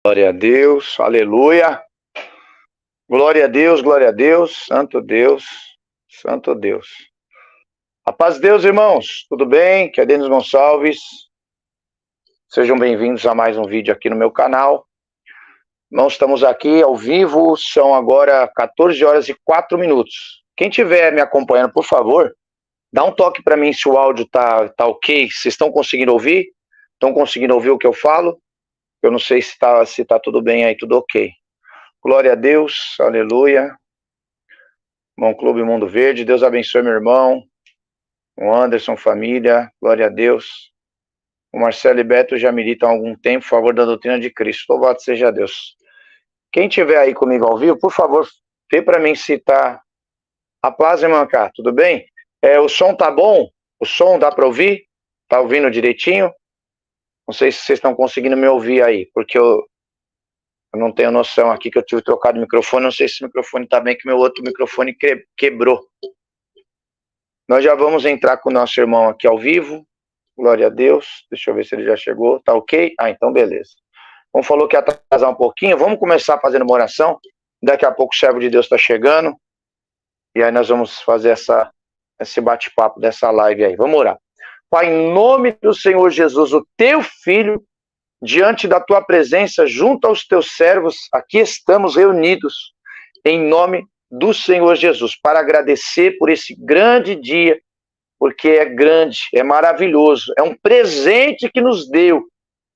Glória a Deus, aleluia. Glória a Deus, santo Deus, santo Deus. A paz de Deus, irmãos, tudo bem? Aqui é Denis Gonçalves. Sejam bem-vindos a mais um vídeo aqui no meu canal. Nós estamos aqui ao vivo, são agora 14 horas e 4 minutos. Quem estiver me acompanhando, por favor, dá um toque para mim se o áudio tá ok. Vocês estão conseguindo ouvir? Estão conseguindo ouvir o que eu falo? Eu não sei se tá tudo bem aí, tudo ok. Glória a Deus, aleluia. Irmão Clube Mundo Verde, Deus abençoe meu irmão, o Anderson, família, glória a Deus. O Marcelo e Beto já militam há algum tempo a favor da doutrina de Cristo, louvado seja Deus. Quem estiver aí comigo ao vivo, por favor, vê para mim se tá... A paz, irmã Cá, tudo bem? O som tá bom? O som dá para ouvir? Tá ouvindo direitinho? Não sei se vocês estão conseguindo me ouvir aí, porque eu não tenho noção aqui que eu tive trocado o microfone, não sei se o microfone tá bem, que meu outro microfone quebrou. Nós já vamos entrar com o nosso irmão aqui ao vivo, glória a Deus, deixa eu ver se ele já chegou, tá ok? Então beleza. Como falou que ia atrasar um pouquinho, vamos começar fazendo uma oração, daqui a pouco o servo de Deus está chegando, e aí nós vamos fazer esse bate-papo dessa live aí, vamos orar. Pai, em nome do Senhor Jesus, o teu Filho, diante da tua presença, junto aos teus servos, aqui estamos reunidos, em nome do Senhor Jesus, para agradecer por esse grande dia, porque é grande, é maravilhoso, é um presente que nos deu.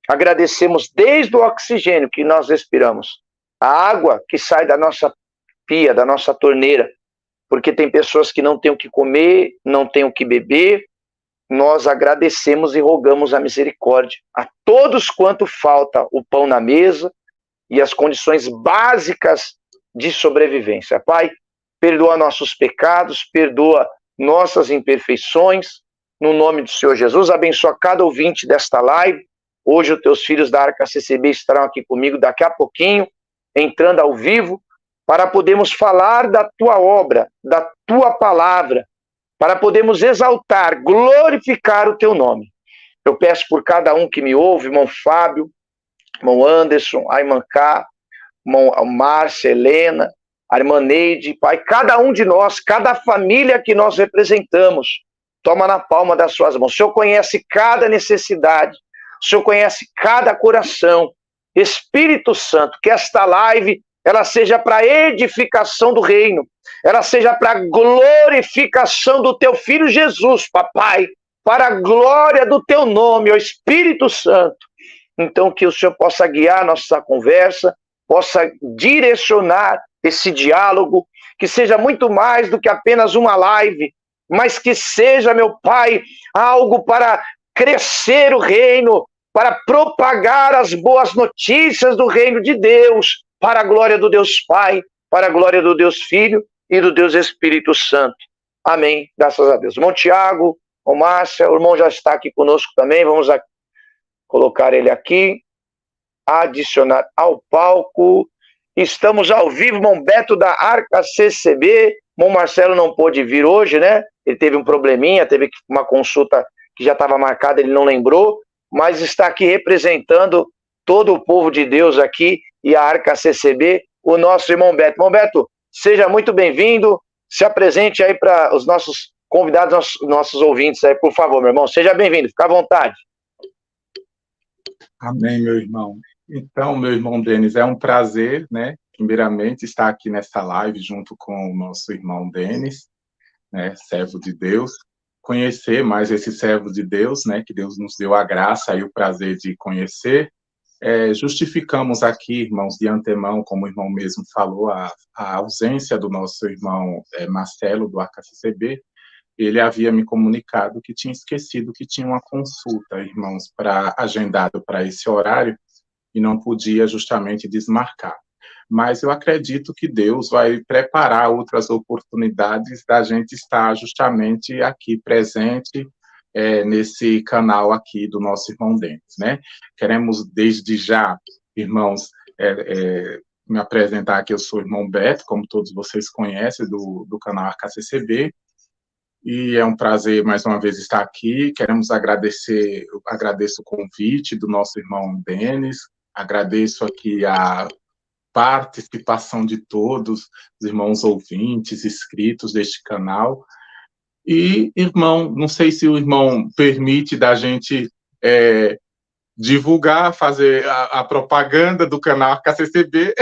Agradecemos desde o oxigênio que nós respiramos, a água que sai da nossa pia, da nossa torneira, porque tem pessoas que não têm o que comer, não têm o que beber. Nós agradecemos e rogamos a misericórdia a todos quanto falta o pão na mesa e as condições básicas de sobrevivência. Pai, perdoa nossos pecados, perdoa nossas imperfeições, no nome do Senhor Jesus, abençoa cada ouvinte desta live. Hoje os teus filhos da Arca CCB estarão aqui comigo daqui a pouquinho, entrando ao vivo, para podermos falar da tua obra, da tua palavra, para podermos exaltar, glorificar o teu nome. Eu peço por cada um que me ouve, irmão Fábio, irmão Anderson, a irmã Cá, irmão Márcia, Helena, a irmã Neide, Pai, cada um de nós, cada família que nós representamos, toma na palma das suas mãos. O Senhor conhece cada necessidade, o Senhor conhece cada coração. Espírito Santo, que esta live ela seja para edificação do reino, ela seja para glorificação do teu Filho Jesus, papai, para a glória do teu nome, ó Espírito Santo. Então que o Senhor possa guiar nossa conversa, possa direcionar esse diálogo, que seja muito mais do que apenas uma live, mas que seja, meu Pai, algo para crescer o reino, para propagar as boas notícias do reino de Deus, para a glória do Deus Pai, para a glória do Deus Filho e do Deus Espírito Santo. Amém, graças a Deus. Irmão Tiago, irmão Márcia, o irmão já está aqui conosco também, vamos colocar ele aqui, adicionar ao palco. Estamos ao vivo, irmão Beto da Arca CCB, irmão Marcelo não pôde vir hoje, né? Ele teve um probleminha, teve uma consulta que já estava marcada, ele não lembrou, mas está aqui representando todo o povo de Deus aqui e a Arca CCB, o nosso irmão Beto. Irmão Beto, seja muito bem-vindo, se apresente aí para os nossos convidados, nossos ouvintes aí, por favor, meu irmão, seja bem-vindo, fica à vontade. Amém, meu irmão. Então, meu irmão Denis, é um prazer, né, primeiramente, estar aqui nessa live junto com o nosso irmão Denis, né, servo de Deus, conhecer mais esse servo de Deus, né, que Deus nos deu a graça e o prazer de conhecer. Justificamos aqui, irmãos, de antemão, como o irmão mesmo falou, a ausência do nosso irmão Marcelo, do Arca CCB. Ele havia me comunicado que tinha esquecido que tinha uma consulta, irmãos, agendado para esse horário, e não podia justamente desmarcar. Mas eu acredito que Deus vai preparar outras oportunidades da gente estar justamente aqui presente nesse canal aqui do nosso irmão Denis, né? Queremos desde já, irmãos, me apresentar aqui. Eu sou o irmão Beto, como todos vocês conhecem, do canal Arca CCB, e é um prazer mais uma vez estar aqui. Queremos agradeço o convite do nosso irmão Denis, Agradeço aqui a participação de todos os irmãos ouvintes, inscritos deste canal. E, irmão, não sei se o irmão permite da gente divulgar, fazer a propaganda do canal KCCB.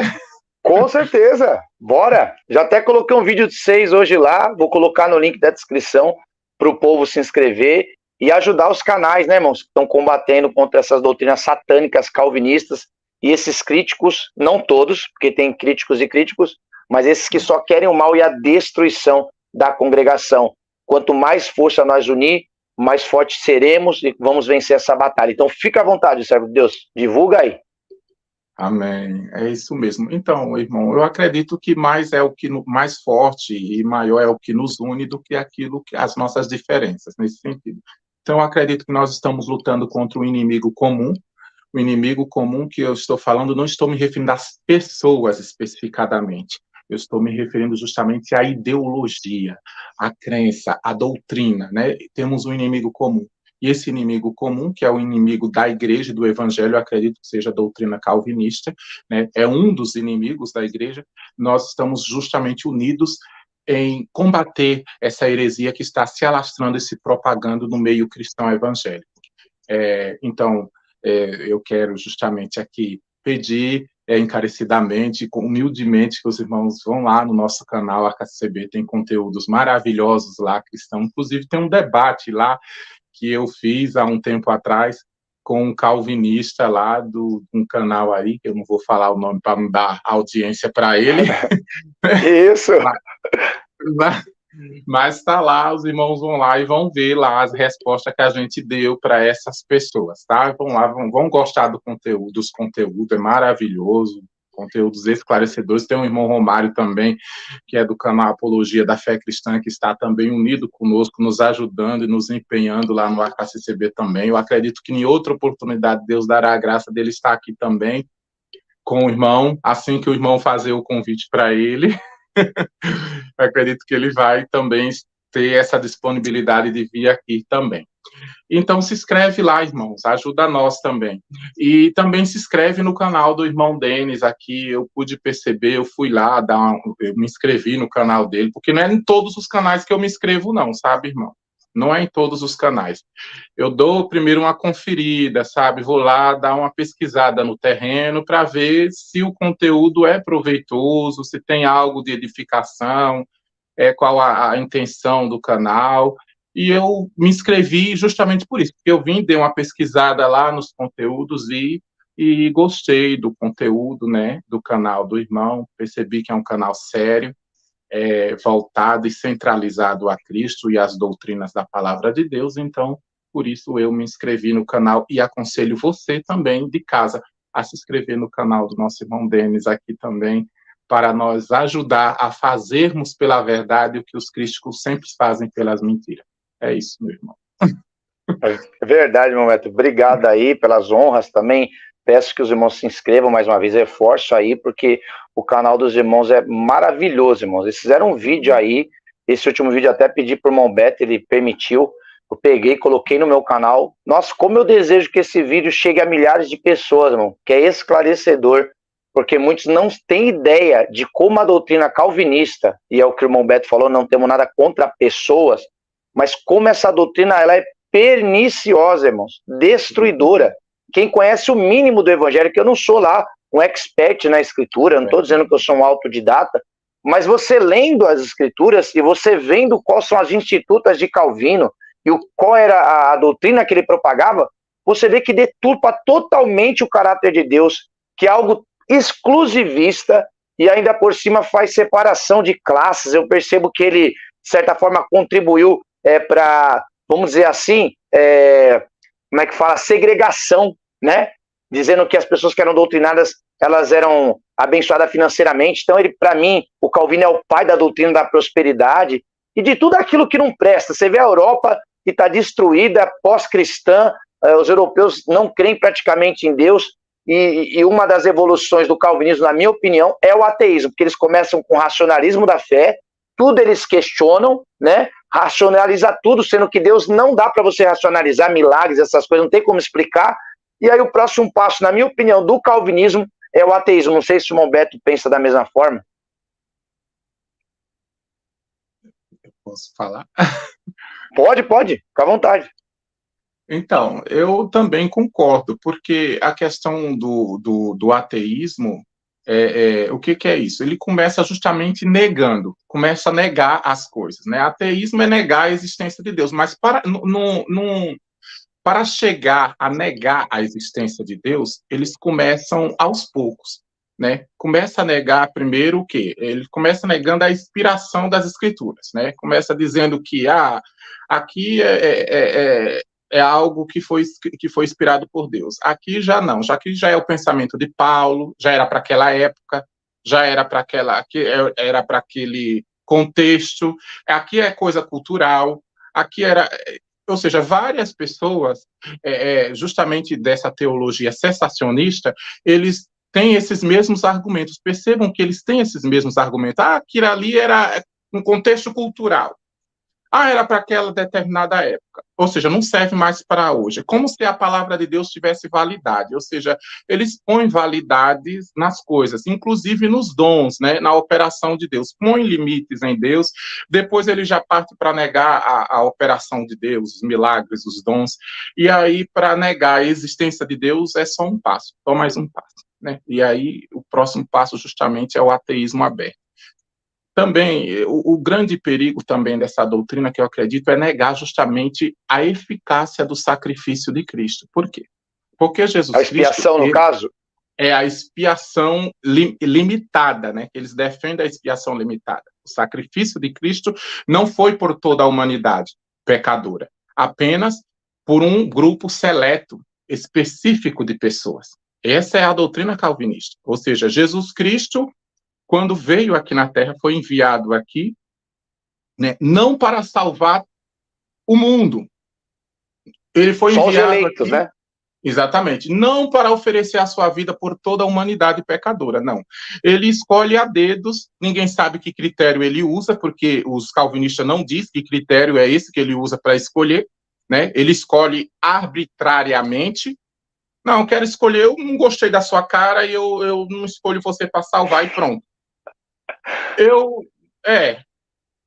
Com certeza, bora! Já até coloquei um vídeo de 6 hoje lá, vou colocar no link da descrição para o povo se inscrever e ajudar os canais, né, irmãos, que estão combatendo contra essas doutrinas satânicas calvinistas e esses críticos, não todos, porque tem críticos e críticos, mas esses que só querem o mal e a destruição da congregação. Quanto mais força nós unir, mais fortes seremos e vamos vencer essa batalha. Então fica à vontade, servo de Deus, divulga aí. Amém, é isso mesmo. Então, irmão, eu acredito que mais é o que mais forte e maior é o que nos une do que aquilo que as nossas diferenças, nesse sentido. Então, eu acredito que nós estamos lutando contra um inimigo comum. O inimigo comum que eu estou falando, não estou me referindo às pessoas especificadamente. Eu estou me referindo justamente à ideologia, à crença, à doutrina, né? Temos um inimigo comum. E esse inimigo comum, que é o inimigo da igreja e do evangelho, eu acredito que seja a doutrina calvinista, né? É um dos inimigos da igreja. Nós estamos justamente unidos em combater essa heresia que está se alastrando e se propagando no meio cristão evangélico. Então, eu quero justamente aqui pedir encarecidamente, humildemente, que os irmãos vão lá no nosso canal AKCB, tem conteúdos maravilhosos lá, cristão. Inclusive, tem um debate lá que eu fiz há um tempo atrás com um calvinista lá de um canal aí, que eu não vou falar o nome para não dar audiência para ele. Isso! Mas está lá, os irmãos vão lá e vão ver lá as respostas que a gente deu para essas pessoas, tá? Vão lá, vão gostar do conteúdo, dos conteúdos, é maravilhoso, conteúdos esclarecedores. Tem um irmão Romário também, que é do canal Apologia da Fé Cristã, que está também unido conosco, nos ajudando e nos empenhando lá no AKCCB também. Eu acredito que em outra oportunidade Deus dará a graça dele estar aqui também com o irmão, assim que o irmão fazer o convite para ele. Acredito que ele vai também ter essa disponibilidade de vir aqui também. Então, se inscreve lá, irmãos, ajuda nós também. E também se inscreve no canal do irmão Denis aqui, eu pude perceber, eu fui lá, eu me inscrevi no canal dele, porque não é em todos os canais que eu me inscrevo não, sabe, irmão? Não é em todos os canais. Eu dou primeiro uma conferida, sabe? Vou lá dar uma pesquisada no terreno para ver se o conteúdo é proveitoso, se tem algo de edificação, qual a intenção do canal. E eu me inscrevi justamente por isso, porque eu vim, dei uma pesquisada lá nos conteúdos e gostei do conteúdo, né, do canal do irmão, percebi que é um canal sério, voltado e centralizado a Cristo e às doutrinas da Palavra de Deus, então, por isso eu me inscrevi no canal e aconselho você também, de casa, a se inscrever no canal do nosso irmão Denis aqui também, para nós ajudar a fazermos pela verdade o que os críticos sempre fazem pelas mentiras. É isso, meu irmão. É verdade, meu Beto. Obrigado aí pelas honras também. Peço que os irmãos se inscrevam mais uma vez, reforço aí, porque o canal dos irmãos é maravilhoso, irmãos. Eles fizeram um vídeo aí, esse último vídeo até pedi para o irmão Beto, ele permitiu, eu peguei, coloquei no meu canal. Nossa, como eu desejo que esse vídeo chegue a milhares de pessoas, irmão, que é esclarecedor, porque muitos não têm ideia de como a doutrina calvinista, e é o que o irmão Beto falou, não temos nada contra pessoas, mas como essa doutrina ela é perniciosa, irmãos, destruidora. Quem conhece o mínimo do evangelho, que eu não sou lá um expert na escritura, eu não estou dizendo que eu sou um autodidata, mas você lendo as escrituras e você vendo quais são as institutas de Calvino e qual era a doutrina que ele propagava, você vê que deturpa totalmente o caráter de Deus, que é algo exclusivista e ainda por cima faz separação de classes. Eu percebo que ele, de certa forma, contribuiu para, vamos dizer assim, como é que fala, segregação, né? Dizendo que as pessoas que eram doutrinadas, elas eram abençoadas financeiramente. Então, ele, para mim, o Calvino é o pai da doutrina da prosperidade e de tudo aquilo que não presta. Você vê a Europa que está destruída, pós-cristã, os europeus não creem praticamente em Deus, e uma das evoluções do calvinismo, na minha opinião, é o ateísmo, porque eles começam com o racionalismo da fé, tudo eles questionam, né? Racionaliza tudo, sendo que Deus não dá para você racionalizar milagres, essas coisas, não tem como explicar. E aí o próximo passo, na minha opinião, do calvinismo é o ateísmo. Não sei se o irmão Beto pensa da mesma forma. Eu posso falar? Pode, fica à vontade. Então, eu também concordo, porque a questão do ateísmo, o que é isso? Ele começa justamente negando, começa a negar as coisas, né? Ateísmo é negar a existência de Deus, mas para chegar a negar a existência de Deus, eles começam aos poucos, né? Começa a negar primeiro o quê? Ele começa negando a inspiração das escrituras, né? Começa dizendo que aqui é algo que foi inspirado por Deus. Aqui já não, já que já é o pensamento de Paulo, já era para aquela época, já era para aquele contexto. Aqui é coisa cultural. Aqui era, ou seja, várias pessoas, justamente dessa teologia cessacionista, eles têm esses mesmos argumentos. Percebam que eles têm esses mesmos argumentos. Aquilo ali era um contexto cultural. Era para aquela determinada época. Ou seja, não serve mais para hoje. É como se a palavra de Deus tivesse validade. Ou seja, eles põem validades nas coisas, inclusive nos dons, né, na operação de Deus. Põem limites em Deus, depois ele já parte para negar a operação de Deus, os milagres, os dons. E aí, para negar a existência de Deus, é só um passo, só mais um passo. Né? E aí, o próximo passo, justamente, é o ateísmo aberto. Também, o grande perigo também dessa doutrina, que eu acredito, é negar justamente a eficácia do sacrifício de Cristo. Por quê? Porque Jesus Cristo... A expiação, no caso? É a expiação limitada, né? Eles defendem a expiação limitada. O sacrifício de Cristo não foi por toda a humanidade pecadora, apenas por um grupo seleto, específico de pessoas. Essa é a doutrina calvinista. Ou seja, Jesus Cristo, quando veio aqui na Terra, foi enviado aqui, né, não para salvar o mundo. Ele foi enviado só os eleitos, aqui, né? Exatamente. Não para oferecer a sua vida por toda a humanidade pecadora, não. Ele escolhe a dedos, ninguém sabe que critério ele usa, porque os calvinistas não dizem que critério é esse que ele usa para escolher, né? Ele escolhe arbitrariamente. Não, quero escolher, eu não gostei da sua cara e eu não escolho você para salvar e pronto.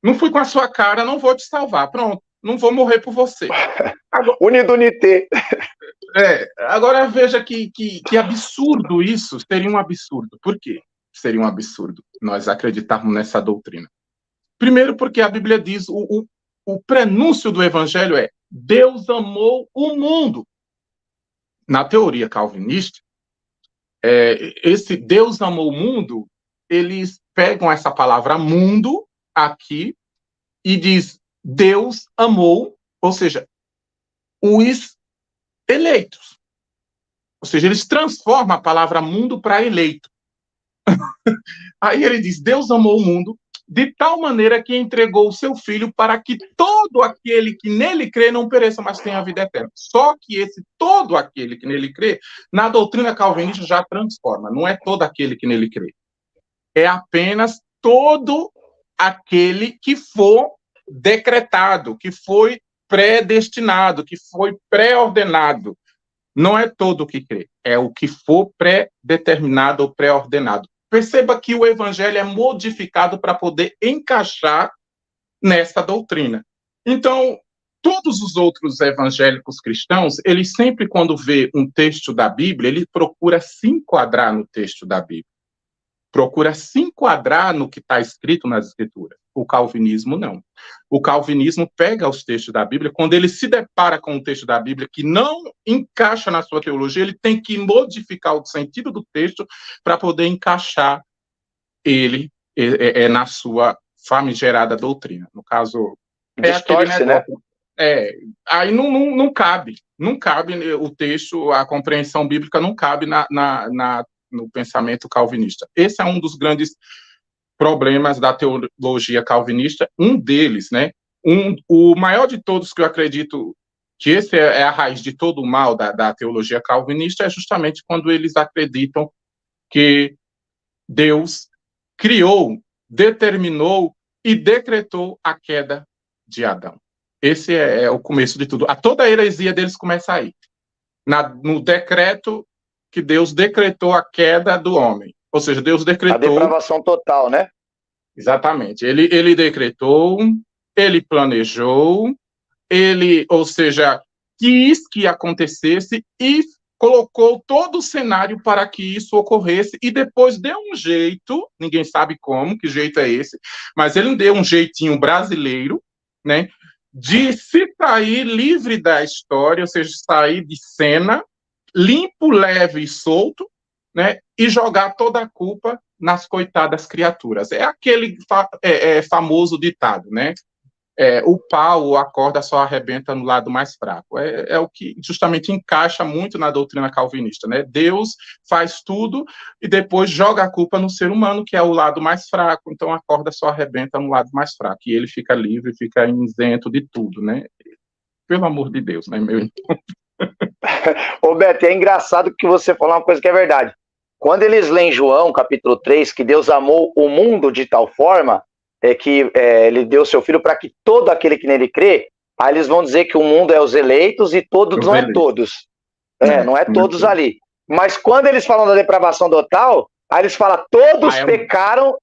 Não fui com a sua cara, não vou te salvar, pronto, não vou morrer por você. Agora, unidunité. Agora veja que absurdo isso, seria um absurdo. Por quê? Seria um absurdo nós acreditarmos nessa doutrina. Primeiro porque a Bíblia diz, o prenúncio do Evangelho é Deus amou o mundo. Na teoria calvinista, esse Deus amou o mundo, eles pegam essa palavra mundo aqui e diz Deus amou, ou seja, os eleitos. Ou seja, eles transformam a palavra mundo para eleito. Aí ele diz, Deus amou o mundo de tal maneira que entregou o seu filho para que todo aquele que nele crê não pereça, mas tenha a vida eterna. Só que esse todo aquele que nele crê, na doutrina calvinista já transforma. Não é todo aquele que nele crê. É apenas todo aquele que for decretado, que foi predestinado, que foi pré-ordenado. Não é todo o que crê, é o que for pré-determinado ou pré-ordenado. Perceba que o evangelho é modificado para poder encaixar nessa doutrina. Então, todos os outros evangélicos cristãos, eles sempre, quando vê um texto da Bíblia, ele procura se enquadrar no texto da Bíblia. Procura se enquadrar no que está escrito nas Escrituras. O calvinismo, não. O calvinismo pega os textos da Bíblia, quando ele se depara com um texto da Bíblia que não encaixa na sua teologia, ele tem que modificar o sentido do texto para poder encaixar ele na sua famigerada doutrina. No caso, distorce, aquele negócio, né? Aí não cabe o texto, a compreensão bíblica não cabe no pensamento calvinista. Esse é um dos grandes problemas da teologia calvinista, um deles, né? O maior de todos, que eu acredito que esse é a raiz de todo o mal da teologia calvinista, é justamente quando eles acreditam que Deus criou, determinou e decretou a queda de Adão. Esse é o começo de tudo. Toda a heresia deles começa aí. no decreto que Deus decretou a queda do homem. Ou seja, Deus decretou... A depravação total, né? Exatamente. Ele decretou, ele planejou, ele, ou seja, quis que acontecesse e colocou todo o cenário para que isso ocorresse e depois deu um jeito, ninguém sabe como, que jeito é esse, mas ele deu um jeitinho brasileiro, né, de se sair livre da história, ou seja, sair de cena, limpo, leve e solto, né, e jogar toda a culpa nas coitadas criaturas. É aquele famoso ditado, né? O pau ou a corda só arrebenta no lado mais fraco. É o que justamente encaixa muito na doutrina calvinista, né? Deus faz tudo e depois joga a culpa no ser humano, que é o lado mais fraco, então a corda só arrebenta no lado mais fraco, e ele fica livre, fica isento de tudo, né? Pelo amor de Deus, né, meu? Ô, Beto, é engraçado que você falou uma coisa que é verdade. Quando eles leem João, capítulo 3, que Deus amou o mundo de tal forma que ele deu seu filho para que todo aquele que nele crê, aí eles vão dizer que o mundo é os eleitos e todos não é todos. Não é todos ali. Mas quando eles falam da depravação total, aí eles falam todos pecaram,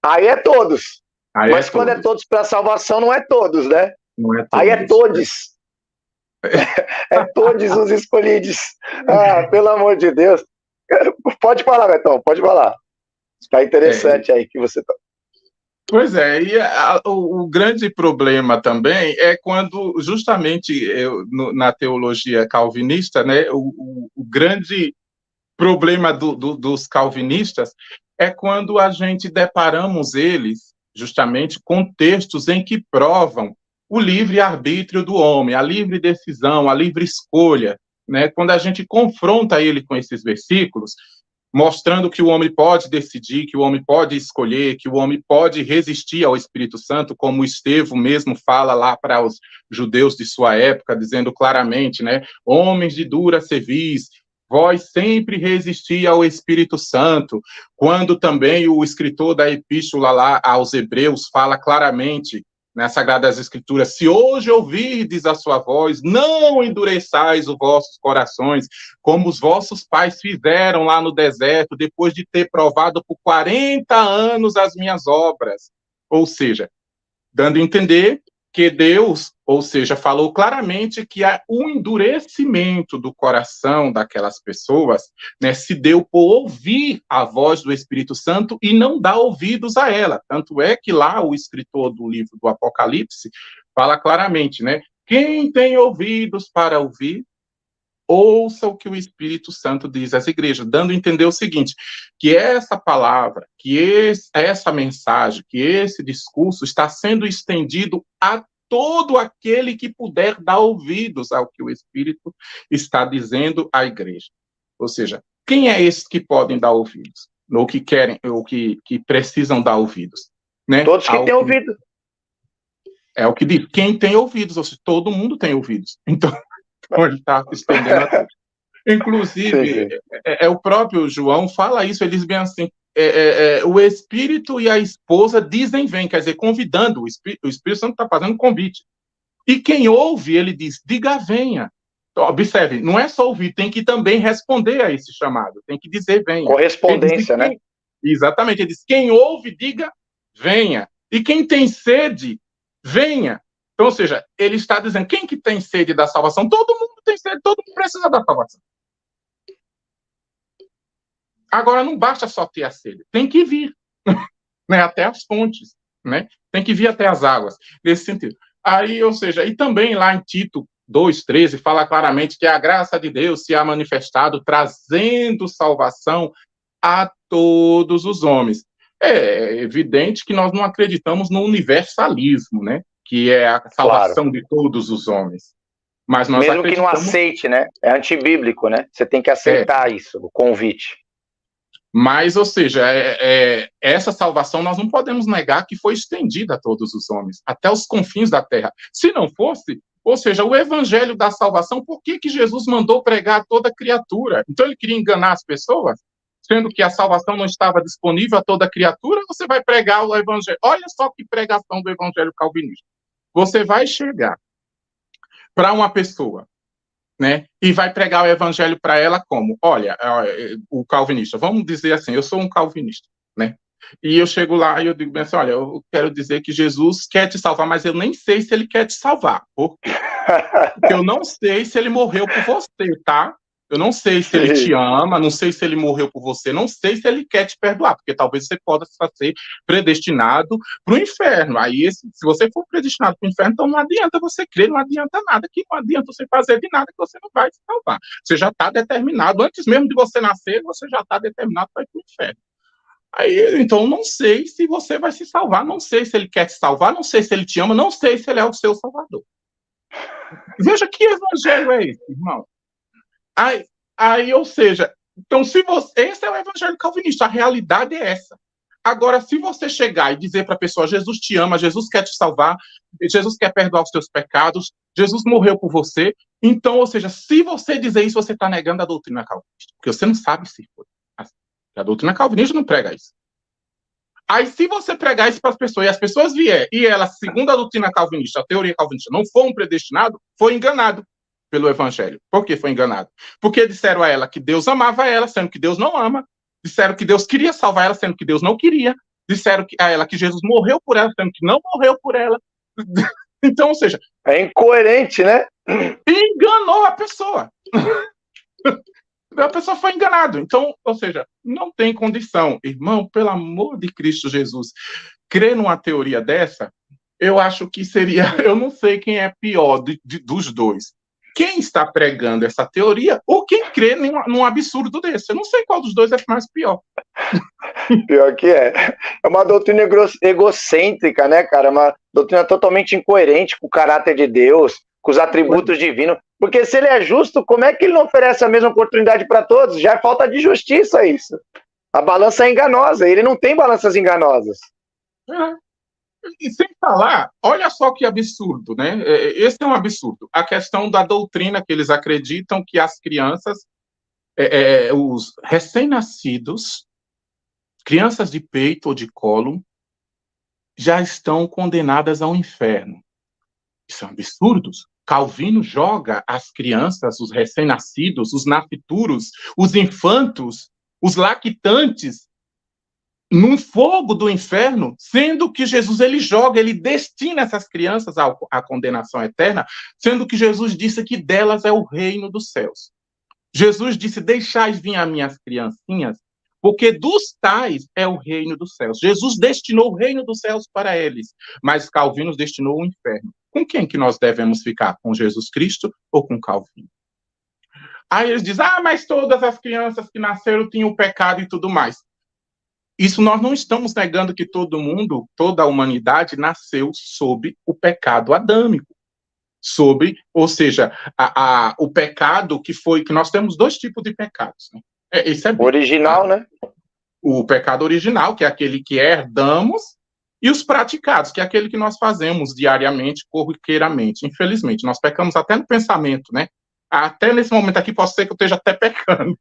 aí é todos. Mas quando é todos para salvação, não é todos, né? Não é todos. Aí é todos. É todos os escolhidos. Pelo amor de Deus. Pode falar, Betão, pode falar. Tá interessante aí que você tá. Pois é, e o grande problema também é quando, justamente na teologia calvinista, né, o grande problema dos calvinistas é quando a gente deparamos eles, justamente, com textos em que provam o livre-arbítrio do homem, a livre decisão, a livre escolha, né? Quando a gente confronta ele com esses versículos, mostrando que o homem pode decidir, que o homem pode escolher, que o homem pode resistir ao Espírito Santo, como Estevão mesmo fala lá para os judeus de sua época, dizendo claramente, né, homens de dura cerviz, vós sempre resisti ao Espírito Santo, quando também o escritor da epístola lá aos Hebreus fala claramente nas Sagradas Escrituras, se hoje ouvirdes a sua voz, não endureçais os vossos corações, como os vossos pais fizeram lá no deserto, depois de ter provado por 40 anos as minhas obras. Ou seja, dando a entender que Deus, ou seja, falou claramente que o endurecimento do coração daquelas pessoas, né, se deu por ouvir a voz do Espírito Santo e não dar ouvidos a ela. Tanto é que lá o escritor do livro do Apocalipse fala claramente, né, quem tem ouvidos para ouvir, ouça o que o Espírito Santo diz às igrejas, dando a entender o seguinte, que essa palavra, que essa mensagem, que esse discurso está sendo estendido a todo aquele que puder dar ouvidos ao que o Espírito está dizendo à igreja. Ou seja, quem é esses que podem dar ouvidos? Ou que querem, ou que precisam dar ouvidos? Né? Todos que têm ouvido. É o que diz, quem tem ouvidos, ou seja, todo mundo tem ouvidos. Então, ele está se estendendo até. Inclusive, o próprio João fala isso, ele diz bem assim, o Espírito e a esposa dizem vem, quer dizer, convidando, o Espírito Santo está fazendo um convite. E quem ouve, ele diz, diga venha. Então, observe, não é só ouvir, tem que também responder a esse chamado, tem que dizer venha. Correspondência, né? Exatamente, ele diz, quem ouve, diga venha. E quem tem sede, venha. Então, ou seja, ele está dizendo, quem que tem sede da salvação? Todo mundo tem sede, todo mundo precisa da salvação. Agora, não basta só ter a sede, tem que vir, né, até as fontes, né? Tem que vir até as águas, nesse sentido. Aí, ou seja, e também lá em Tito 2,13, fala claramente que a graça de Deus se há manifestado, trazendo salvação a todos os homens. É evidente que nós não acreditamos no universalismo, né? Que é a salvação de todos os homens. Mas nós mesmo que não aceite, né? É antibíblico, né? Você tem que aceitar isso, o convite. Mas, ou seja, essa salvação nós não podemos negar que foi estendida a todos os homens, até os confins da terra. Se não fosse, ou seja, o evangelho da salvação, por que Jesus mandou pregar a toda criatura? Então ele queria enganar as pessoas? Sendo que a salvação não estava disponível a toda criatura, você vai pregar o evangelho. Olha só que pregação do evangelho calvinista. Você vai chegar para uma pessoa né? E vai pregar o evangelho para ela como? Olha, o calvinista, vamos dizer assim, eu sou um calvinista, né? E eu chego lá e eu digo bem assim, olha, eu quero dizer que Jesus quer te salvar, mas eu nem sei se ele quer te salvar. Por quê? Porque eu não sei se ele morreu por você, tá? Eu não sei se ele te ama, não sei se ele morreu por você, não sei se ele quer te perdoar, porque talvez você possa ser predestinado para o inferno. Aí, se você for predestinado para o inferno, então não adianta você crer, não adianta nada, que não adianta você fazer de nada, que você não vai se salvar. Você já está determinado, antes mesmo de você nascer, você já está determinado para ir para o inferno. Aí, então, não sei se você vai se salvar, não sei se ele quer te salvar, não sei se ele te ama, não sei se ele é o seu salvador. Veja que evangelho é esse, irmão. Aí, ou seja, então, se você. Esse é o evangelho calvinista, a realidade é essa. Agora, se você chegar e dizer para a pessoa, Jesus te ama, Jesus quer te salvar, Jesus quer perdoar os teus pecados, Jesus morreu por você, então, ou seja, se você dizer isso, você está negando a doutrina calvinista, porque você não sabe se foi. A doutrina calvinista não prega isso. Aí, se você pregar isso para as pessoas, e as pessoas vier, e elas, segundo a doutrina calvinista, a teoria calvinista, não for um predestinado, foi enganado pelo evangelho. Por que foi enganado? Porque disseram a ela que Deus amava ela, sendo que Deus não ama. Disseram que Deus queria salvar ela, sendo que Deus não queria. Disseram a ela que Jesus morreu por ela, sendo que não morreu por ela. Então, ou seja... É incoerente, né? Enganou a pessoa. A pessoa foi enganada. Então, ou seja, não tem condição. Irmão, pelo amor de Cristo Jesus, crer numa teoria dessa, eu acho que seria... Eu não sei quem é pior dos dois. Quem está pregando essa teoria ou quem crê num absurdo desse. Eu não sei qual dos dois é mais pior. Pior que é. É uma doutrina egocêntrica, né, cara? Uma doutrina totalmente incoerente com o caráter de Deus, com os atributos divinos. Porque se ele é justo, como é que ele não oferece a mesma oportunidade para todos? Já é falta de justiça isso. A balança é enganosa. Ele não tem balanças enganosas. E sem falar, olha só que absurdo, né? Esse é um absurdo. A questão da doutrina que eles acreditam que as crianças, os recém-nascidos, crianças de peito ou de colo, já estão condenadas ao inferno. Isso é um absurdo. Calvino joga as crianças, os recém-nascidos, os nascituros, os infantos, os lactantes, no fogo do inferno, sendo que Jesus ele joga, ele destina essas crianças à condenação eterna, sendo que Jesus disse que delas é o reino dos céus. Jesus disse, deixai vir as minhas criancinhas, porque dos tais é o reino dos céus. Jesus destinou o reino dos céus para eles, mas Calvino destinou o inferno. Com quem que nós devemos ficar? Com Jesus Cristo ou com Calvino? Aí eles dizem, mas todas as crianças que nasceram tinham pecado e tudo mais. Isso nós não estamos negando que todo mundo, toda a humanidade nasceu sob o pecado adâmico. Ou seja, o pecado que nós temos dois tipos de pecados. Né? Esse é original, né? O pecado original, que é aquele que herdamos, e os praticados, que é aquele que nós fazemos diariamente, corriqueiramente. Infelizmente, nós pecamos até no pensamento, né? Até nesse momento aqui, pode ser que eu esteja até pecando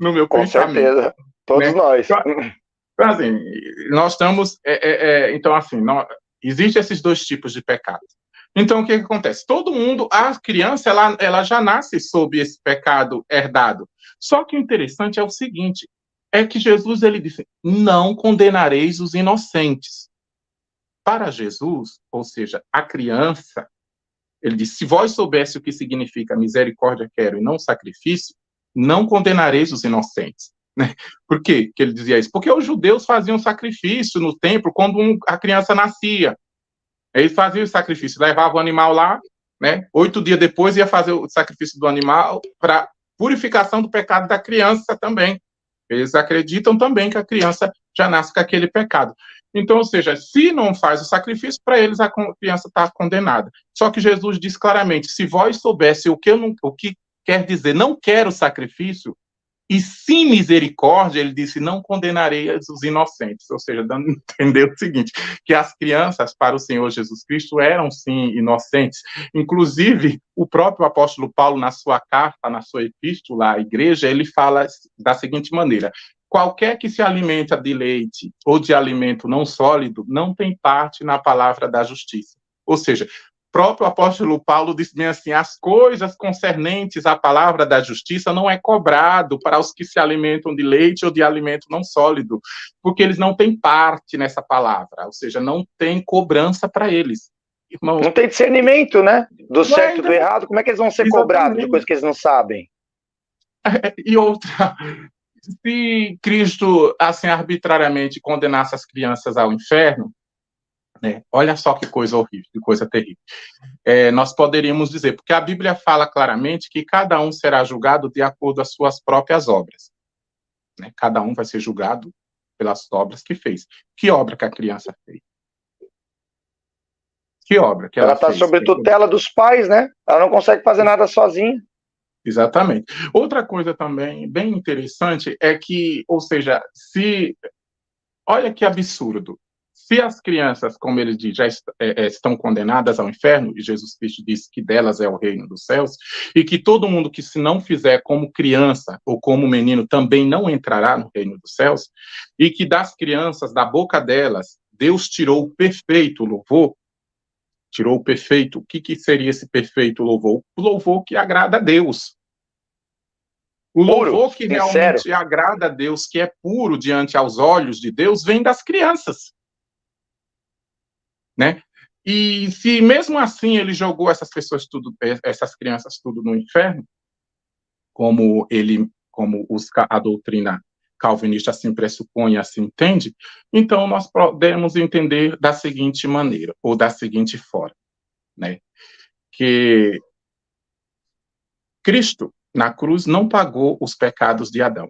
no meu pensamento. Com certeza, todos né? nós. Então, assim, nós estamos... então, assim, existem esses dois tipos de pecados. Então, o que acontece? Todo mundo, a criança, ela já nasce sob esse pecado herdado. Só que o interessante é o seguinte, é que Jesus, ele disse, não condenareis os inocentes. Para Jesus, ou seja, a criança, ele disse, se vós soubesse o que significa misericórdia quero e não sacrifício, não condenareis os inocentes. Né? Por quê que ele dizia isso? Porque os judeus faziam sacrifício no templo quando a criança nascia. Eles faziam o sacrifício, levavam o animal lá, né? 8 dias depois ia fazer o sacrifício do animal para purificação do pecado da criança também. Eles acreditam também que a criança já nasce com aquele pecado. Então, ou seja, se não faz o sacrifício, para eles a criança está condenada. Só que Jesus diz claramente, se vós soubesse o que quer dizer não quero sacrifício, e sim misericórdia, ele disse, não condenarei os inocentes. Ou seja, dando a entender o seguinte, que as crianças para o Senhor Jesus Cristo eram sim inocentes. Inclusive, o próprio apóstolo Paulo, na sua carta, na sua epístola à igreja, ele fala da seguinte maneira, qualquer que se alimenta de leite ou de alimento não sólido, não tem parte na palavra da justiça. Ou seja, próprio apóstolo Paulo diz bem assim: as coisas concernentes à palavra da justiça não é cobrado para os que se alimentam de leite ou de alimento não sólido, porque eles não têm parte nessa palavra, ou seja, não tem cobrança para eles. Irmãos, não tem discernimento, né? Do certo e do errado. Como é que eles vão ser cobrados de coisas que eles não sabem? E outra, se Cristo, assim, arbitrariamente condenasse as crianças ao inferno, né, olha só que coisa horrível, que coisa terrível. Nós poderíamos dizer, porque a Bíblia fala claramente que cada um será julgado de acordo com as suas próprias obras. Né? Cada um vai ser julgado pelas obras que fez. Que obra que a criança fez? Que obra que ela fez? Ela está sob tutela dos pais, né? Ela não consegue fazer nada sozinha. Exatamente. Outra coisa também bem interessante é que, ou seja, olha que absurdo. Se as crianças, como ele diz, já estão condenadas ao inferno, e Jesus Cristo disse que delas é o reino dos céus, e que todo mundo que se não fizer como criança ou como menino também não entrará no reino dos céus, e que das crianças, da boca delas, Deus tirou o perfeito louvor, tirou o perfeito. O que seria esse perfeito louvor? O louvor que agrada a Deus. O louvor que realmente agrada a Deus, que é puro diante aos olhos de Deus, vem das crianças. Né? E se mesmo assim ele jogou essas crianças tudo no inferno, como a doutrina calvinista assim pressupõe, assim entende, então nós podemos entender da seguinte maneira, ou da seguinte forma, né? Que Cristo, na cruz, não pagou os pecados de Adão.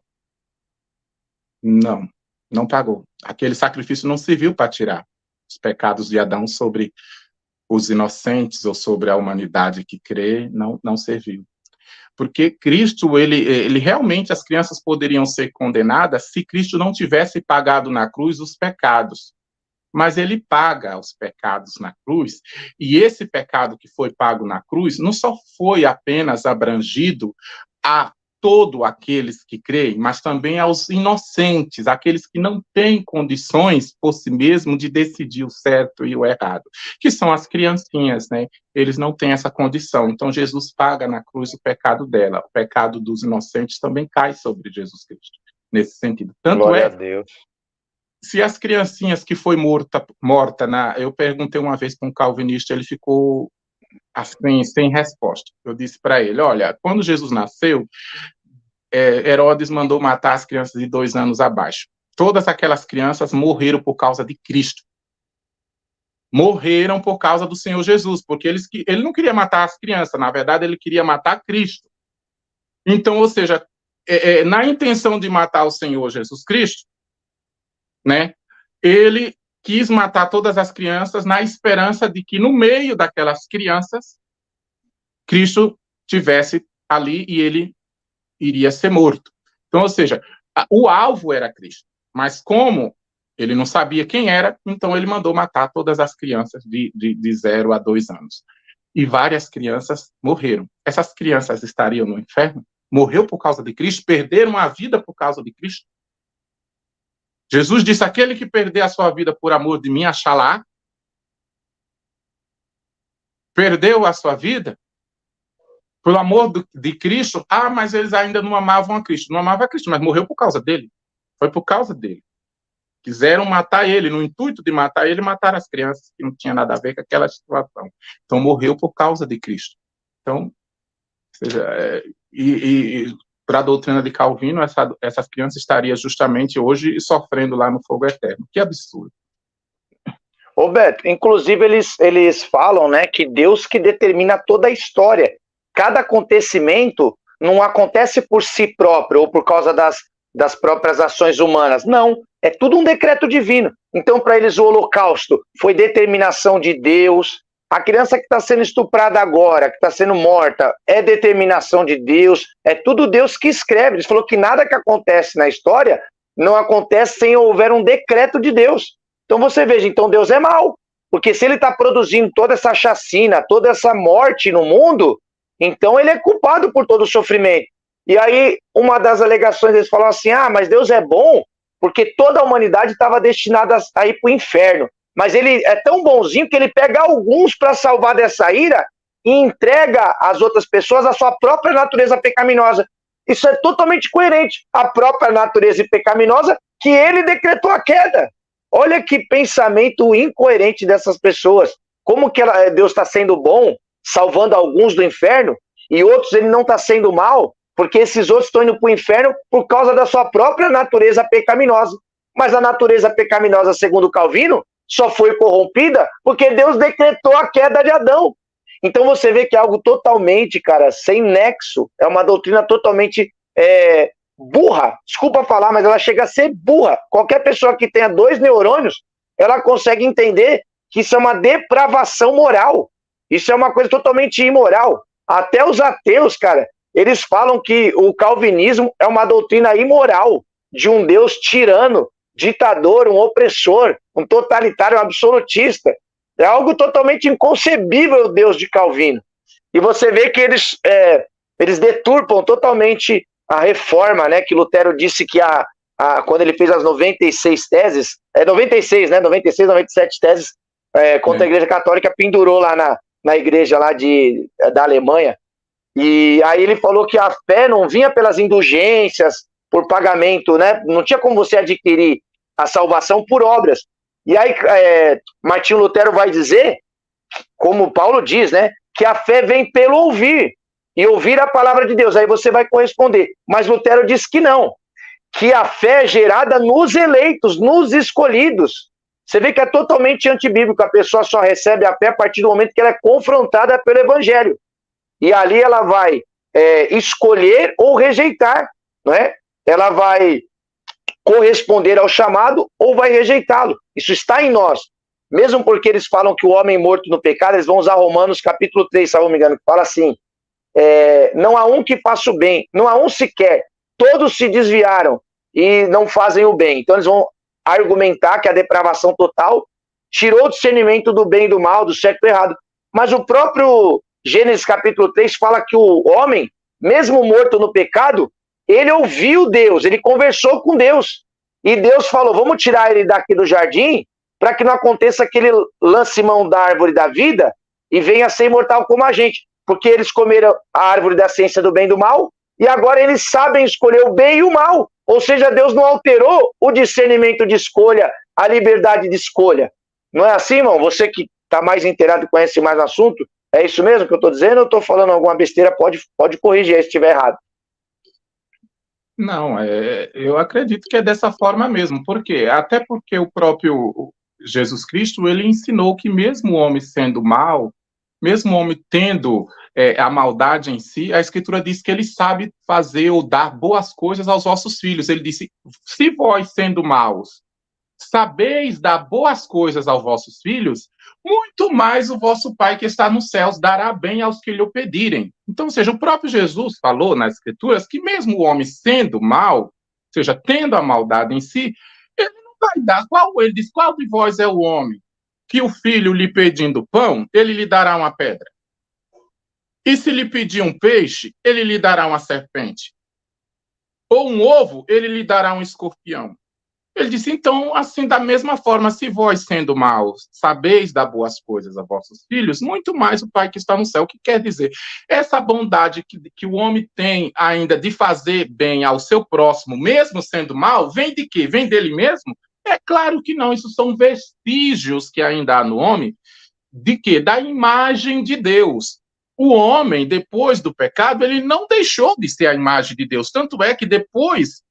Não pagou. Aquele sacrifício não serviu para tirar os pecados de Adão sobre os inocentes ou sobre a humanidade que crê, não serviu. Porque Cristo, ele realmente, as crianças poderiam ser condenadas se Cristo não tivesse pagado na cruz os pecados. Mas ele paga os pecados na cruz, e esse pecado que foi pago na cruz não só foi apenas abrangido a todos aqueles que creem, mas também aos inocentes, aqueles que não têm condições por si mesmo de decidir o certo e o errado, que são as criancinhas, né? Eles não têm essa condição. Então, Jesus paga na cruz o pecado dela. O pecado dos inocentes também cai sobre Jesus Cristo, nesse sentido. Tanto Glória a Deus. Se as criancinhas que foi morta eu perguntei uma vez para um calvinista, ele ficou assim, sem resposta. Eu disse para ele, olha, quando Jesus nasceu, Herodes mandou matar as crianças de 2 anos abaixo. Todas aquelas crianças morreram por causa de Cristo. Morreram por causa do Senhor Jesus, porque ele não queria matar as crianças, na verdade, ele queria matar Cristo. Então, ou seja, na intenção de matar o Senhor Jesus Cristo, né, ele quis matar todas as crianças na esperança de que, no meio daquelas crianças, Cristo tivesse ali e ele iria ser morto. Então, ou seja, o alvo era Cristo, mas como ele não sabia quem era, então ele mandou matar todas as crianças de 0 a 2 anos. E várias crianças morreram. Essas crianças estariam no inferno? Morreu por causa de Cristo? Perderam a vida por causa de Cristo? Jesus disse, aquele que perder a sua vida por amor de mim, achará. Perdeu a sua vida por amor de Cristo. Mas eles ainda não amavam a Cristo. Não amavam a Cristo, mas morreu por causa dele. Foi por causa dele. Quiseram matar ele, no intuito de matar ele, mataram as crianças, que não tinha nada a ver com aquela situação. Então, morreu por causa de Cristo. Então, ou seja, para a doutrina de Calvino, essas crianças estariam justamente hoje sofrendo lá no fogo eterno. Que absurdo. Ô Beto, inclusive eles falam, né, que Deus que determina toda a história. Cada acontecimento não acontece por si próprio ou por causa das próprias ações humanas. Não, é tudo um decreto divino. Então, para eles, o holocausto foi determinação de Deus. A criança que está sendo estuprada agora, que está sendo morta, é determinação de Deus. É tudo Deus que escreve. Ele falou que nada que acontece na história não acontece sem houver um decreto de Deus. Então você veja, então Deus é mau. Porque se ele está produzindo toda essa chacina, toda essa morte no mundo, então ele é culpado por todo o sofrimento. E aí, uma das alegações, eles falam assim, mas Deus é bom porque toda a humanidade estava destinada a ir para o inferno. mas ele é tão bonzinho que ele pega alguns para salvar dessa ira e entrega às outras pessoas a sua própria natureza pecaminosa. Isso é totalmente coerente. A própria natureza pecaminosa que ele decretou a queda. Olha que pensamento incoerente dessas pessoas. Como que Deus está sendo bom, salvando alguns do inferno, e outros ele não está sendo mal, porque esses outros estão indo para o inferno por causa da sua própria natureza pecaminosa. Mas a natureza pecaminosa, segundo Calvino, só foi corrompida porque Deus decretou a queda de Adão. Então você vê que é algo totalmente, cara, sem nexo. É uma doutrina totalmente burra. Desculpa falar, mas ela chega a ser burra. Qualquer pessoa que tenha 2 neurônios, ela consegue entender que isso é uma depravação moral. Isso é uma coisa totalmente imoral. Até os ateus, cara, eles falam que o calvinismo é uma doutrina imoral de um Deus tirano, ditador, um opressor, um totalitário, um absolutista. É algo totalmente inconcebível o Deus de Calvino. E você vê que eles deturpam totalmente a reforma, né? Que Lutero disse que quando ele fez as 96 teses, 96, né? 96, 97 teses contra a Igreja Católica, pendurou lá na igreja lá da Alemanha. E aí ele falou que a fé não vinha pelas indulgências, por pagamento, né? Não tinha como você adquirir a salvação por obras. E aí Martinho Lutero vai dizer, como Paulo diz, né? Que a fé vem pelo ouvir, e ouvir a palavra de Deus, aí você vai corresponder. Mas Lutero diz que não, que a fé é gerada nos eleitos, nos escolhidos. Você vê que é totalmente antibíblico, a pessoa só recebe a fé a partir do momento que ela é confrontada pelo evangelho. E ali ela vai escolher ou rejeitar, não é? Ela vai corresponder ao chamado ou vai rejeitá-lo. Isso está em nós. Mesmo porque eles falam que o homem morto no pecado, eles vão usar Romanos capítulo 3, se não me engano, que fala assim, não há um que faça o bem, não há um sequer, todos se desviaram e não fazem o bem. Então eles vão argumentar que a depravação total tirou o discernimento do bem e do mal, do certo e do errado. Mas o próprio Gênesis capítulo 3 fala que o homem, mesmo morto no pecado, ele ouviu Deus, ele conversou com Deus. E Deus falou, vamos tirar ele daqui do jardim, para que não aconteça que ele lance mão da árvore da vida e venha a ser imortal como a gente. Porque eles comeram a árvore da ciência do bem e do mal, e agora eles sabem escolher o bem e o mal. Ou seja, Deus não alterou o discernimento de escolha, a liberdade de escolha. Não é assim, irmão? Você que está mais inteirado e conhece mais o assunto, é isso mesmo que eu estou dizendo? Ou eu estou falando alguma besteira? Pode corrigir aí se estiver errado. Não, eu acredito que é dessa forma mesmo. Por quê? Até porque o próprio Jesus Cristo, ele ensinou que mesmo o homem sendo mau, mesmo o homem tendo a maldade em si, a Escritura diz que ele sabe fazer ou dar boas coisas aos vossos filhos. Ele disse, se vós sendo maus, sabeis dar boas coisas aos vossos filhos, muito mais o vosso Pai que está nos céus dará bem aos que lhe o pedirem. Então, ou seja, o próprio Jesus falou nas Escrituras que mesmo o homem sendo mau, ou seja, tendo a maldade em si, ele não vai dar. Ele diz, qual de vós é o homem que o filho lhe pedindo pão, ele lhe dará uma pedra? E se lhe pedir um peixe, ele lhe dará uma serpente? Ou um ovo, ele lhe dará um escorpião? Ele disse, então, assim, da mesma forma, se vós, sendo maus, sabeis dar boas coisas a vossos filhos, muito mais o Pai que está no céu. O que quer dizer? Essa bondade que o homem tem ainda de fazer bem ao seu próximo, mesmo sendo mau, vem de quê? Vem dele mesmo? É claro que não, isso são vestígios que ainda há no homem, de quê? Da imagem de Deus. O homem, depois do pecado, ele não deixou de ser a imagem de Deus. Tanto é que depois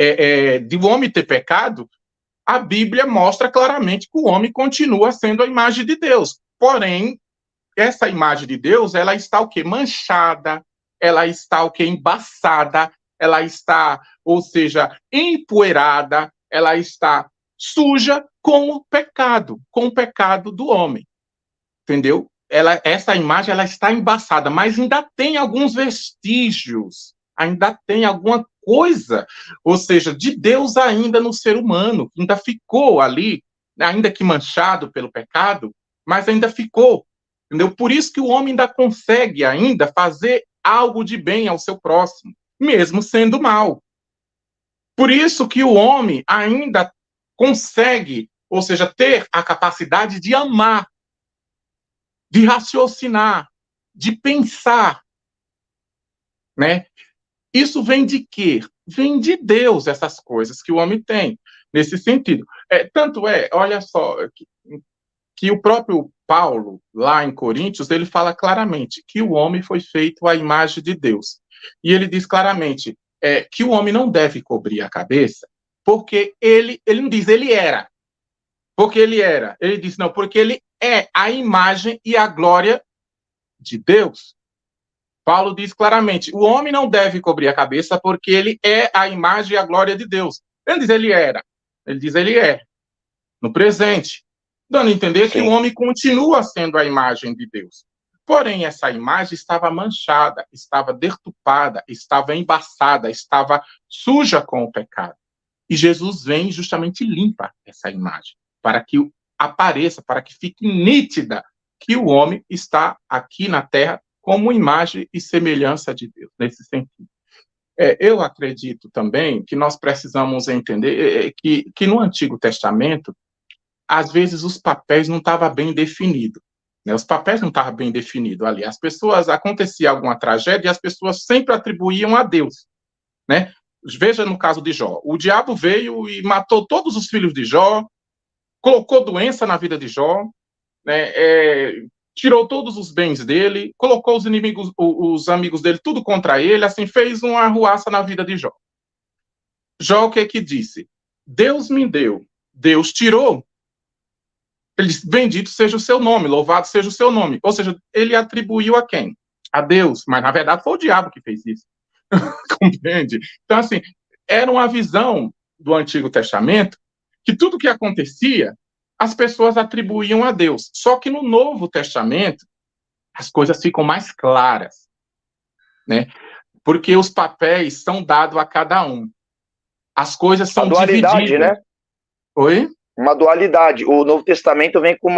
de o homem ter pecado, a Bíblia mostra claramente que o homem continua sendo a imagem de Deus. Porém, essa imagem de Deus, ela está o quê? Manchada, ela está o quê? Embaçada, ela está, ou seja, empoeirada, ela está suja com o pecado do homem. Entendeu? Essa imagem, ela está embaçada, mas ainda tem alguns vestígios, ainda tem alguma coisa, ou seja, de Deus ainda no ser humano, ainda ficou ali, ainda que manchado pelo pecado, mas ainda ficou, entendeu? Por isso que o homem ainda consegue ainda fazer algo de bem ao seu próximo, mesmo sendo mal. Por isso que o homem ainda consegue ou seja, ter a capacidade de amar, de raciocinar, de pensar, né? Isso vem de quê? Vem de Deus, essas coisas que o homem tem, nesse sentido. Olha só, que o próprio Paulo, lá em Coríntios, ele fala claramente que o homem foi feito à imagem de Deus. E ele diz claramente que o homem não deve cobrir a cabeça, porque ele não diz ele era, porque ele era. Ele diz, não, porque ele é a imagem e a glória de Deus. Paulo diz claramente, o homem não deve cobrir a cabeça porque ele é a imagem e a glória de Deus. Ele diz ele era, ele diz ele é, no presente, dando a entender Sim. que o homem continua sendo a imagem de Deus. Porém, essa imagem estava manchada, estava deturpada, estava embaçada, estava suja com o pecado. E Jesus vem e justamente limpa essa imagem, para que apareça, para que fique nítida que o homem está aqui na terra como imagem e semelhança de Deus, nesse sentido. Eu acredito também que nós precisamos entender que no Antigo Testamento, às vezes os papéis não estavam bem definidos. Né? Os papéis não estavam bem definidos ali. As pessoas, acontecia alguma tragédia e as pessoas sempre atribuíam a Deus. Né? Veja no caso de Jó. O diabo veio e matou todos os filhos de Jó, colocou doença na vida de Jó, né? Tirou todos os bens dele, colocou os inimigos, os amigos dele, tudo contra ele, assim, fez uma arruaça na vida de Jó. Jó, o que disse? Deus me deu, Deus tirou. Ele disse, bendito seja o seu nome, louvado seja o seu nome. Ou seja, ele atribuiu a quem? A Deus, mas na verdade foi o diabo que fez isso. Compreende? Então, assim, era uma visão do Antigo Testamento que tudo que acontecia, as pessoas atribuíam a Deus. Só que no Novo Testamento, as coisas ficam mais claras, né? Porque os papéis são dados a cada um. As coisas são divididas. Né? Oi? Uma dualidade. O Novo Testamento vem com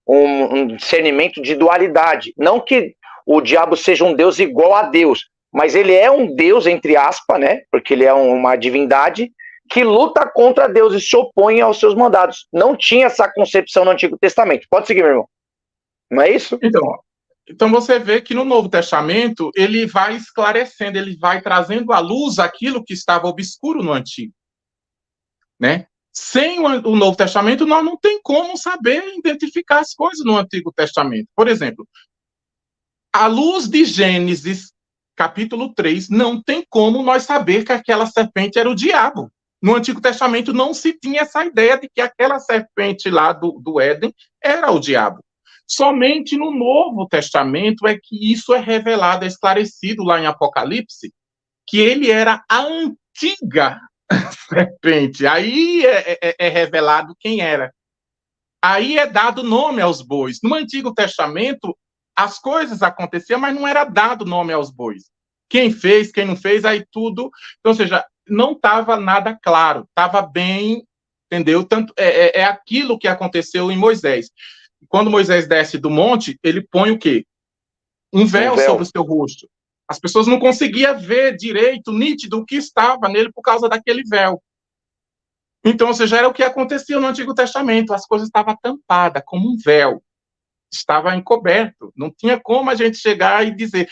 um discernimento de dualidade. Não que o diabo seja um Deus igual a Deus, mas ele é um Deus, entre aspas, né? Porque ele é uma divindade que luta contra Deus e se opõe aos seus mandados. Não tinha essa concepção no Antigo Testamento. Pode seguir, meu irmão. Não é isso? Então você vê que no Novo Testamento ele vai esclarecendo, ele vai trazendo à luz aquilo que estava obscuro no Antigo. Né? Sem o Novo Testamento, nós não tem como saber identificar as coisas no Antigo Testamento. Por exemplo, à luz de Gênesis, capítulo 3, não tem como nós saber que aquela serpente era o diabo. No Antigo Testamento não se tinha essa ideia de que aquela serpente lá do Éden era o diabo. Somente no Novo Testamento é que isso é revelado, é esclarecido lá em Apocalipse, que ele era a antiga serpente. Aí é revelado quem era. Aí é dado nome aos bois. No Antigo Testamento, as coisas aconteciam, mas não era dado nome aos bois. Quem fez, quem não fez, aí tudo... Então, ou seja, não estava nada claro. Estava bem, entendeu? Tanto, é aquilo que aconteceu em Moisés. Quando Moisés desce do monte, ele põe o quê? Um véu sobre o seu rosto. As pessoas não conseguiam ver direito, nítido, o que estava nele por causa daquele véu. Então, ou seja, era o que acontecia no Antigo Testamento. As coisas estavam tampadas como um véu. Estava encoberto. Não tinha como a gente chegar e dizer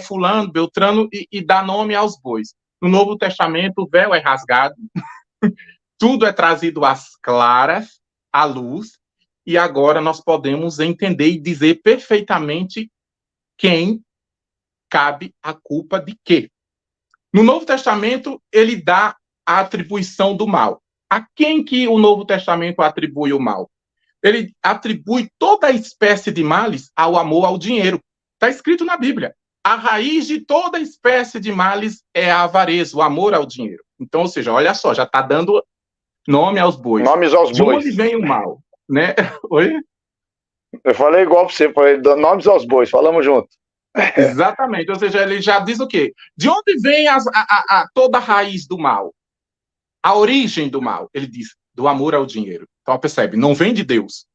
fulano, beltrano e dar nome aos bois. No Novo Testamento, o véu é rasgado. Tudo é trazido às claras, à luz. E agora nós podemos entender e dizer perfeitamente quem cabe a culpa de quê. No Novo Testamento, ele dá a atribuição do mal. A quem que o Novo Testamento atribui o mal? Ele atribui toda a espécie de males ao amor ao dinheiro. Está escrito na Bíblia. A raiz de toda espécie de males é a avareza, o amor ao dinheiro. Então, ou seja, olha só, já está dando nome aos bois. Nomes aos bois. De onde vem o mal? Né? Oi? Eu falei igual para você, falei nomes aos bois, falamos junto. Exatamente, ou seja, ele já diz o quê? De onde vem toda a raiz do mal? A origem do mal, ele diz, do amor ao dinheiro. Então, percebe, não vem de Deus.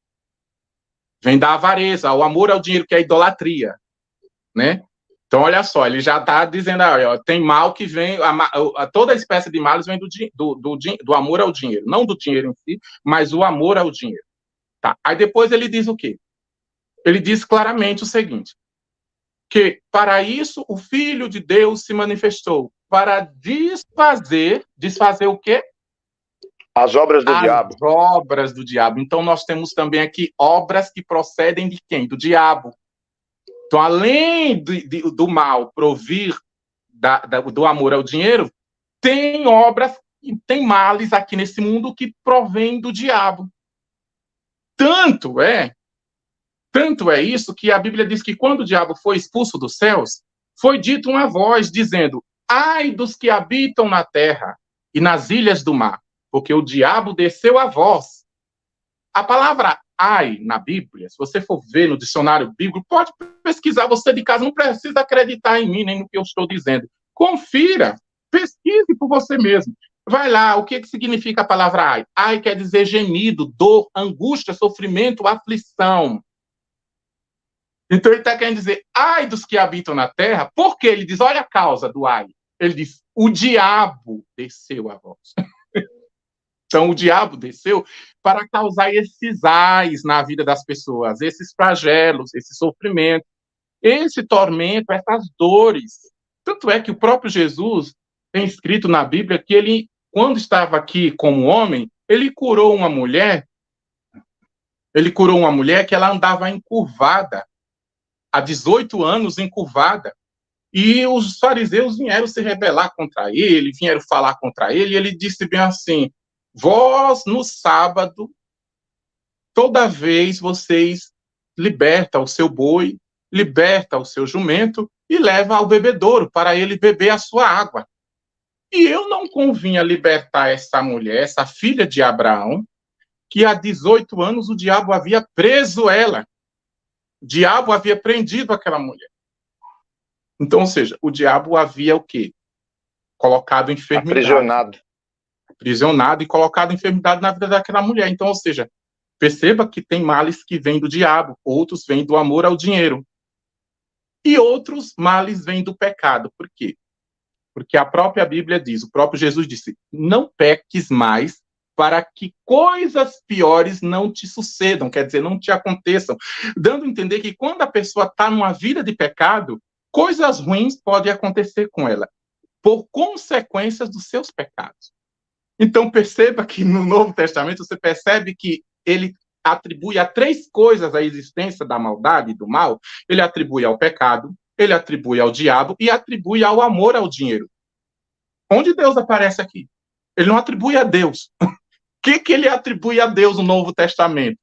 Vem da avareza, o amor ao dinheiro, que é a idolatria. Né? Então, olha só, ele já está dizendo, ó, tem mal que vem, toda espécie de males vem do amor ao dinheiro. Não do dinheiro em si, mas o amor ao dinheiro. Tá. Aí depois ele diz o quê? Ele diz claramente o seguinte, que para isso o Filho de Deus se manifestou, para desfazer o quê? As obras do diabo. As obras do diabo. Então, nós temos também aqui obras que procedem de quem? Do diabo. Então, além do mal provir do amor ao dinheiro, tem obras e tem males aqui nesse mundo que provém do diabo. Tanto é isso que a Bíblia diz que quando o diabo foi expulso dos céus, foi dito uma voz dizendo, ai dos que habitam na terra e nas ilhas do mar, porque o diabo desceu a vós. A palavra ai na Bíblia, se você for ver no dicionário bíblico, pode pesquisar você de casa, não precisa acreditar em mim nem no que eu estou dizendo. Confira, pesquise por você mesmo. Vai lá, o que significa a palavra ai? Ai quer dizer gemido, dor, angústia, sofrimento, aflição. Então ele está querendo dizer ai dos que habitam na terra, porque ele diz, olha a causa do ai. Ele diz, o diabo desceu a vós. Então, o diabo desceu para causar esses ais na vida das pessoas, esses flagelos, esse sofrimento, esse tormento, essas dores. Tanto é que o próprio Jesus tem escrito na Bíblia que ele, quando estava aqui como homem, ele curou uma mulher que ela andava encurvada, há 18 anos encurvada, e os fariseus vieram se rebelar contra ele, vieram falar contra ele, e ele disse bem assim, vós, no sábado, toda vez vocês libertam o seu boi, libertam o seu jumento e leva ao bebedouro para ele beber a sua água. E eu não convinha libertar essa mulher, essa filha de Abraão, que há 18 anos o diabo havia preso ela. O diabo havia prendido aquela mulher. Então, ou seja, o diabo havia o quê? Colocado enfermidade. Aprisionado e colocado enfermidade na vida daquela mulher. Então, ou seja, perceba que tem males que vêm do diabo, outros vêm do amor ao dinheiro. E outros males vêm do pecado. Por quê? Porque a própria Bíblia diz, o próprio Jesus disse, não peques mais para que coisas piores não te sucedam, quer dizer, não te aconteçam. Dando a entender que quando a pessoa está numa vida de pecado, coisas ruins podem acontecer com ela, por consequências dos seus pecados. Então, perceba que no Novo Testamento você percebe que ele atribui a 3 coisas a existência da maldade e do mal. Ele atribui ao pecado, ele atribui ao diabo e atribui ao amor ao dinheiro. Onde Deus aparece aqui? Ele não atribui a Deus. O que ele atribui a Deus no Novo Testamento?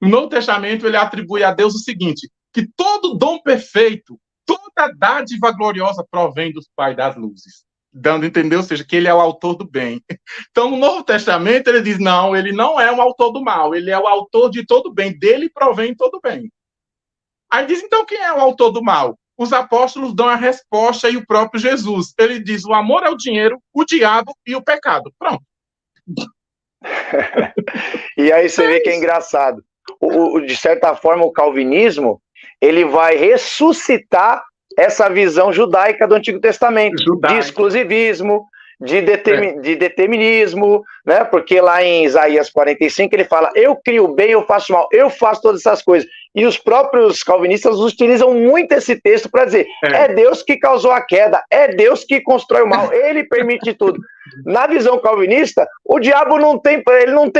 No Novo Testamento ele atribui a Deus o seguinte, que todo dom perfeito, toda dádiva gloriosa provém do Pai das luzes. Dando a entender, ou seja, que ele é o autor do bem. Então, no Novo Testamento, ele diz, não, ele não é o autor do mal, ele é o autor de todo bem, dele provém todo bem. Aí diz, então, quem é o autor do mal? Os apóstolos dão a resposta e o próprio Jesus. Ele diz, o amor ao dinheiro, o diabo e o pecado. Pronto. E aí você vê que é engraçado. De certa forma, o calvinismo, ele vai ressuscitar essa visão judaica do Antigo Testamento, de exclusivismo, de determinismo, né? Porque lá em Isaías 45 ele fala, eu crio o bem, eu faço o mal, eu faço todas essas coisas. E os próprios calvinistas utilizam muito esse texto para dizer, é Deus que causou a queda, é Deus que constrói o mal, ele permite tudo. Na visão calvinista, o diabo não tem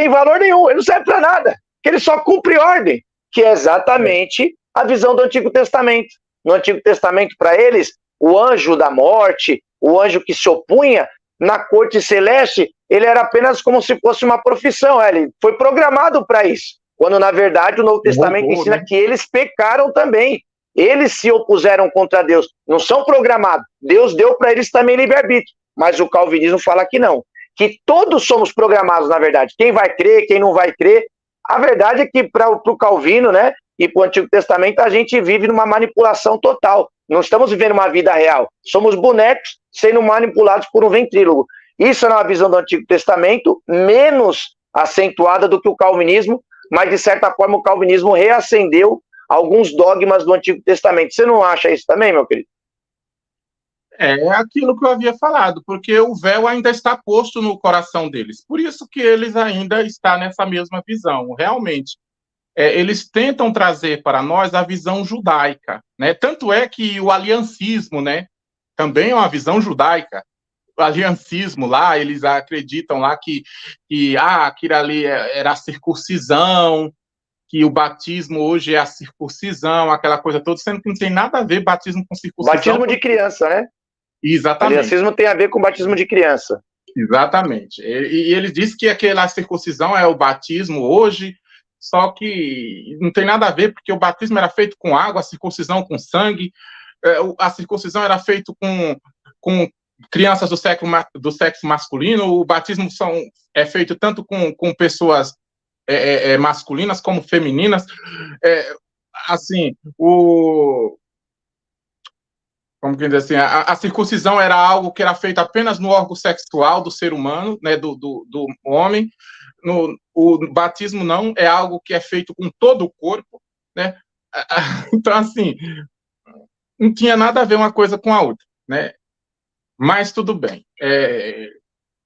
valor nenhum, ele não serve para nada, que ele só cumpre ordem, que é exatamente a visão do Antigo Testamento. No Antigo Testamento, para eles, o anjo da morte, o anjo que se opunha, na corte celeste, ele era apenas como se fosse uma profissão, ele foi programado para isso. Quando, na verdade, o Novo Testamento ensina que eles pecaram também. Eles se opuseram contra Deus. Não são programados. Deus deu para eles também livre-arbítrio. Mas o calvinismo fala que não. Que todos somos programados, na verdade. Quem vai crer, quem não vai crer. A verdade é que para o Calvino, né, e para o Antigo Testamento, a gente vive numa manipulação total. Não estamos vivendo uma vida real. Somos bonecos sendo manipulados por um ventrílogo. Isso é uma visão do Antigo Testamento menos acentuada do que o calvinismo, mas, de certa forma, o calvinismo reacendeu alguns dogmas do Antigo Testamento. Você não acha isso também, meu querido? É aquilo que eu havia falado, porque o véu ainda está posto no coração deles. Por isso que eles ainda estão nessa mesma visão. Realmente, eles tentam trazer para nós a visão judaica, né? Tanto é que o aliancismo, né, também é uma visão judaica. O aliancismo lá, eles acreditam lá que aquilo ali era a circuncisão, que o batismo hoje é a circuncisão, aquela coisa toda, sendo que não tem nada a ver batismo com circuncisão. Batismo de criança, né? Exatamente. Aliancismo tem a ver com batismo de criança. Exatamente. E ele diz que aquela circuncisão é o batismo hoje, só que não tem nada a ver, porque o batismo era feito com água, a circuncisão com sangue, a circuncisão era feita com crianças do sexo masculino, o batismo é feito tanto com pessoas masculinas como femininas. Assim, como quem diz assim, a circuncisão era algo que era feito apenas no órgão sexual do ser humano, né, do homem. O batismo não, é algo que é feito com todo o corpo, né? Então, assim, não tinha nada a ver uma coisa com a outra, né? Mas tudo bem.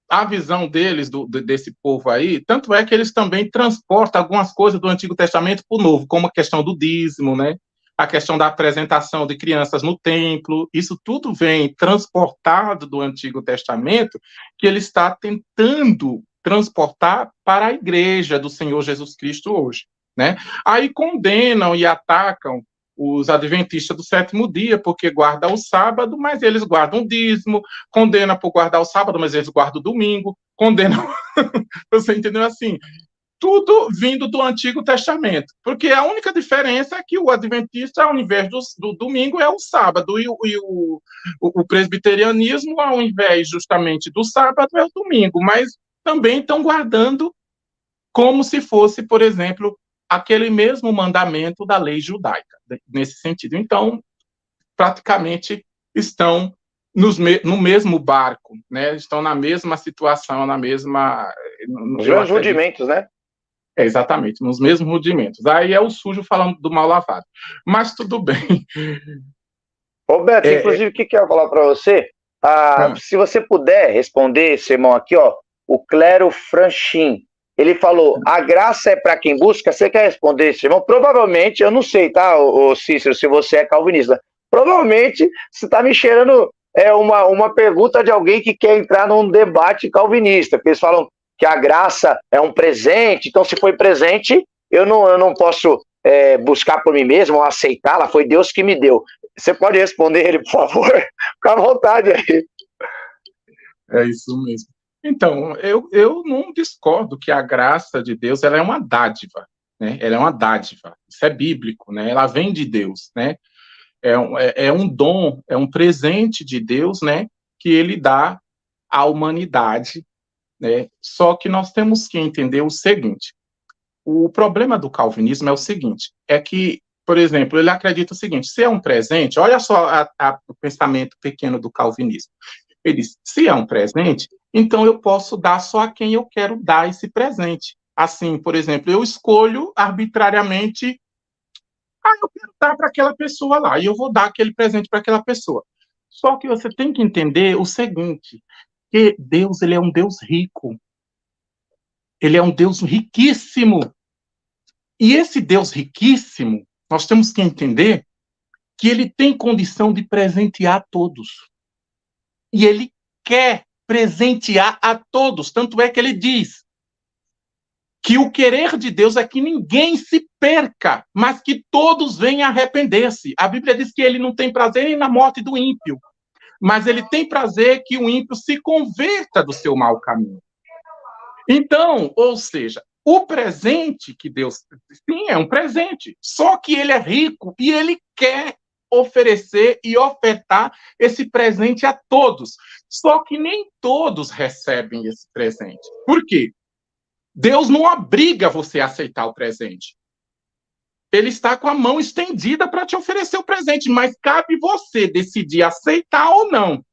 A visão deles, desse povo aí, tanto é que eles também transportam algumas coisas do Antigo Testamento para o Novo, como a questão do dízimo, né? A questão da apresentação de crianças no templo, isso tudo vem transportado do Antigo Testamento, que ele está tentando transportar para a igreja do Senhor Jesus Cristo hoje, né? Aí condenam e atacam os adventistas do sétimo dia, porque guardam o sábado, mas eles guardam o dízimo, condena por guardar o sábado, mas eles guardam o domingo, condenam, você entendeu assim? Tudo vindo do Antigo Testamento, porque a única diferença é que o adventista, ao invés do domingo, é o sábado, e o presbiterianismo, ao invés justamente do sábado, é o domingo, mas também estão guardando como se fosse, por exemplo, aquele mesmo mandamento da lei judaica, nesse sentido. Então, praticamente estão no mesmo barco, né? Estão na mesma situação, na mesma... Os mesmos rudimentos, né? Exatamente, nos mesmos rudimentos. Aí é o sujo falando do mal lavado. Mas tudo bem. Roberto, inclusive, o que eu ia falar para você? Se você puder responder esse irmão aqui, ó, o Clero Franchin, ele falou, a graça é para quem busca? Você quer responder esse irmão? Provavelmente, eu não sei, tá, o Cícero, se você é calvinista. Provavelmente, você está me cheirando uma pergunta de alguém que quer entrar num debate calvinista, porque eles falam que a graça é um presente, então se foi presente, eu não posso buscar por mim mesmo ou aceitá-la, foi Deus que me deu. Você pode responder ele, por favor? Fica à vontade aí. É isso mesmo. Então, eu não discordo que a graça de Deus ela é uma dádiva, né? Ela é uma dádiva, isso é bíblico, né? Ela vem de Deus, né? É um dom, é um presente de Deus, né? Que ele dá à humanidade, né? Só que nós temos que entender o seguinte, o problema do calvinismo é o seguinte, é que, por exemplo, ele acredita o seguinte, se é um presente, olha só o pensamento pequeno do calvinismo, ele diz, se é um presente, então eu posso dar só a quem eu quero dar esse presente. Assim, por exemplo, eu escolho arbitrariamente, eu quero dar para aquela pessoa lá, e eu vou dar aquele presente para aquela pessoa. Só que você tem que entender o seguinte, que Deus, ele é um Deus rico. Ele é um Deus riquíssimo. E esse Deus riquíssimo, nós temos que entender que ele tem condição de presentear todos. E ele quer presentear a todos. Tanto é que ele diz que o querer de Deus é que ninguém se perca, mas que todos venham arrepender-se. A Bíblia diz que ele não tem prazer nem na morte do ímpio, mas ele tem prazer que o ímpio se converta do seu mau caminho. Então, ou seja, o presente que Deus... Sim, é um presente, só que ele é rico e ele quer oferecer e ofertar esse presente a todos. Só que nem todos recebem esse presente. Por quê? Deus não obriga você a aceitar o presente. Ele está com a mão estendida para te oferecer o presente, mas cabe você decidir aceitar ou não.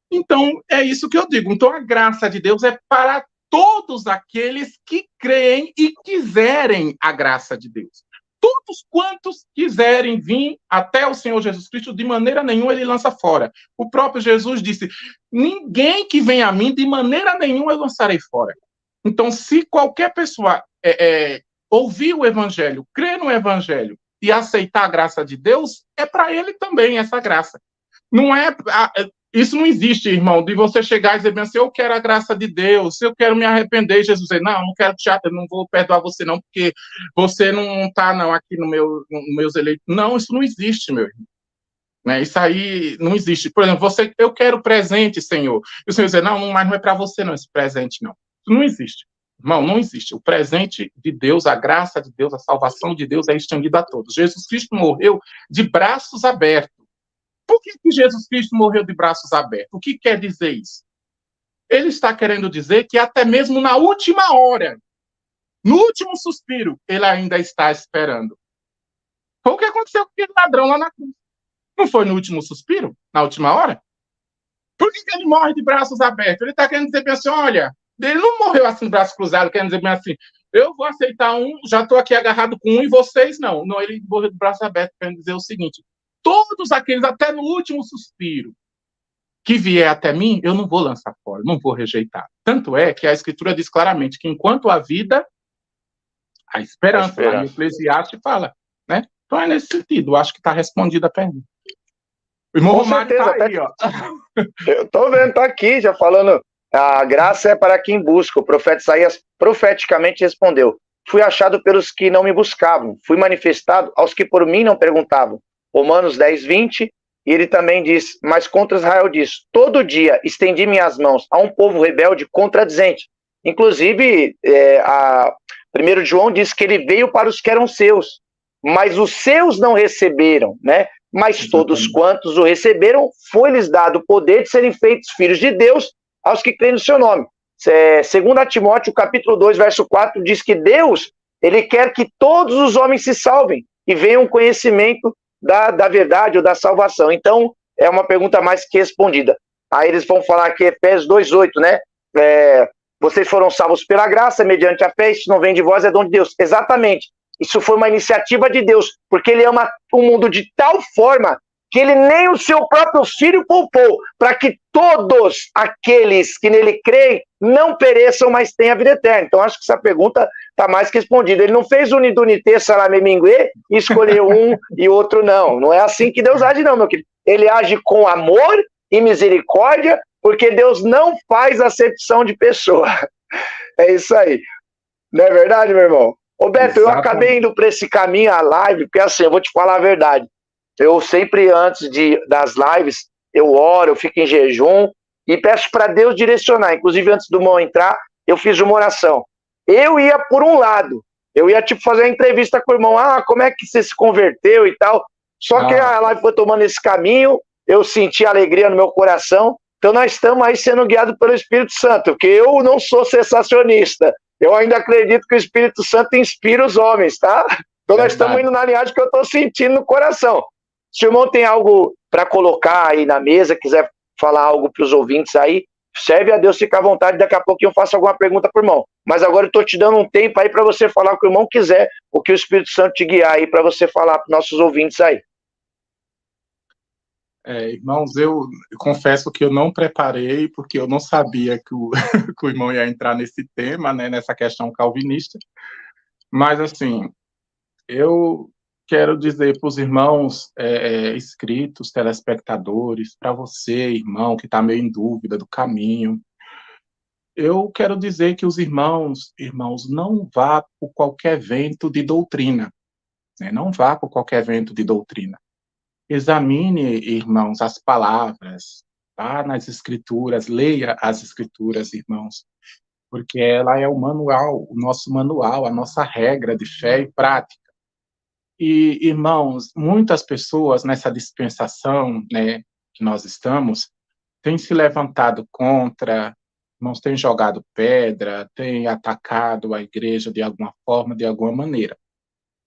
Então, é isso que eu digo. Então, a graça de Deus é para todos aqueles que creem e quiserem a graça de Deus. todos quantos quiserem vir até o Senhor Jesus Cristo, de maneira nenhuma ele lança fora. O próprio Jesus disse, ninguém que vem a mim, de maneira nenhuma eu lançarei fora. Então, se qualquer pessoa ouvir o evangelho, crer no evangelho e aceitar a graça de Deus, é para ele também essa graça. Não é... Isso não existe, irmão, de você chegar e dizer assim, eu quero a graça de Deus, eu quero me arrepender, e Jesus dizer, não quero eu não vou perdoar você não, porque você não está não, aqui no meus eleitos. Não, isso não existe, meu irmão. Né? Isso aí não existe. Por exemplo, eu quero presente, Senhor. E o Senhor dizer, mas não é para você não, esse presente não. Isso não existe. Irmão, não existe. O presente de Deus, a graça de Deus, a salvação de Deus é estendida a todos. Jesus Cristo morreu de braços abertos. Por que Jesus Cristo morreu de braços abertos? O que quer dizer isso? Ele está querendo dizer que até mesmo na última hora, no último suspiro, ele ainda está esperando. Foi o que aconteceu com aquele ladrão lá na cruz. Não foi no último suspiro? Na última hora? Por que ele morre de braços abertos? Ele está querendo dizer assim, olha, ele não morreu assim, braços cruzados, querendo dizer assim, eu vou aceitar já estou aqui agarrado com um e vocês não. Não, ele morreu de braços abertos, querendo dizer o seguinte, todos aqueles, até no último suspiro, que vier até mim, eu não vou lançar fora, não vou rejeitar. Tanto é que a Escritura diz claramente que enquanto há vida, há esperança. Lá no Eclesiastes fala, né? Então é nesse sentido, acho que está respondida a pergunta. O irmão Romário está aí, ó. Eu estou vendo, está aqui, já falando, a graça é para quem busca. O profeta Isaías profeticamente respondeu, fui achado pelos que não me buscavam, fui manifestado aos que por mim não perguntavam. Romanos 10, 20, e ele também diz, mas contra Israel diz, todo dia estendi minhas mãos a um povo rebelde contradizente. Inclusive, 1 João diz que ele veio para os que eram seus, mas os seus não receberam, né? Mas todos quantos o receberam, foi-lhes dado o poder de serem feitos filhos de Deus aos que creem no seu nome. 2 Timóteo, capítulo 2, verso 4, diz que Deus, ele quer que todos os homens se salvem e venham conhecimento da verdade ou da salvação. Então, é uma pergunta mais que respondida. Aí eles vão falar aqui, Efésios 2,8, né? Vocês foram salvos pela graça, mediante a fé, isso não vem de vós, é dom de Deus. Exatamente. Isso foi uma iniciativa de Deus, porque ele ama o mundo de tal forma que ele nem o seu próprio filho poupou, para que todos aqueles que nele creem não pereçam, mas tenham a vida eterna. Então, acho que essa pergunta está mais que respondida. Ele não fez unidunité, salame minguê, e escolheu um e outro não. Não é assim que Deus age, não, meu querido. Ele age com amor e misericórdia, porque Deus não faz acepção de pessoa. É isso aí. Não é verdade, meu irmão? Roberto, eu acabei indo para esse caminho, a live, porque assim, eu vou te falar a verdade. Eu sempre, antes das lives, eu oro, eu fico em jejum e peço para Deus direcionar. Inclusive, antes do irmão entrar, eu fiz uma oração. Eu ia por um lado, eu ia tipo fazer uma entrevista com o irmão, como é que você se converteu e tal. Só que a live foi tomando esse caminho, eu senti alegria no meu coração. Então nós estamos aí sendo guiados pelo Espírito Santo, porque eu não sou sensacionista. Eu ainda acredito que o Espírito Santo inspira os homens, tá? Então nós estamos indo na linhagem que eu estou sentindo no coração. Se o irmão tem algo para colocar aí na mesa, quiser falar algo para os ouvintes aí, serve a Deus, fica à vontade, daqui a pouquinho eu faço alguma pergunta para o irmão. Mas agora eu estou te dando um tempo aí para você falar o que o irmão quiser, o que o Espírito Santo te guiar aí para você falar para os nossos ouvintes aí. Irmãos, eu confesso que eu não preparei, porque eu não sabia que o irmão ia entrar nesse tema, né, nessa questão calvinista. Mas, assim, eu quero dizer para os irmãos inscritos, telespectadores, para você, irmão, que está meio em dúvida do caminho, eu quero dizer que os irmãos, não vá por qualquer vento de doutrina, né? Não vá por qualquer vento de doutrina. Examine, irmãos, as palavras, tá? Nas Escrituras, leia as Escrituras, irmãos, porque ela é o manual, o nosso manual, a nossa regra de fé e prática. E, irmãos, muitas pessoas nessa dispensação, né, que nós estamos, têm se levantado contra, irmãos, têm jogado pedra, têm atacado a igreja de alguma forma, de alguma maneira.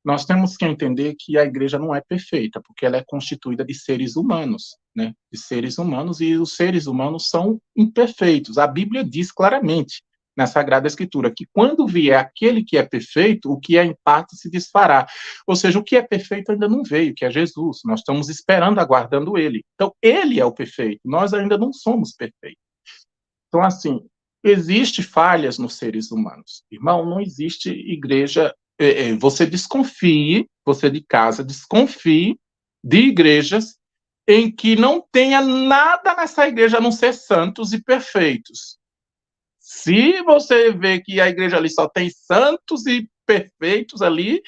Nós temos que entender que a igreja não é perfeita, porque ela é constituída de seres humanos, né? De seres humanos, e os seres humanos são imperfeitos. A Bíblia diz claramente, na Sagrada Escritura, que quando vier aquele que é perfeito, o que é em parte se desfará. Ou seja, o que é perfeito ainda não veio, que é Jesus. Nós estamos esperando, aguardando ele. Então, ele é o perfeito, nós ainda não somos perfeitos. Então, assim, existe falhas nos seres humanos. Irmão, não existe igreja. Você de casa, desconfie de igrejas em que não tenha nada nessa igreja a não ser santos e perfeitos. Se você vê que a igreja ali só tem santos e perfeitos ali,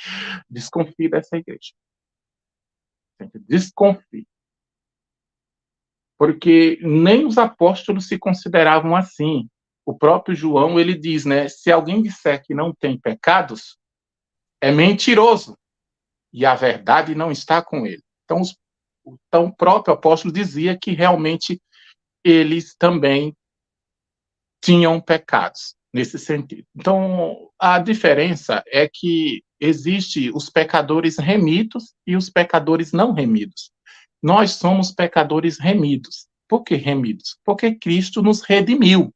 desconfie dessa igreja. Desconfie. Porque nem os apóstolos se consideravam assim. O próprio João, ele diz, né, se alguém disser que não tem pecados, é mentiroso, e a verdade não está com ele. Então, o próprio apóstolo dizia que realmente eles também tinham pecados, nesse sentido. Então, a diferença é que existe os pecadores remidos e os pecadores não remidos. Nós somos pecadores remidos. Por que remidos? Porque Cristo nos redimiu.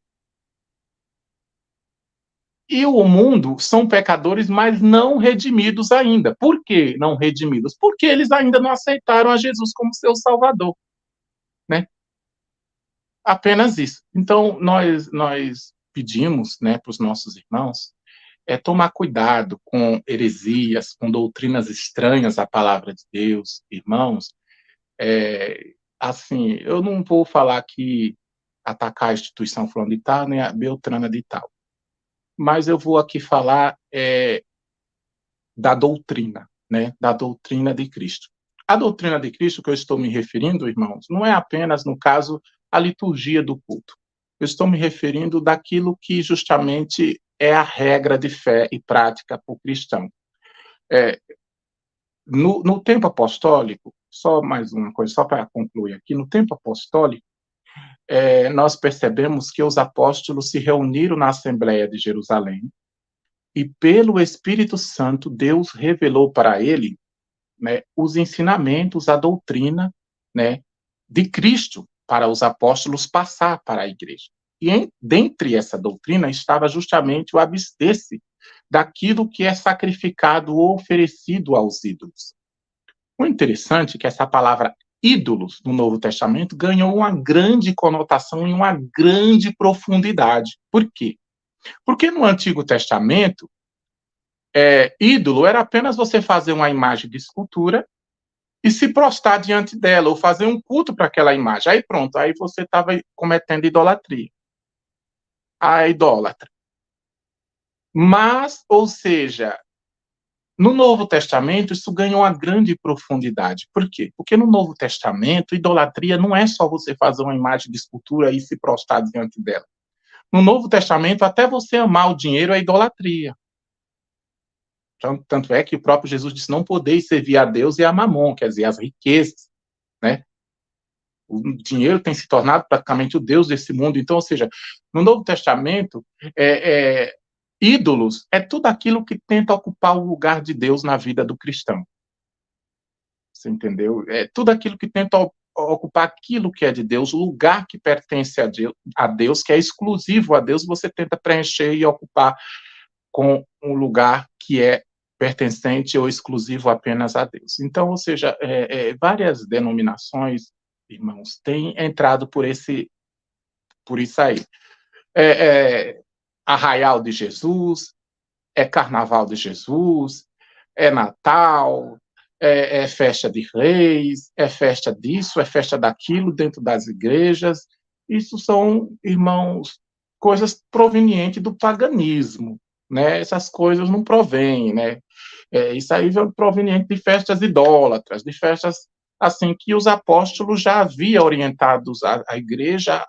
E o mundo são pecadores, mas não redimidos ainda. Por que não redimidos? Porque eles ainda não aceitaram a Jesus como seu Salvador, né? Apenas isso. Então, nós pedimos, né, para os nossos irmãos tomar cuidado com heresias, com doutrinas estranhas à palavra de Deus, irmãos. Assim, eu não vou falar que atacar a instituição fulano de tal, nem a Beltrana de tal, mas eu vou aqui falar da doutrina, né, da doutrina de Cristo. A doutrina de Cristo que eu estou me referindo, irmãos, não é apenas, no caso, a liturgia do culto. Eu estou me referindo daquilo que justamente é a regra de fé e prática para o cristão. No tempo apostólico, só mais uma coisa, só para concluir aqui, no tempo apostólico, nós percebemos que os apóstolos se reuniram na Assembleia de Jerusalém e, pelo Espírito Santo, Deus revelou para ele, né, os ensinamentos, a doutrina, né, de Cristo, para os apóstolos passar para a igreja. E dentre essa doutrina estava justamente o abster-se daquilo que é sacrificado ou oferecido aos ídolos. O interessante é que essa palavra ídolos no Novo Testamento ganhou uma grande conotação e uma grande profundidade. Por quê? Porque no Antigo Testamento, ídolo era apenas você fazer uma imagem de escultura e se prostrar diante dela, ou fazer um culto para aquela imagem. Aí pronto, aí você estava cometendo idolatria. A idólatra. Mas, ou seja, no Novo Testamento, isso ganha uma grande profundidade. Por quê? Porque no Novo Testamento, idolatria não é só você fazer uma imagem de escultura e se prostrar diante dela. No Novo Testamento, até você amar o dinheiro é idolatria. Tanto é que o próprio Jesus disse, não podeis servir a Deus e a Mamon, quer dizer, as riquezas, né? O dinheiro tem se tornado praticamente o Deus desse mundo. Então, ou seja, no Novo Testamento, ídolos é tudo aquilo que tenta ocupar o lugar de Deus na vida do cristão. Você entendeu? É tudo aquilo que tenta ocupar aquilo que é de Deus, o lugar que pertence a Deus, que é exclusivo a Deus, você tenta preencher e ocupar com um lugar que é pertencente ou exclusivo apenas a Deus. Então, ou seja, várias denominações, irmãos, têm entrado por isso aí. Arraial de Jesus, Carnaval de Jesus, Natal, festa de reis, festa disso, festa daquilo dentro das igrejas. Isso são, irmãos, coisas provenientes do paganismo, né? Essas coisas não provêm, né? Isso aí vem proveniente de festas idólatras, de festas assim que os apóstolos já haviam orientado a igreja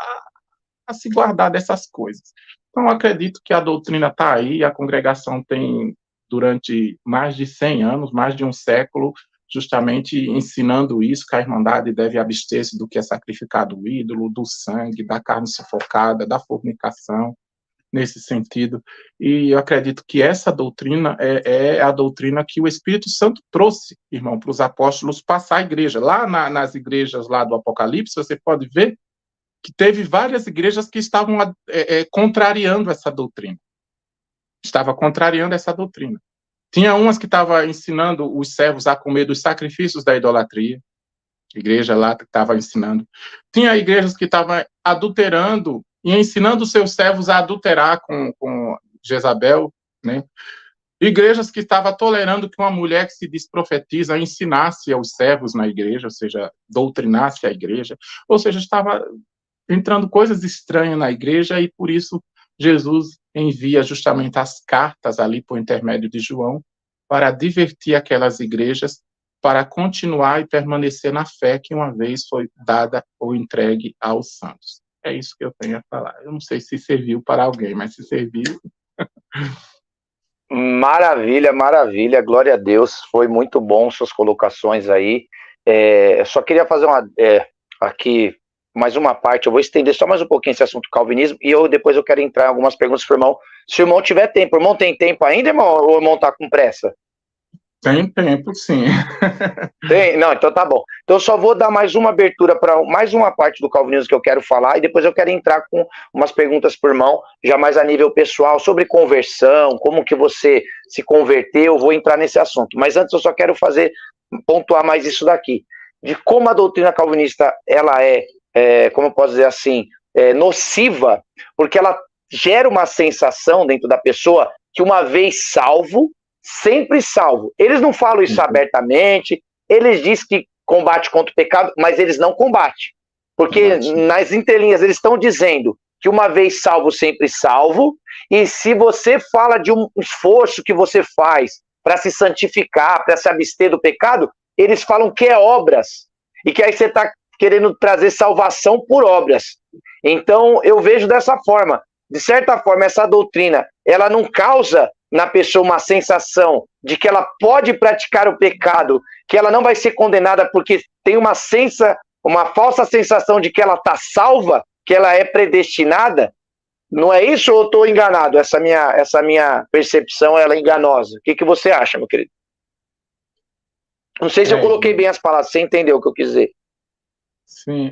a se guardar dessas coisas. Então, acredito que a doutrina está aí, a congregação tem, durante mais de 100 anos, mais de um século, justamente ensinando isso, que a Irmandade deve abster-se do que é sacrificado o ídolo, do sangue, da carne sufocada, da fornicação, nesse sentido. E eu acredito que essa doutrina é a doutrina que o Espírito Santo trouxe, irmão, para os apóstolos passar a igreja. Lá nas igrejas lá do Apocalipse, você pode ver que teve várias igrejas que estavam contrariando essa doutrina. Estava contrariando essa doutrina. Tinha umas que estavam ensinando os servos a comer dos sacrifícios da idolatria. Igreja lá que estava ensinando. Tinha igrejas que estavam adulterando e ensinando os seus servos a adulterar com Jezabel, né? Igrejas que estavam tolerando que uma mulher que se diz profetiza ensinasse aos servos na igreja, ou seja, doutrinasse a igreja. Ou seja, estava entrando coisas estranhas na igreja e, por isso, Jesus envia justamente as cartas ali por intermédio de João para advertir aquelas igrejas para continuar e permanecer na fé que uma vez foi dada ou entregue aos santos. É isso que eu tenho a falar. Eu não sei se serviu para alguém, mas se serviu... Maravilha, maravilha, glória a Deus, foi muito bom suas colocações aí. Só queria fazer aqui mais uma parte, eu vou estender só mais um pouquinho esse assunto do calvinismo, e depois eu quero entrar em algumas perguntas para o irmão, se o irmão tiver tempo. O irmão tem tempo ainda, irmão, ou o irmão está com pressa? Tem tempo, sim. Tem? Não, então tá bom. Então eu só vou dar mais uma abertura para mais uma parte do calvinismo que eu quero falar, e depois eu quero entrar com umas perguntas para o irmão, já mais a nível pessoal, sobre conversão, como que você se converteu, eu vou entrar nesse assunto. Mas antes eu só quero pontuar mais isso daqui, de como a doutrina calvinista, ela como eu posso dizer assim, nociva, porque ela gera uma sensação dentro da pessoa que uma vez salvo, sempre salvo. Eles não falam isso abertamente, eles dizem que combate contra o pecado, mas eles não combatem. Porque nas entrelinhas eles estão dizendo que uma vez salvo, sempre salvo, e se você fala de um esforço que você faz para se santificar, para se abster do pecado, eles falam que é obras, e que aí você está querendo trazer salvação por obras. Então eu vejo dessa forma. De certa forma, essa doutrina, ela não causa na pessoa uma sensação de que ela pode praticar o pecado, que ela não vai ser condenada porque tem uma falsa sensação de que ela está salva, que ela é predestinada. Não é isso ou eu estou enganado? Essa minha percepção, ela é enganosa. O que você acha, meu querido? Não sei se eu coloquei bem as palavras, você entendeu o que eu quis dizer. Sim,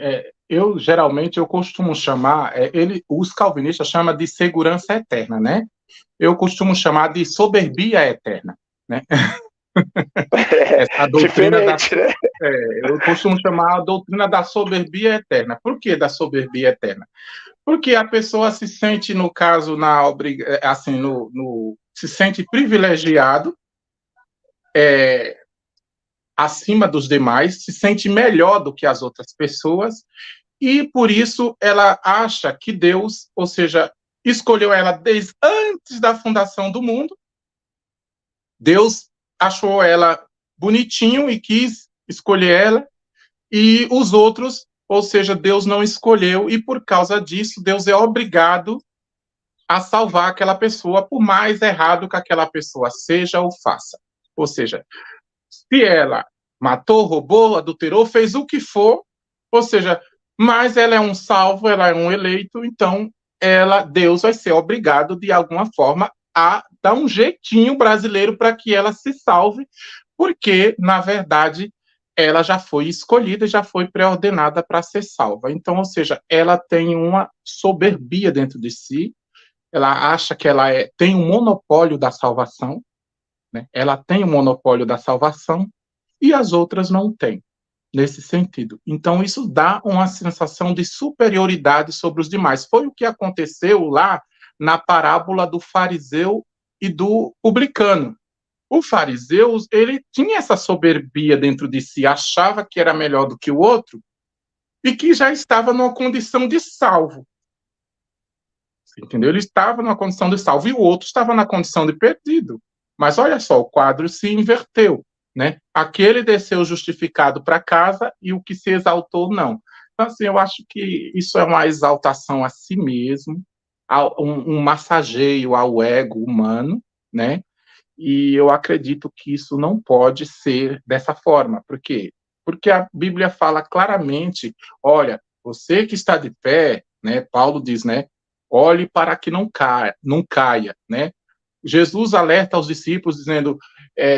geralmente eu costumo chamar, os calvinistas chamam de segurança eterna, né? Eu costumo chamar de soberbia eterna, né? Essa doutrina diferente, né? Eu costumo chamar a doutrina da soberbia eterna. Por que da soberbia eterna? Porque a pessoa se sente, no caso, se sente privilegiado, acima dos demais, se sente melhor do que as outras pessoas, e por isso ela acha que Deus, ou seja, escolheu ela desde antes da fundação do mundo. Deus achou ela bonitinho e quis escolher ela, e os outros, ou seja, Deus não escolheu, e por causa disso Deus é obrigado a salvar aquela pessoa, por mais errado que aquela pessoa seja ou faça. Ou seja, se ela matou, roubou, adulterou, fez o que for, ou seja, mas ela é um salvo, ela é um eleito, então Deus vai ser obrigado, de alguma forma, a dar um jeitinho brasileiro para que ela se salve, porque, na verdade, ela já foi escolhida, já foi pré-ordenada para ser salva. Então, ou seja, ela tem uma soberbia dentro de si, ela acha que ela tem um monopólio da salvação, né? Ela tem o monopólio da salvação e as outras não têm, nesse sentido. Então, isso dá uma sensação de superioridade sobre os demais. Foi o que aconteceu lá na parábola do fariseu e do publicano. O fariseu, ele tinha essa soberbia dentro de si, achava que era melhor do que o outro e que já estava numa condição de salvo. Entendeu? Ele estava numa condição de salvo e o outro estava na condição de perdido. Mas olha só, o quadro se inverteu, né? Aquele desceu justificado para casa e o que se exaltou, não. Então, assim, eu acho que isso é uma exaltação a si mesmo, um massageio ao ego humano, né? E eu acredito que isso não pode ser dessa forma. Por quê? Porque a Bíblia fala claramente, olha, você que está de pé, né? Paulo diz, né? Olhe para que não caia, né? Jesus alerta aos discípulos dizendo,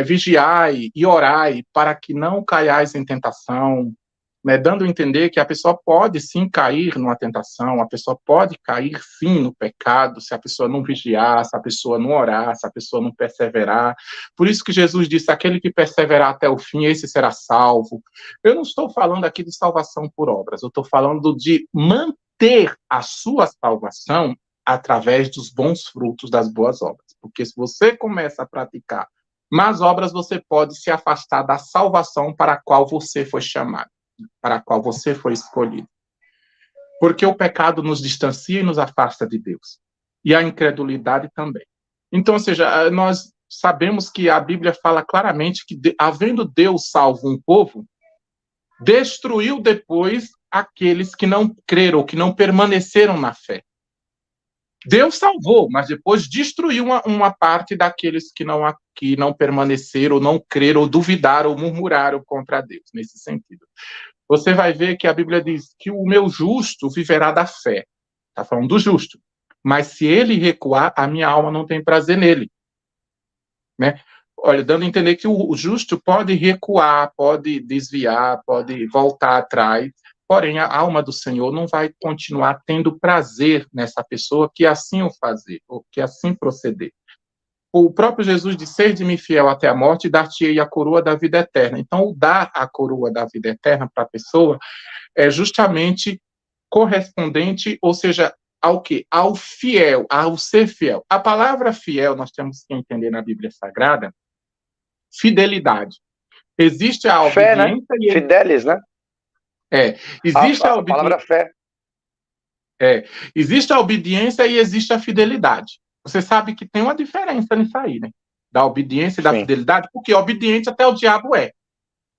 vigiai e orai para que não caiais em tentação. né, dando a entender que a pessoa pode sim cair numa tentação, a pessoa pode cair sim no pecado, se a pessoa não vigiar, se a pessoa não orar, se a pessoa não perseverar. Por isso que Jesus disse, aquele que perseverar até o fim, esse será salvo. Eu não estou falando aqui de salvação por obras, eu estou falando de manter a sua salvação através dos bons frutos das boas obras. Porque se você começa a praticar más obras, você pode se afastar da salvação para a qual você foi chamado, para a qual você foi escolhido. Porque o pecado nos distancia e nos afasta de Deus. E a incredulidade também. Então, ou seja, nós sabemos que a Bíblia fala claramente que, havendo Deus salvo um povo, destruiu depois aqueles que não creram, que não permaneceram na fé. Deus salvou, mas depois destruiu uma parte daqueles que não permaneceram, ou não creram, ou duvidaram, ou murmuraram contra Deus, nesse sentido. Você vai ver que a Bíblia diz que o meu justo viverá da fé. Está falando do justo. Mas se ele recuar, a minha alma não tem prazer nele. Né? Olha, dando a entender que o justo pode recuar, pode desviar, pode voltar atrás, porém a alma do Senhor não vai continuar tendo prazer nessa pessoa que assim o fazer, ou que assim proceder. O próprio Jesus disse, sede-me fiel até a morte e dar-te-ei a coroa da vida eterna. Então, o dar a coroa da vida eterna para a pessoa é justamente correspondente, ou seja, ao quê? Ao fiel, ao ser fiel. A palavra fiel, nós temos que entender na Bíblia Sagrada, fidelidade. Existe a Fé, né? obediência e... Fidelis, né? Existe a palavra fé. Existe a obediência e existe a fidelidade. Você sabe que tem uma diferença nisso aí, né? Da obediência e da fidelidade, porque obediente até o diabo é.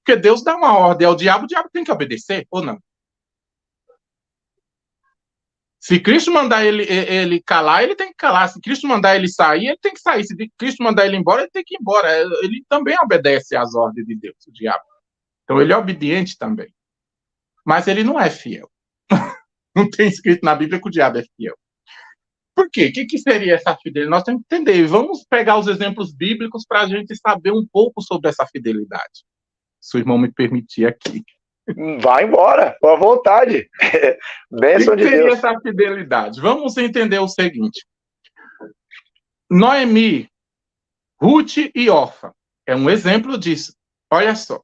Porque Deus dá uma ordem ao diabo, o diabo tem que obedecer, ou não? Se Cristo mandar ele calar, ele tem que calar. Se Cristo mandar ele sair, ele tem que sair. Se Cristo mandar ele embora, ele tem que ir embora. Ele também obedece às ordens de Deus, o diabo. Então, ele é obediente também. Mas ele não é fiel. Não tem escrito na Bíblia que o diabo é fiel. Por quê? O que seria essa fidelidade? Nós temos que entender. Vamos pegar os exemplos bíblicos para a gente saber um pouco sobre essa fidelidade. Se o irmão me permitir aqui. Vai embora, com a vontade. Bênção de Deus. O que seria essa fidelidade? Vamos entender o seguinte. Noemi, Ruth e Orfa. É um exemplo disso. Olha só.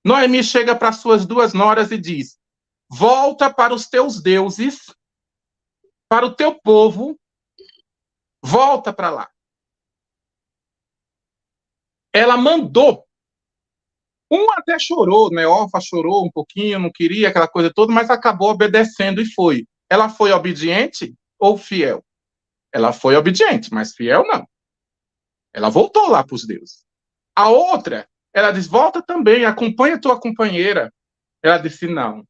Noemi chega para suas duas noras e diz, volta para os teus deuses, para o teu povo, volta para lá. Ela mandou. Um até chorou, né? Orfa chorou um pouquinho, não queria aquela coisa toda, mas acabou obedecendo e foi. Ela foi obediente ou fiel? Ela foi obediente, mas fiel não. Ela voltou lá para os deuses. A outra, ela diz, volta também, acompanha tua companheira. Ela disse, não.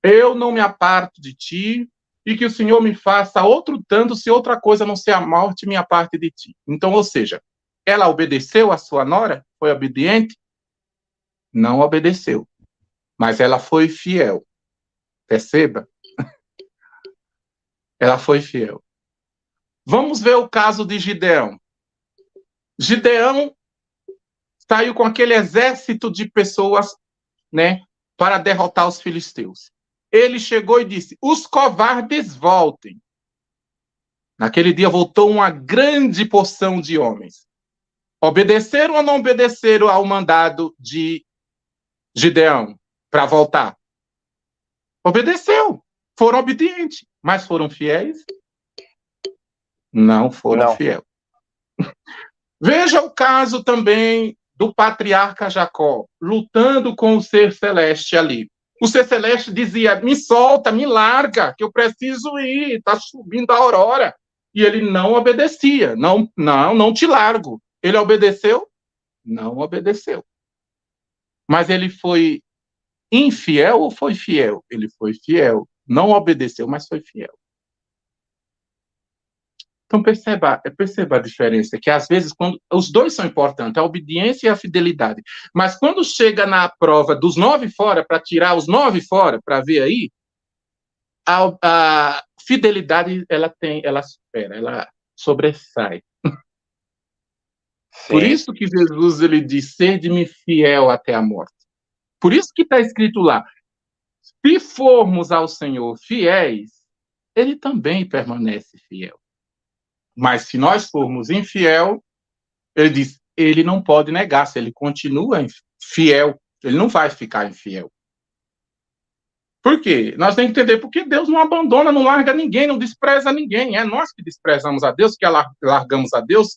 Eu não me aparto de ti e que o Senhor me faça outro tanto se outra coisa não ser a morte minha parte de ti. Então, ou seja, ela obedeceu a sua nora? Foi obediente? Não obedeceu. Mas ela foi fiel. Perceba? Ela foi fiel. Vamos ver o caso de Gideão. Gideão saiu com aquele exército de pessoas, né, para derrotar os filisteus. Ele chegou e disse, os covardes voltem. Naquele dia voltou uma grande porção de homens. Obedeceram ou não obedeceram ao mandado de Gideão para voltar? Obedeceu. Foram obedientes. Mas foram fiéis? Não foram fiéis. Veja o caso também do patriarca Jacó, lutando com o ser celeste ali. O ser celeste dizia, me solta, me larga, que eu preciso ir, está subindo a aurora. E ele não obedecia. Não te largo. Ele obedeceu? Não obedeceu. Mas ele foi infiel ou foi fiel? Ele foi fiel. Não obedeceu, mas foi fiel. Então, perceba a diferença, que às vezes, quando os dois são importantes, a obediência e a fidelidade. Mas quando chega na prova dos 9 fora, para tirar os 9 fora, para ver aí, a fidelidade, ela supera, ela sobressai. Por isso que Jesus ele diz, sede-me fiel até a morte. Por isso que está escrito lá, se formos ao Senhor fiéis, ele também permanece fiel. Mas se nós formos infiel, ele diz, ele não pode negar, se ele continua fiel, ele não vai ficar infiel. Por quê? Nós temos que entender porque Deus não abandona, não larga ninguém, não despreza ninguém. É nós que desprezamos a Deus, que largamos a Deus,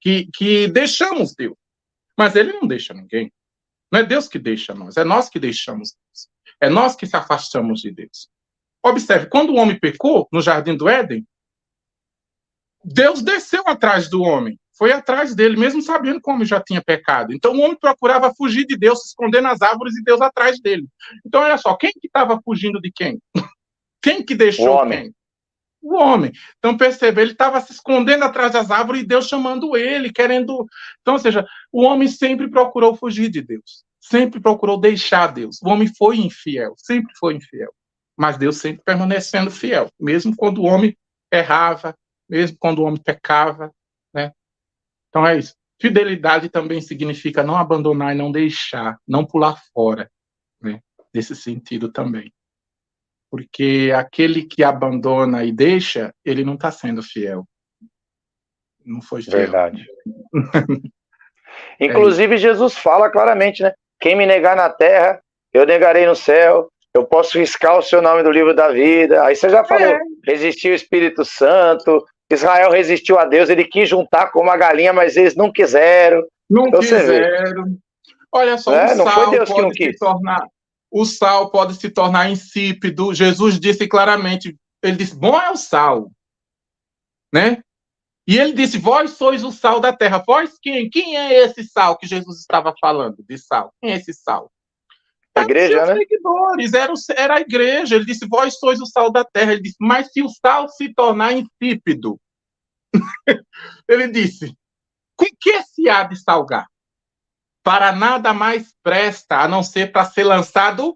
que deixamos Deus. Mas ele não deixa ninguém. Não é Deus que deixa nós, é nós que deixamos Deus. É nós que se afastamos de Deus. Observe, quando o homem pecou no Jardim do Éden, Deus desceu atrás do homem, foi atrás dele, mesmo sabendo que o homem já tinha pecado. Então o homem procurava fugir de Deus, se esconder nas árvores e Deus atrás dele. Então olha só, quem que estava fugindo de quem? Quem que deixou quem? O homem. Então percebe, ele estava se escondendo atrás das árvores e Deus chamando ele, querendo... Então, ou seja, o homem sempre procurou fugir de Deus, sempre procurou deixar Deus. O homem foi infiel, sempre foi infiel. Mas Deus sempre permanecendo fiel, mesmo quando o homem errava, mesmo quando o homem pecava, né? Então é isso. Fidelidade também significa não abandonar e não deixar, não pular fora, né? Nesse sentido também. Porque aquele que abandona e deixa, ele não está sendo fiel. Não foi fiel. Verdade. Inclusive, Jesus fala claramente, né? Quem me negar na terra, eu negarei no céu. Eu posso riscar o seu nome do livro da vida. Aí você já falou, resistiu o Espírito Santo, Israel resistiu a Deus, ele quis juntar com uma galinha, mas eles não quiseram. Não quiseram. Olha só, não foi Deus que não quis. O sal pode se tornar insípido. Jesus disse claramente, ele disse, bom é o sal, né? E ele disse, vós sois o sal da terra. Vós quem? Quem é esse sal que Jesus estava falando de sal? Quem é esse sal? A igreja, né? Seguidores, era a igreja. Ele disse, vós sois o sal da terra. Ele disse, mas se o sal se tornar insípido, ele disse, com que se há de salgar? Para nada mais presta, a não ser para ser lançado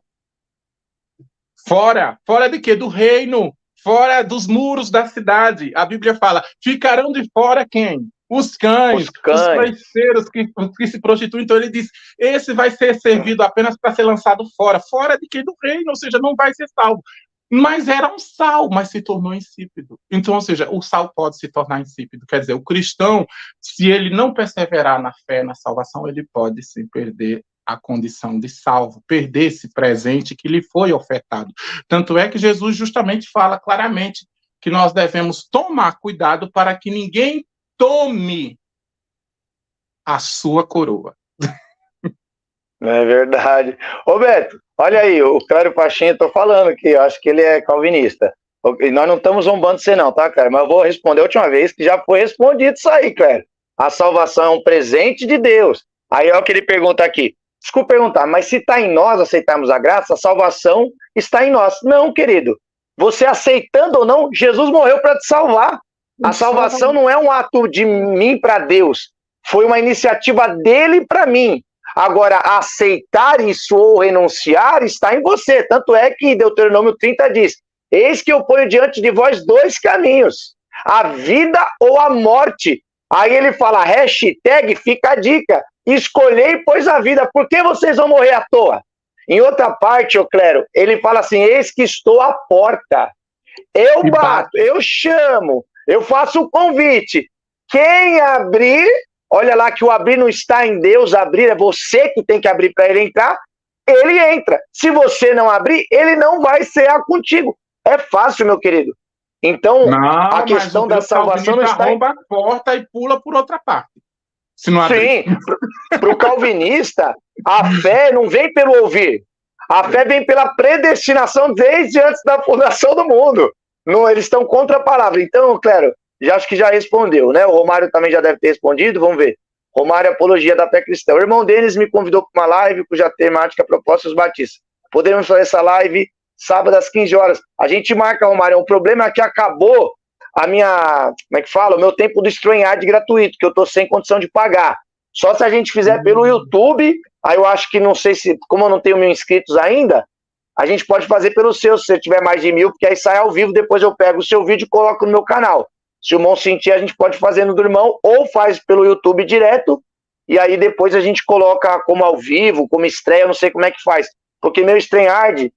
fora. Fora de quê? Do reino. Fora dos muros da cidade. A Bíblia fala, ficarão de fora quem? Os cães, os traiçeiros que se prostituem. Então ele diz, esse vai ser servido apenas para ser lançado fora. Fora de quê? Do reino, ou seja, não vai ser salvo. Mas era um sal, mas se tornou insípido. Então, ou seja, o sal pode se tornar insípido. Quer dizer, o cristão, se ele não perseverar na fé, na salvação, ele pode sim perder a condição de salvo, perder esse presente que lhe foi ofertado. Tanto é que Jesus justamente fala claramente que nós devemos tomar cuidado para que ninguém tome a sua coroa. É verdade. Ô Beto, olha aí, o Cláudio Pachinha, eu tô falando que eu acho que ele é calvinista. E nós não estamos zombando de você não, tá, cara? Mas eu vou responder a última vez, que já foi respondido isso aí, cara. A salvação é um presente de Deus. Aí é o que ele pergunta aqui. Desculpa perguntar, mas se está em nós aceitarmos a graça, a salvação está em nós. Não, querido. Você aceitando ou não, Jesus morreu para te salvar. A salvação não é um ato de mim para Deus. Foi uma iniciativa dele para mim. Agora, aceitar isso ou renunciar está em você. Tanto é que Deuteronômio 30 diz, eis que eu ponho diante de vós dois caminhos, a vida ou a morte. Aí ele fala, hashtag, fica a dica, escolhei, pois, a vida. Por que vocês vão morrer à toa? Em outra parte, Cléro, ele fala assim, eis que estou à porta. Eu bato, eu chamo, eu faço o convite. Quem abrir... Olha lá que o abrir não está em Deus, abrir é você que tem que abrir para ele entrar, ele entra. Se você não abrir, ele não vai cear contigo. É fácil, meu querido. Então, a questão da salvação não está... arromba a porta e pula por outra parte. Se não abrir. Sim, para o calvinista, a fé não vem pelo ouvir. A fé vem pela predestinação desde antes da fundação do mundo. Não, eles estão contra a palavra. Então, Cléro, acho que já respondeu, né? O Romário também já deve ter respondido, vamos ver. Romário, Apologia da Fé Cristã. O irmão Denis me convidou para uma live cuja temática é Propostas Batistas. Podemos fazer essa live sábado às 15 horas. A gente marca, Romário. O problema é que acabou a minha, como é que fala? O meu tempo do StreamYard gratuito, que eu estou sem condição de pagar. Só se a gente fizer pelo YouTube, aí eu acho que não sei se, como eu não tenho 1.000 inscritos ainda, a gente pode fazer pelo seu, se você tiver mais de 1.000, porque aí sai ao vivo, depois eu pego o seu vídeo e coloco no meu canal. Se o irmão sentir, a gente pode fazer no do irmão, ou faz pelo YouTube direto, e aí depois a gente coloca como ao vivo, como estreia, eu não sei como é que faz. Porque meu StreamYard,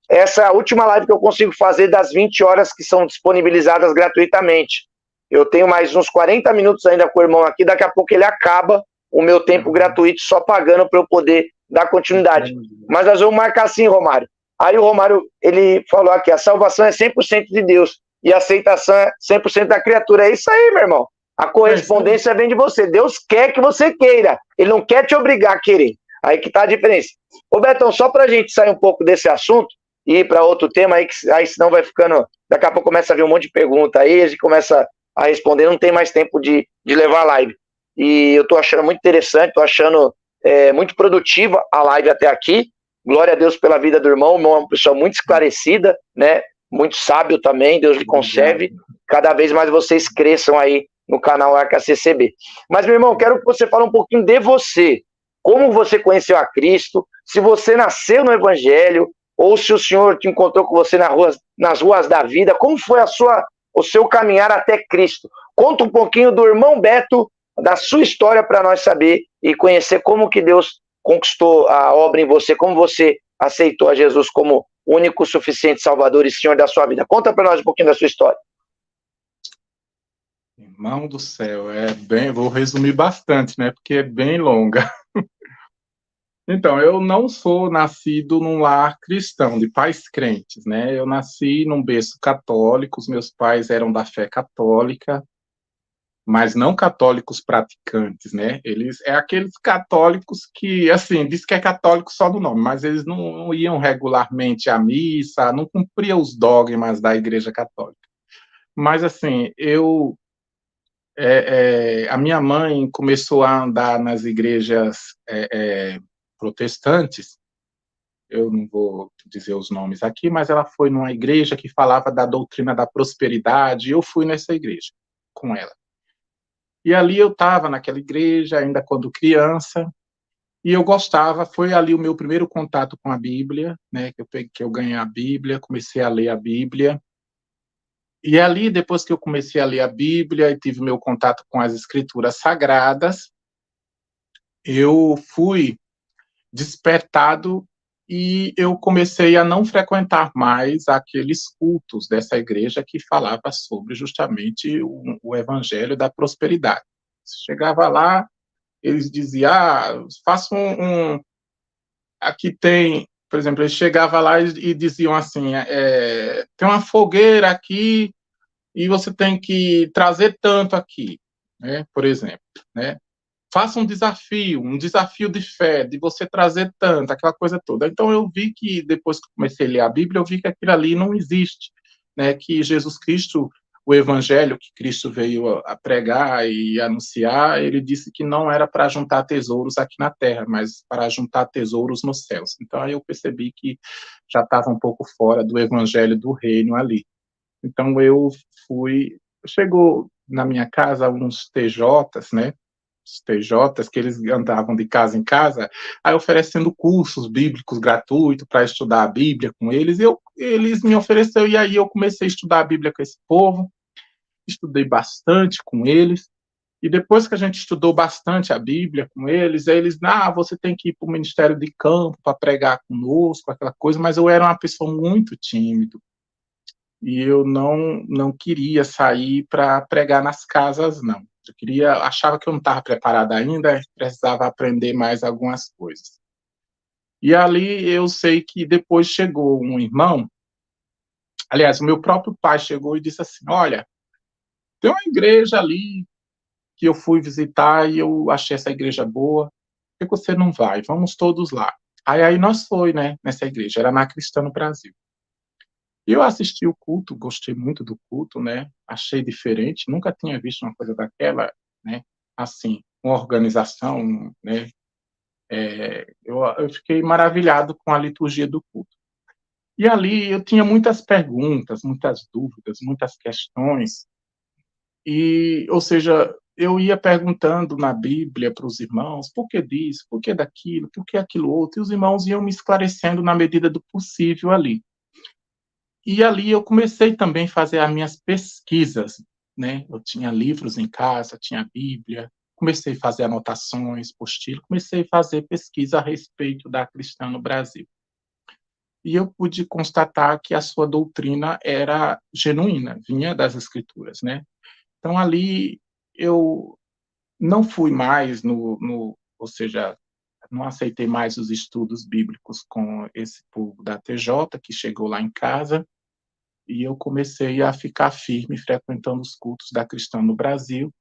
essa é a última live que eu consigo fazer das 20 horas que são disponibilizadas gratuitamente. Eu tenho mais uns 40 minutos ainda com o irmão aqui, daqui a pouco ele acaba o meu tempo gratuito só pagando para eu poder dar continuidade. Mas nós vamos marcar assim, Romário. Aí o Romário, ele falou aqui, a salvação é 100% de Deus e a aceitação é 100% da criatura. É isso aí, meu irmão. A correspondência vem de você. Deus quer que você queira. Ele não quer te obrigar a querer. Aí que tá a diferença. Ô Betão, só pra gente sair um pouco desse assunto e ir para outro tema aí senão vai ficando... Daqui a pouco começa a vir um monte de pergunta aí, a gente começa a responder, não tem mais tempo de levar a live. E eu tô achando muito interessante, tô achando muito produtiva a live até aqui. Glória a Deus pela vida do irmão. O irmão é uma pessoa muito esclarecida, né? Muito sábio também, Deus lhe conserve. Cada vez mais vocês cresçam aí no canal Arca CCB. Mas, meu irmão, quero que você fale um pouquinho de você. Como você conheceu a Cristo, se você nasceu no Evangelho, ou se o Senhor te encontrou com você nas ruas da vida, como foi o seu caminhar até Cristo. Conta um pouquinho do irmão Beto, da sua história para nós saber e conhecer como que Deus conquistou a obra em você, como você aceitou a Jesus como único, suficiente Salvador e Senhor da sua vida. Conta para nós um pouquinho da sua história. Irmão do céu, vou resumir bastante, né, porque é bem longa. Então, eu não sou nascido num lar cristão, de pais crentes, né, eu nasci num berço católico, os meus pais eram da fé católica, mas não católicos praticantes, né? Eles aqueles católicos que, assim, diz que é católico só no nome, mas eles não iam regularmente à missa, não cumpriam os dogmas da Igreja Católica. Mas, assim, a minha mãe começou a andar nas igrejas protestantes, eu não vou dizer os nomes aqui, mas ela foi numa igreja que falava da doutrina da prosperidade, e eu fui nessa igreja com ela. E ali eu estava naquela igreja, ainda quando criança, e eu gostava, foi ali o meu primeiro contato com a Bíblia, né, que eu ganhei a Bíblia, comecei a ler a Bíblia. E ali, depois que eu comecei a ler a Bíblia e tive meu contato com as Escrituras Sagradas, eu fui despertado e eu comecei a não frequentar mais aqueles cultos dessa igreja que falava sobre justamente o evangelho da prosperidade. Chegava lá, eles diziam, faça aqui tem, por exemplo, eles chegavam lá e diziam assim, tem uma fogueira aqui e você tem que trazer tanto aqui, né, por exemplo, né? Faça um desafio de fé, de você trazer tanto, aquela coisa toda. Então eu vi que, depois que comecei a ler a Bíblia, eu vi que aquilo ali não existe, né? Que Jesus Cristo, o evangelho que Cristo veio a pregar e anunciar, ele disse que não era para juntar tesouros aqui na terra, mas para juntar tesouros nos céus. Então aí eu percebi que já estava um pouco fora do evangelho do reino ali. Então chegou na minha casa uns TJs, né? Os TJs, que eles andavam de casa em casa, aí oferecendo cursos bíblicos gratuitos para estudar a Bíblia com eles, e eles me ofereceram, e aí eu comecei a estudar a Bíblia com esse povo, estudei bastante com eles, e depois que a gente estudou bastante a Bíblia com eles, aí eles, você tem que ir para o Ministério de Campo para pregar conosco, aquela coisa, mas eu era uma pessoa muito tímida, e eu não queria sair para pregar nas casas, não. Achava que eu não estava preparado ainda, precisava aprender mais algumas coisas. E ali eu sei que depois chegou um irmão, aliás, o meu próprio pai chegou e disse assim, olha, tem uma igreja ali que eu fui visitar e eu achei essa igreja boa, por que você não vai? Vamos todos lá. Aí nós foi, né, nessa igreja, era na Cristã no Brasil. E eu assisti o culto, gostei muito do culto, né? Achei diferente, nunca tinha visto uma coisa daquela, né? Assim, uma organização, né? Eu fiquei maravilhado com a liturgia do culto. E ali eu tinha muitas perguntas, muitas dúvidas, muitas questões. Ou seja, eu ia perguntando na Bíblia para os irmãos, por que disso, por que daquilo, por que aquilo outro, e os irmãos iam me esclarecendo na medida do possível ali. E ali eu comecei também a fazer as minhas pesquisas, né? Eu tinha livros em casa, tinha Bíblia, comecei a fazer anotações, postilha, comecei a fazer pesquisa a respeito da cristã no Brasil. E eu pude constatar que a sua doutrina era genuína, vinha das Escrituras, né? Então, ali, eu não fui mais ou seja, não aceitei mais os estudos bíblicos com esse povo da TJ, que chegou lá em casa, e eu comecei a ficar firme frequentando os cultos da cristã no Brasil.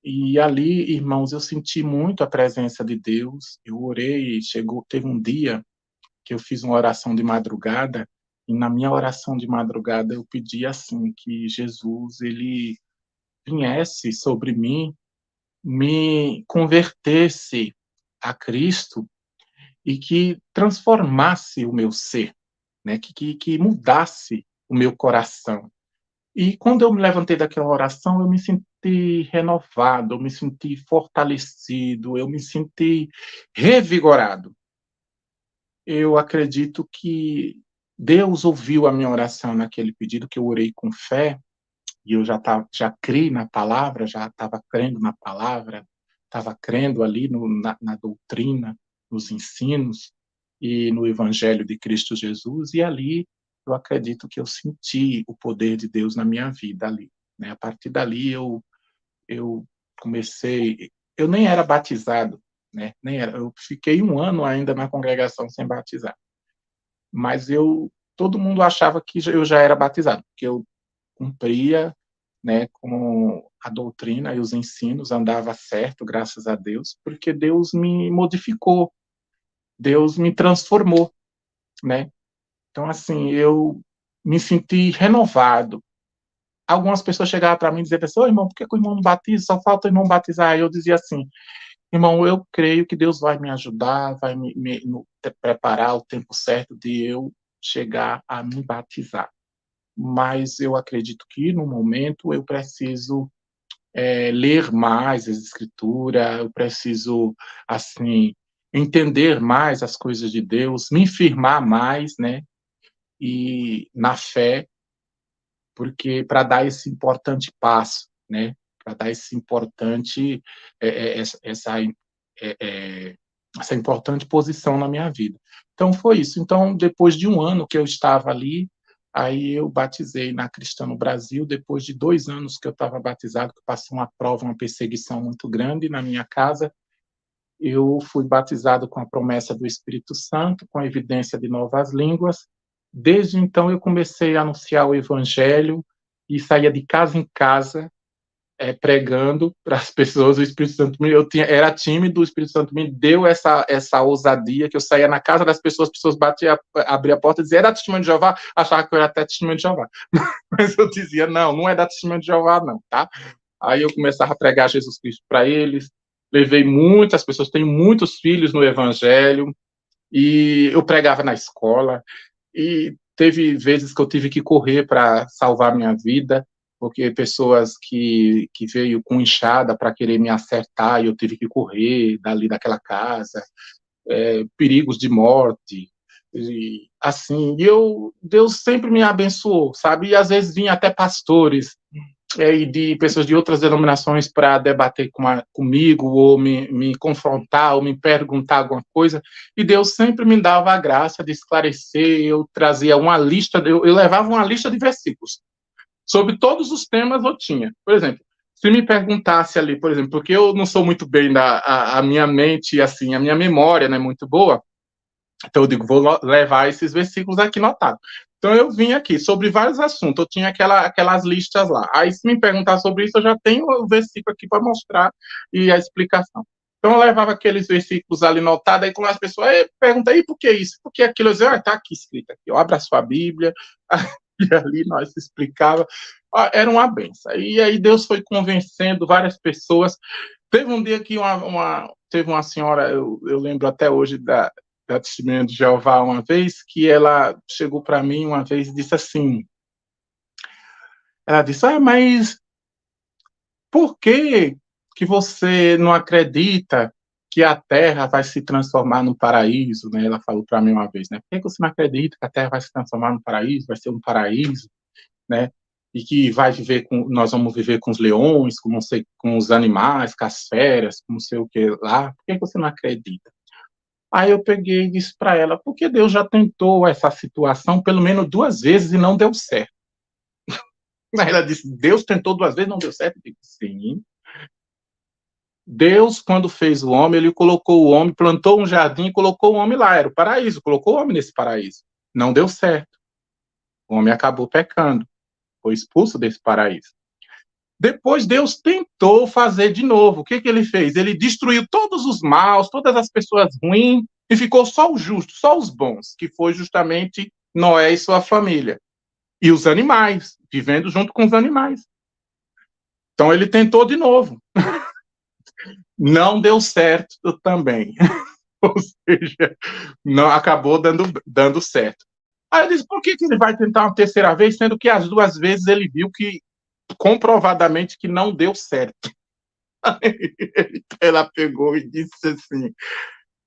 E ali, irmãos, eu senti muito a presença de Deus. Eu orei, teve um dia que eu fiz uma oração de madrugada, e na minha oração de madrugada eu pedi assim que Jesus ele viesse sobre mim, me convertesse a Cristo e que transformasse o meu ser, né? Que mudasse o meu coração. E quando eu me levantei daquela oração, eu me senti renovado, eu me senti fortalecido, eu me senti revigorado. Eu acredito que Deus ouviu a minha oração naquele pedido que eu orei com fé, e eu já criei na palavra, já estava crendo na palavra, estava crendo ali na doutrina, nos ensinos e no Evangelho de Cristo Jesus, e ali eu acredito que eu senti o poder de Deus na minha vida ali. Né? A partir dali eu comecei, eu nem era batizado, né? Nem era, eu fiquei um ano ainda na congregação sem batizar, mas todo mundo achava que eu já era batizado, porque eu cumpria, né, com a doutrina e os ensinos, andava certo, graças a Deus, porque Deus me modificou, Deus me transformou, né? Então, assim, eu me senti renovado. Algumas pessoas chegavam para mim e diziam assim, ô irmão, por que o irmão não batiza? Só falta o irmão batizar. Aí eu dizia assim, irmão, eu creio que Deus vai me ajudar, vai me preparar o tempo certo de eu chegar a me batizar. Mas eu acredito que, no momento, eu preciso ler mais as escrituras, eu preciso, assim, entender mais as coisas de Deus, me firmar mais, né, e na fé, porque para dar esse importante passo, né, para dar esse importante, essa, essa importante posição na minha vida. Então, foi isso. Então, depois de um ano que eu estava ali, aí eu batizei na Cristã no Brasil, depois de 2 anos que eu estava batizado, que eu passei uma prova, uma perseguição muito grande na minha casa, eu fui batizado com a promessa do Espírito Santo, com a evidência de novas línguas. Desde então, eu comecei a anunciar o Evangelho e saía de casa em casa, pregando para as pessoas. O Espírito Santo era tímido, o Espírito Santo me deu essa ousadia, que eu saía na casa das pessoas, as pessoas abriam a porta e diziam, é da Testemunha de Jeová? Achava que eu era até Testemunha de Jeová. Mas eu dizia, não é da Testemunha de Jeová, não, tá? Aí eu começava a pregar Jesus Cristo para eles, levei muitas pessoas, tenho muitos filhos no Evangelho, e eu pregava na escola, e teve vezes que eu tive que correr para salvar minha vida, porque pessoas que veio com enxada para querer me acertar, e eu tive que correr dali daquela casa, perigos de morte, e assim, Deus sempre me abençoou, sabe? E às vezes vinha até pastores e de pessoas de outras denominações para debater comigo, ou me confrontar, ou me perguntar alguma coisa, e Deus sempre me dava a graça de esclarecer. Eu trazia uma lista, eu levava uma lista de versículos, sobre todos os temas eu tinha. Por exemplo, se me perguntasse ali, por exemplo, porque eu não sou muito bem a minha mente, assim, a minha memória não é muito boa, então eu digo, vou levar esses versículos aqui notados. Então eu vim aqui sobre vários assuntos, eu tinha aquelas listas lá. Aí se me perguntar sobre isso, eu já tenho o versículo aqui para mostrar e a explicação. Então eu levava aqueles versículos ali notados, aí quando as pessoas perguntam, aí por que isso? Por que aquilo? Eu dizia, está aqui escrito aqui, abra a sua Bíblia, e ali nós explicava. Era uma benção. E aí Deus foi convencendo várias pessoas. Teve um dia que teve uma senhora, eu lembro até hoje da Testemunha de Jeová uma vez, que ela chegou para mim uma vez e disse assim, ela disse, mas por que você não acredita que a Terra vai se transformar num paraíso, né? Ela falou para mim uma vez, né? Por que você não acredita que a Terra vai se transformar num paraíso, vai ser um paraíso, né? e que nós vamos viver com os leões, com os animais, com as feras, com não sei o que lá. Por que você não acredita? Aí eu peguei e disse para ela, porque Deus já tentou essa situação pelo menos 2 vezes e não deu certo. Aí ela disse, Deus tentou 2 vezes e não deu certo? Eu disse, sim. Deus, quando fez o homem, ele colocou o homem, plantou um jardim e colocou o homem lá, era o paraíso, colocou o homem nesse paraíso. Não deu certo. O homem acabou pecando, foi expulso desse paraíso. Depois Deus tentou fazer de novo. O que ele fez? Ele destruiu todos os maus, todas as pessoas ruins, e ficou só os justos, só os bons, que foi justamente Noé e sua família. E os animais, vivendo junto com os animais. Então ele tentou de novo. Não deu certo também. Ou seja, não acabou dando certo. Aí eu disse, por que ele vai tentar uma terceira vez, sendo que as 2 vezes ele viu que comprovadamente que não deu certo? Ela pegou e disse assim,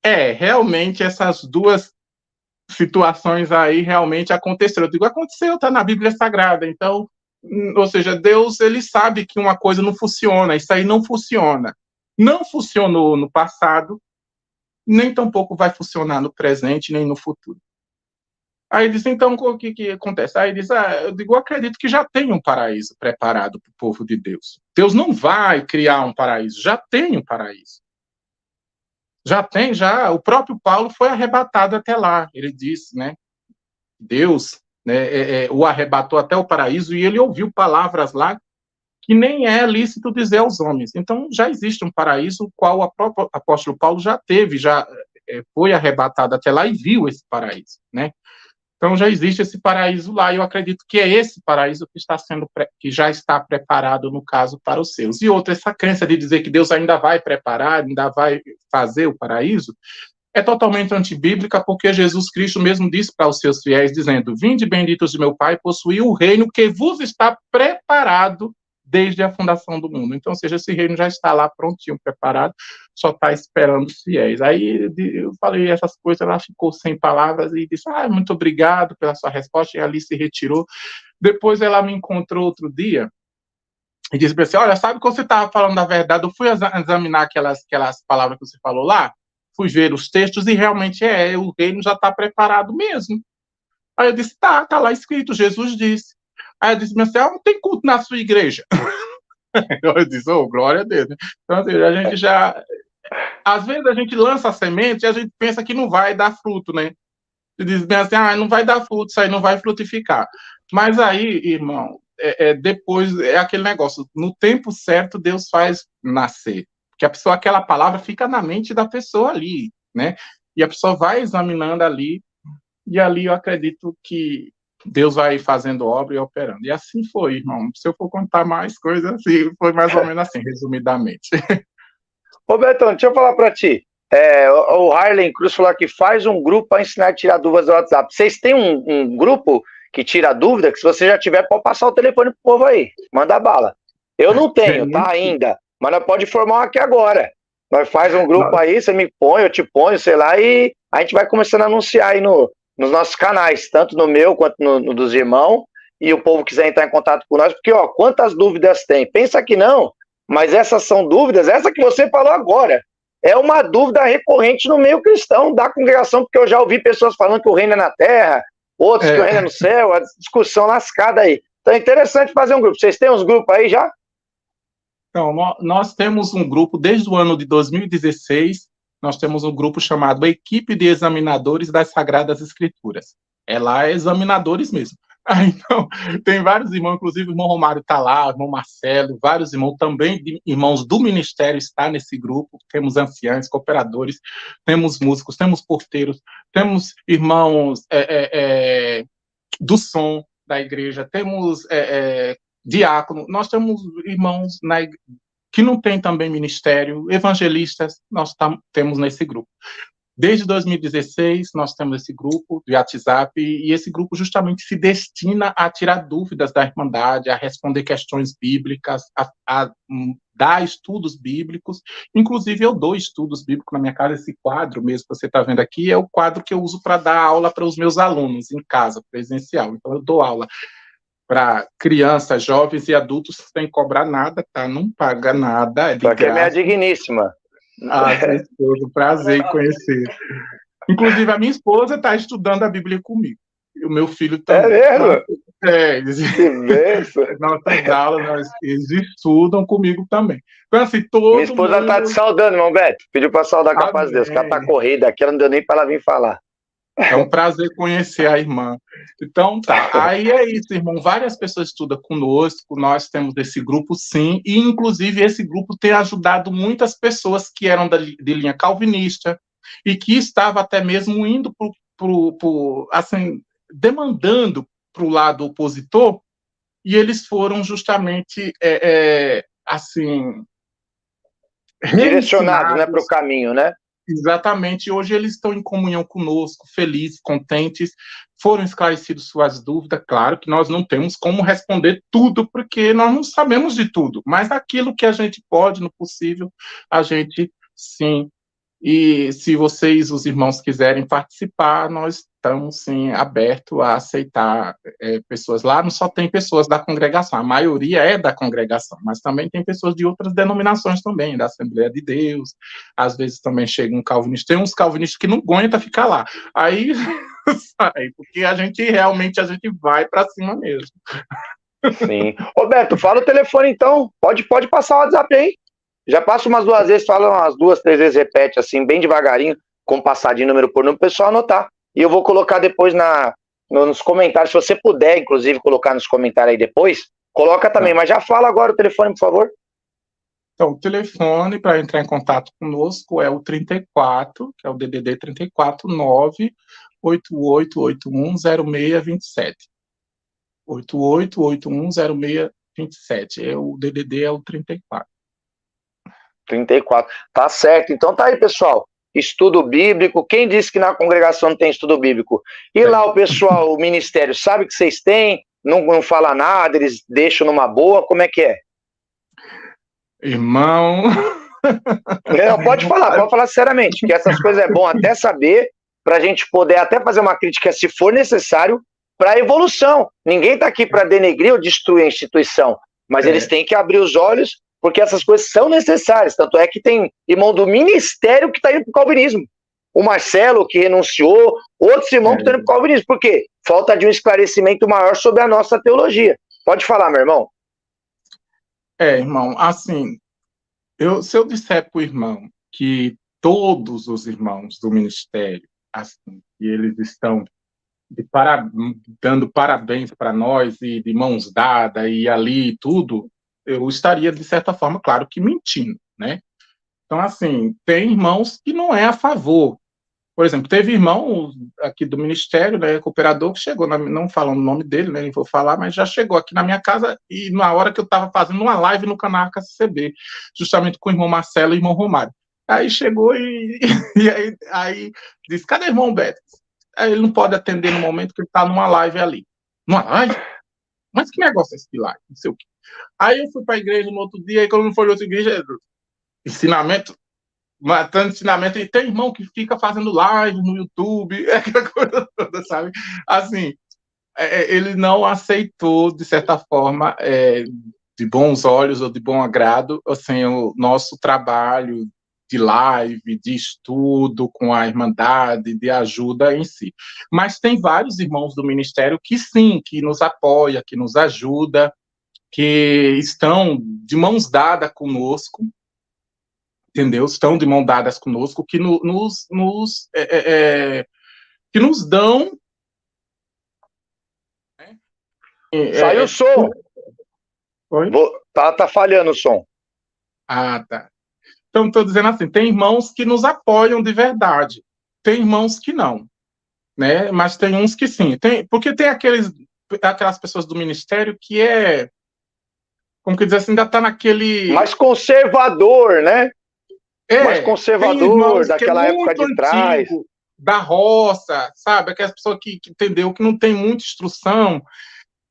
realmente essas 2 situações aí realmente aconteceram. Eu digo, aconteceu, está na Bíblia Sagrada, então, ou seja, Deus, ele sabe que uma coisa não funciona, isso aí não funciona. Não funcionou no passado, nem tampouco vai funcionar no presente, nem no futuro. Aí diz, então, o que acontece? Aí diz, eu digo, eu acredito que já tem um paraíso preparado para o povo de Deus. Deus não vai criar um paraíso, já tem um paraíso. O próprio Paulo foi arrebatado até lá. Ele disse, né, Deus, né, o arrebatou até o paraíso e ele ouviu palavras lá que nem é lícito dizer aos homens. Então, já existe um paraíso, o qual o próprio apóstolo Paulo já teve, já foi arrebatado até lá e viu esse paraíso, né? Então, já existe esse paraíso lá, e eu acredito que é esse paraíso que já está preparado, no caso, para os seus. E outra, essa crença de dizer que Deus ainda vai preparar, ainda vai fazer o paraíso, é totalmente antibíblica, porque Jesus Cristo mesmo disse para os seus fiéis, dizendo, vinde benditos de meu Pai, possuí o reino que vos está preparado desde a fundação do mundo. Então, ou seja, esse reino já está lá prontinho, preparado, só está esperando os fiéis. Aí eu falei essas coisas, ela ficou sem palavras e disse, muito obrigado pela sua resposta, e ali se retirou. Depois ela me encontrou outro dia e disse para você, olha, sabe que você estava falando da verdade, eu fui examinar aquelas palavras que você falou lá, fui ver os textos e realmente o reino já está preparado mesmo. Aí eu disse, tá lá escrito, Jesus disse. Aí eu disse, mas não tem culto na sua igreja. Eu disse, glória a Deus. Então, assim, a gente já... Às vezes a gente lança a semente e a gente pensa que não vai dar fruto, né? Você diz bem assim, não vai dar fruto, isso aí não vai frutificar. Mas aí, irmão, depois é aquele negócio, no tempo certo Deus faz nascer. Porque aquela palavra fica na mente da pessoa ali, né? E a pessoa vai examinando ali, e ali eu acredito que Deus vai fazendo obra e operando. E assim foi, irmão. Se eu for contar mais coisas, assim, foi mais ou menos assim, resumidamente. Robertão, deixa eu falar para ti. O Harlem Cruz falou que faz um grupo para ensinar a tirar dúvidas do WhatsApp. Vocês têm um grupo que tira dúvida? Que se você já tiver, pode passar o telefone pro povo aí. Manda bala. Eu não tenho, tá? Ainda. Mas nós pode formar um aqui agora. Nós faz um grupo aí, você me põe, eu te ponho, sei lá, e a gente vai começando a anunciar aí nos nossos canais, tanto no meu quanto no dos irmãos, e o povo quiser entrar em contato com nós, porque, quantas dúvidas tem? Pensa que não, mas essas são dúvidas, essa que você falou agora, é uma dúvida recorrente no meio cristão da congregação, porque eu já ouvi pessoas falando que o reino é na terra, outros que o reino é no céu, a discussão lascada aí. Então é interessante fazer um grupo. Vocês têm uns grupos aí já? Então, nós temos um grupo, desde o ano de 2016, nós temos um grupo chamado Equipe de Examinadores das Sagradas Escrituras. Lá é examinadores mesmo. Então, tem vários irmãos, inclusive o irmão Romário está lá, o irmão Marcelo, vários irmãos também, irmãos do ministério está nesse grupo. Temos anciãos, cooperadores, temos músicos, temos porteiros, temos irmãos do som da igreja, temos diácono, nós temos irmãos que não tem também ministério, evangelistas, nós temos nesse grupo. Desde 2016, nós temos esse grupo de WhatsApp, e esse grupo justamente se destina a tirar dúvidas da Irmandade, a responder questões bíblicas, a dar estudos bíblicos. Inclusive, eu dou estudos bíblicos na minha casa. Esse quadro mesmo que você está vendo aqui é o quadro que eu uso para dar aula para os meus alunos em casa, presencial. Então, eu dou aula para crianças, jovens e adultos sem cobrar nada, tá? Não paga nada, é de Só que é minha graça. digníssima. Sua esposa, prazer em conhecer. Inclusive, a minha esposa está estudando a Bíblia comigo. E o meu filho É também. mesmo? Eles, Que benção. nossas aulas, eles estudam comigo também. Então, assim, Minha todo esposa tá te mundo... saudando, irmão Beto. Pediu pra saudar com a paz de Deus, que ela tá Amém. corrida aqui, ela não deu nem pra ela vir falar. É um prazer conhecer a irmã. Então, tá. Aí é isso, irmão. Várias pessoas estudam conosco, nós temos esse grupo, sim, e, inclusive, esse grupo tem ajudado muitas pessoas que eram de linha calvinista e que estavam até mesmo indo assim, demandando para o lado opositor, e eles foram justamente, assim, Direcionados, né, pro reensinados. caminho, né? Exatamente, hoje eles estão em comunhão conosco, felizes, contentes, foram esclarecidas suas dúvidas, claro que nós não temos como responder tudo, porque nós não sabemos de tudo, mas aquilo que a gente pode, no possível, a gente sim. E se vocês, os irmãos, quiserem participar, nós estamos, sim, abertos a aceitar pessoas lá. Não só tem pessoas da congregação, a maioria é da congregação, mas também tem pessoas de outras denominações também, da Assembleia de Deus. Às vezes também chega um calvinista. Tem uns calvinistas que não aguentam ficar lá. Aí sai, porque a gente vai para cima mesmo. Sim. Roberto, fala o telefone então. Pode passar o WhatsApp aí. Já passa umas 2 vezes, fala umas 2, 3 vezes, repete assim, bem devagarinho, com passadinho número por número, o pessoal anotar. E eu vou colocar depois nos comentários, se você puder, inclusive, colocar nos comentários aí depois, coloca também, mas já fala agora o telefone, por favor. Então, o telefone para entrar em contato conosco é o 34, que é o DDD 34 988810627. 88810627. O DDD é o 34. 34. Tá certo. Então tá aí, pessoal. Estudo bíblico. Quem disse que na congregação não tem estudo bíblico? E lá o pessoal, o ministério, sabe que vocês têm? Não fala nada, eles deixam numa boa? Como é que é? Irmão... Não, pode falar sinceramente, que essas coisas é bom até saber, para a gente poder até fazer uma crítica, se for necessário, para a evolução. Ninguém está aqui para denegrir ou destruir a instituição, mas eles têm que abrir os olhos, porque essas coisas são necessárias. Tanto é que tem irmão do ministério que está indo para o calvinismo. O Marcelo, que renunciou, outros irmãos que estão indo para o calvinismo. Por quê? Falta de um esclarecimento maior sobre a nossa teologia. Pode falar, meu irmão. Irmão, assim, se eu disser para o irmão que todos os irmãos do ministério, assim, que eles estão dando parabéns para nós e de mãos dadas e ali tudo, eu estaria, de certa forma, claro que mentindo, né? Então, assim, tem irmãos que não é a favor. Por exemplo, teve irmão aqui do ministério, né, cooperador, que chegou, não falando o nome dele, né, nem vou falar, mas já chegou aqui na minha casa e na hora que eu estava fazendo uma live no canal KCB, justamente com o irmão Marcelo e o irmão Romário. Aí chegou e aí disse, cadê o irmão Beto? Aí ele não pode atender no momento que ele está numa live ali. Numa live? Mas que negócio é esse de live? Não sei o quê. Aí eu fui para a igreja no outro dia, e quando não foi outra igreja, ensinamento, matando ensinamento, e tem irmão que fica fazendo live no YouTube, aquela coisa toda, sabe? Assim, ele não aceitou, de certa forma, de bons olhos ou de bom agrado, assim, o nosso trabalho de live, de estudo com a Irmandade, de ajuda em si. Mas tem vários irmãos do ministério que sim, que nos apoia, que nos ajuda, que estão de mãos dadas conosco, entendeu? Estão de mãos dadas conosco, que que nos dão... Saiu o som. Tá falhando o som. Ah, tá. Então, estou dizendo assim, tem irmãos que nos apoiam de verdade, tem irmãos que não, né? Mas tem uns que sim. Porque tem aquelas pessoas do ministério que como que dizer assim, ainda está naquele... Mais conservador, né? Mais conservador, daquela época de trás. Da roça, sabe? Aquelas pessoas que entendeu que não tem muita instrução.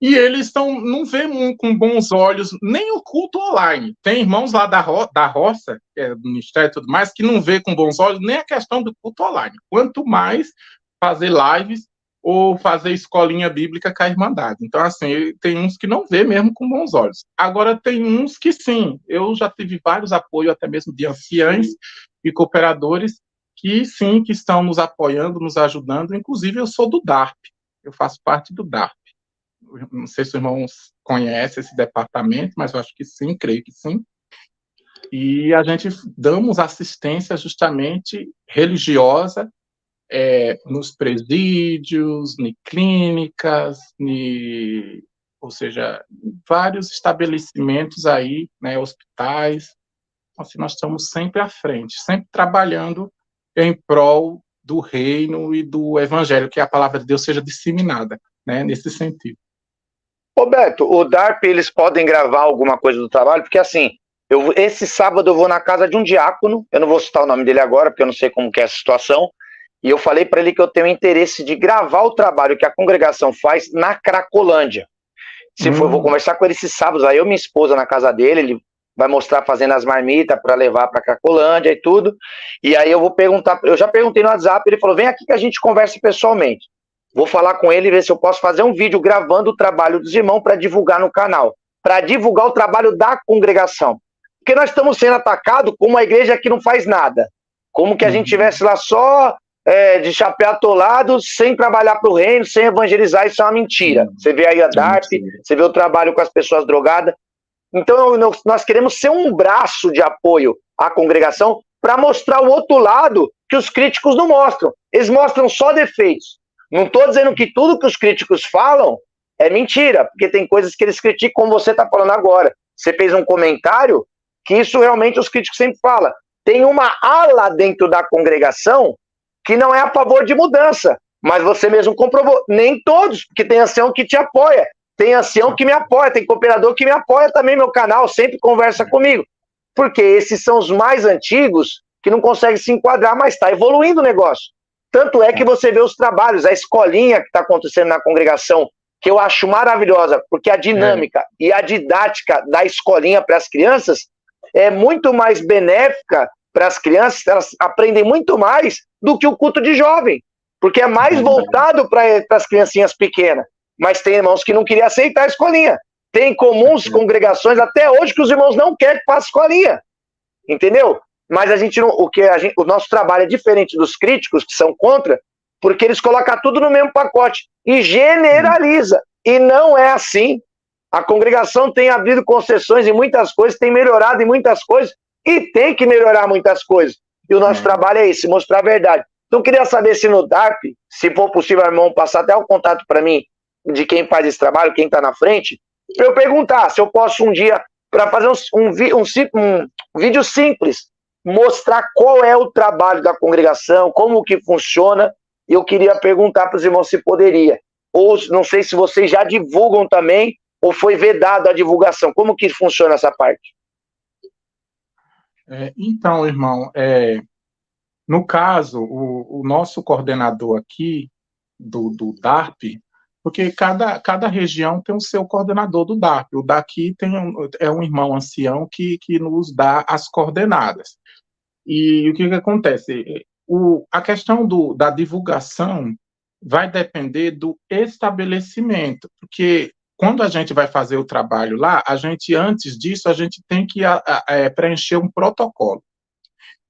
E eles não veem com bons olhos nem o culto online. Tem irmãos lá da roça, que é do ministério e tudo mais, que não vê com bons olhos nem a questão do culto online. Quanto mais fazer lives ou fazer escolinha bíblica com a Irmandade. Então, assim, tem uns que não vê mesmo com bons olhos. Agora, tem uns que sim. Eu já tive vários apoios, até mesmo de anciães e cooperadores, que sim, que estão nos apoiando, nos ajudando. Inclusive, eu sou do DARP. Eu faço parte do DARP. Não sei se os irmãos conhecem esse departamento, mas eu acho que sim, creio que sim. E a gente damos assistência justamente religiosa, nos presídios, em clínicas, ou seja, vários estabelecimentos aí, né, hospitais. Assim, nós estamos sempre à frente, sempre trabalhando em prol do reino e do evangelho, que a palavra de Deus seja disseminada, né, nesse sentido. Roberto, o DARP, eles podem gravar alguma coisa do trabalho? Porque assim, esse sábado eu vou na casa de um diácono, eu não vou citar o nome dele agora, porque eu não sei como que é essa situação, e eu falei para ele que eu tenho interesse de gravar o trabalho que a congregação faz na Cracolândia. Se for, eu vou conversar com ele esse sábado, aí eu e minha esposa na casa dele, ele vai mostrar fazendo as marmitas para levar para Cracolândia e tudo, e aí eu vou perguntar, eu já perguntei no WhatsApp, ele falou, vem aqui que a gente conversa pessoalmente. Vou falar com ele e ver se eu posso fazer um vídeo gravando o trabalho dos irmãos para divulgar no canal, para divulgar o trabalho da congregação. Porque nós estamos sendo atacados como uma igreja que não faz nada, como que a gente estivesse lá só de chapéu atolado, sem trabalhar para o reino, sem evangelizar. Isso é uma mentira. Você vê aí a DARP, você vê o trabalho com as pessoas drogadas. Então nós queremos ser um braço de apoio à congregação para mostrar o outro lado que os críticos não mostram. Eles mostram só defeitos. Não estou dizendo que tudo que os críticos falam é mentira, porque tem coisas que eles criticam, como você está falando agora. Você fez um comentário que isso realmente os críticos sempre falam. Tem uma ala dentro da congregação que não é a favor de mudança, mas você mesmo comprovou. Nem todos, porque tem ancião que te apoia, tem ancião que me apoia, tem cooperador que me apoia também, meu canal, sempre conversa comigo. Porque esses são os mais antigos que não conseguem se enquadrar, mas está evoluindo o negócio. Tanto é que você vê os trabalhos, a escolinha que está acontecendo na congregação, que eu acho maravilhosa, porque a dinâmica e a didática da escolinha para as crianças é muito mais benéfica para as crianças, elas aprendem muito mais do que o culto de jovem, porque é mais voltado para as criancinhas pequenas. Mas tem irmãos que não queriam aceitar a escolinha. Tem comuns congregações até hoje que os irmãos não querem que faça escolinha. Entendeu? Mas a gente não, o nosso trabalho é diferente dos críticos que são contra, porque eles colocam tudo no mesmo pacote e generaliza. E não é assim. A congregação tem abrido concessões em muitas coisas, tem melhorado em muitas coisas e tem que melhorar muitas coisas. E o nosso trabalho é esse, mostrar a verdade. Então eu queria saber se no DARP, se for possível, irmão, passar até o contato para mim de quem faz esse trabalho, quem está na frente, para eu perguntar se eu posso um dia, para fazer um vídeo simples, mostrar qual é o trabalho da congregação, como que funciona, e eu queria perguntar para os irmãos se poderia. Ou não sei se vocês já divulgam também, ou foi vedado a divulgação. Como que funciona essa parte? Então, irmão, no caso, o nosso coordenador aqui do DARP, porque cada região tem o seu coordenador do DARP. O daqui é um irmão ancião que nos dá as coordenadas. E o que acontece? A questão da divulgação vai depender do estabelecimento, porque quando a gente vai fazer o trabalho lá, antes disso, a gente tem que preencher um protocolo.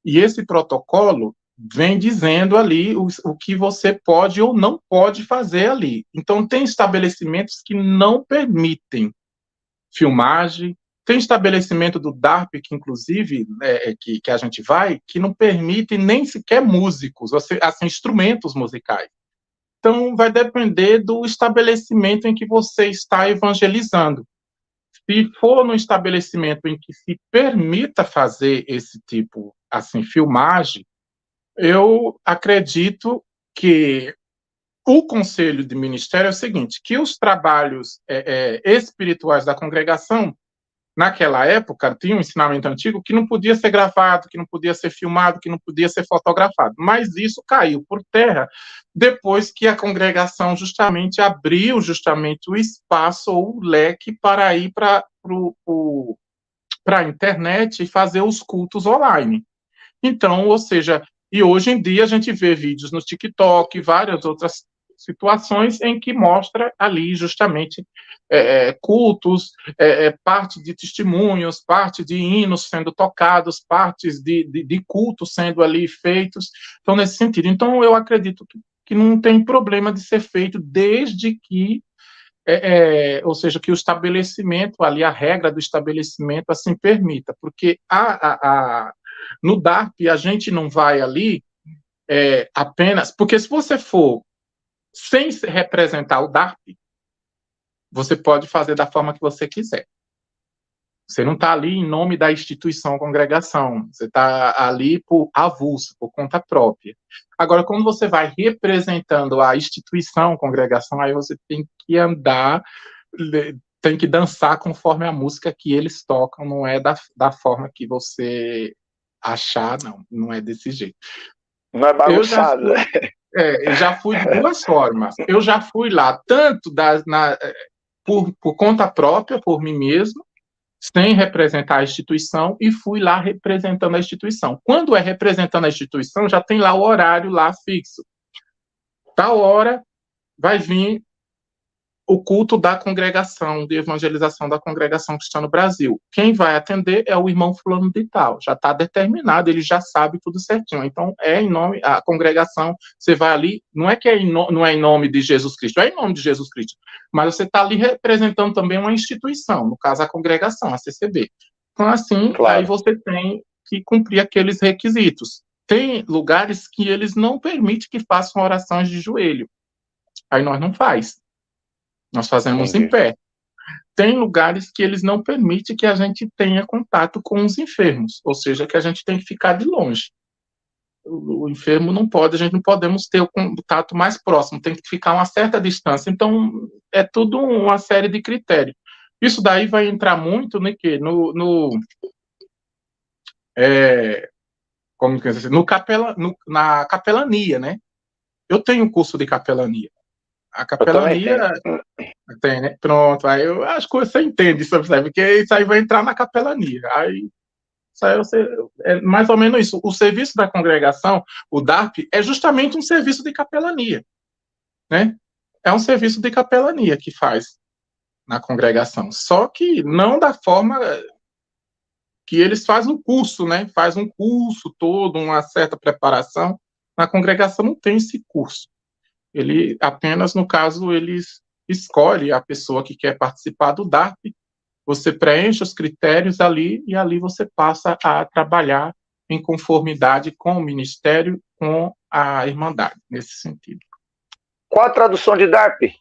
E esse protocolo vem dizendo ali o que você pode ou não pode fazer ali. Então, tem estabelecimentos que não permitem filmagem, tem estabelecimento do DARP, que inclusive, que a gente vai, que não permite nem sequer músicos, assim, instrumentos musicais. Então, vai depender do estabelecimento em que você está evangelizando. Se for no estabelecimento em que se permita fazer esse tipo, assim, filmagem, eu acredito que o conselho de ministério é o seguinte, que os trabalhos espirituais da congregação, naquela época, tinha um ensinamento antigo que não podia ser gravado, que não podia ser filmado, que não podia ser fotografado. Mas isso caiu por terra depois que a congregação justamente abriu o espaço ou o leque para ir para a internet e fazer os cultos online. Então, ou seja, e hoje em dia a gente vê vídeos no TikTok, várias outras situações em que mostra ali justamente cultos, parte de testemunhos, parte de hinos sendo tocados, partes de cultos sendo ali feitos. Então, nesse sentido. Então, eu acredito que não tem problema de ser feito desde que ou seja, que o estabelecimento ali, a regra do estabelecimento assim permita, porque no DARP a gente não vai ali apenas, porque se você for sem representar o DARP, você pode fazer da forma que você quiser. Você não está ali em nome da instituição, congregação. Você está ali por avulso, por conta própria. Agora, quando você vai representando a instituição, congregação, aí você tem que andar, tem que dançar conforme a música que eles tocam, não é da forma que você achar, não é desse jeito. Não é bagunçado. Eu já fui de duas formas. Eu já fui lá, tanto por conta própria, por mim mesmo, sem representar a instituição, e fui lá representando a instituição. Quando é representando a instituição, já tem lá o horário lá fixo. Tal hora vai vir o culto da congregação, de evangelização da congregação que está no Brasil. Quem vai atender é o irmão fulano de tal. Já está determinado, ele já sabe tudo certinho. Então, em nome, a congregação, você vai ali, não é que não é em nome de Jesus Cristo, é em nome de Jesus Cristo, mas você está ali representando também uma instituição, no caso a congregação, a CCB. Então, assim, claro, aí você tem que cumprir aqueles requisitos. Tem lugares que eles não permitem que façam orações de joelho. Aí nós não faz. Nós fazemos em pé. Tem lugares que eles não permitem que a gente tenha contato com os enfermos, ou seja, que a gente tem que ficar de longe. O enfermo não pode, a gente não podemos ter o contato mais próximo, tem que ficar uma certa distância. Então, é tudo uma série de critérios. Isso daí vai entrar muito na capelania, né? Eu tenho um curso de capelania. A capelania tem, né? Pronto, aí eu acho que você entende, sabe? Porque isso aí vai entrar na capelania. Aí, isso aí é mais ou menos isso. O serviço da congregação, o DARP, é justamente um serviço de capelania, né? É um serviço de capelania que faz na congregação. Só que não da forma que eles fazem um curso, né? Faz um curso todo, uma certa preparação. Na congregação não tem esse curso. Ele apenas, no caso, eles escolhem a pessoa que quer participar do DARP, você preenche os critérios ali, e ali você passa a trabalhar em conformidade com o ministério, com a Irmandade, nesse sentido. Qual a tradução de DARP?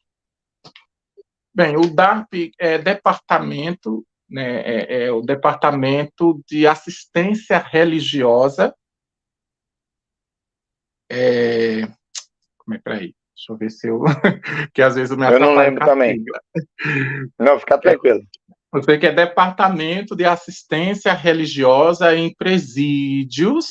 Bem, o DARP é departamento, né, é o Departamento de Assistência Religiosa. Peraí. Deixa eu ver se eu... que às vezes eu me atrapalho. Eu não lembro também. Não, fica tranquilo. Eu sei que é Departamento de Assistência Religiosa em Presídios.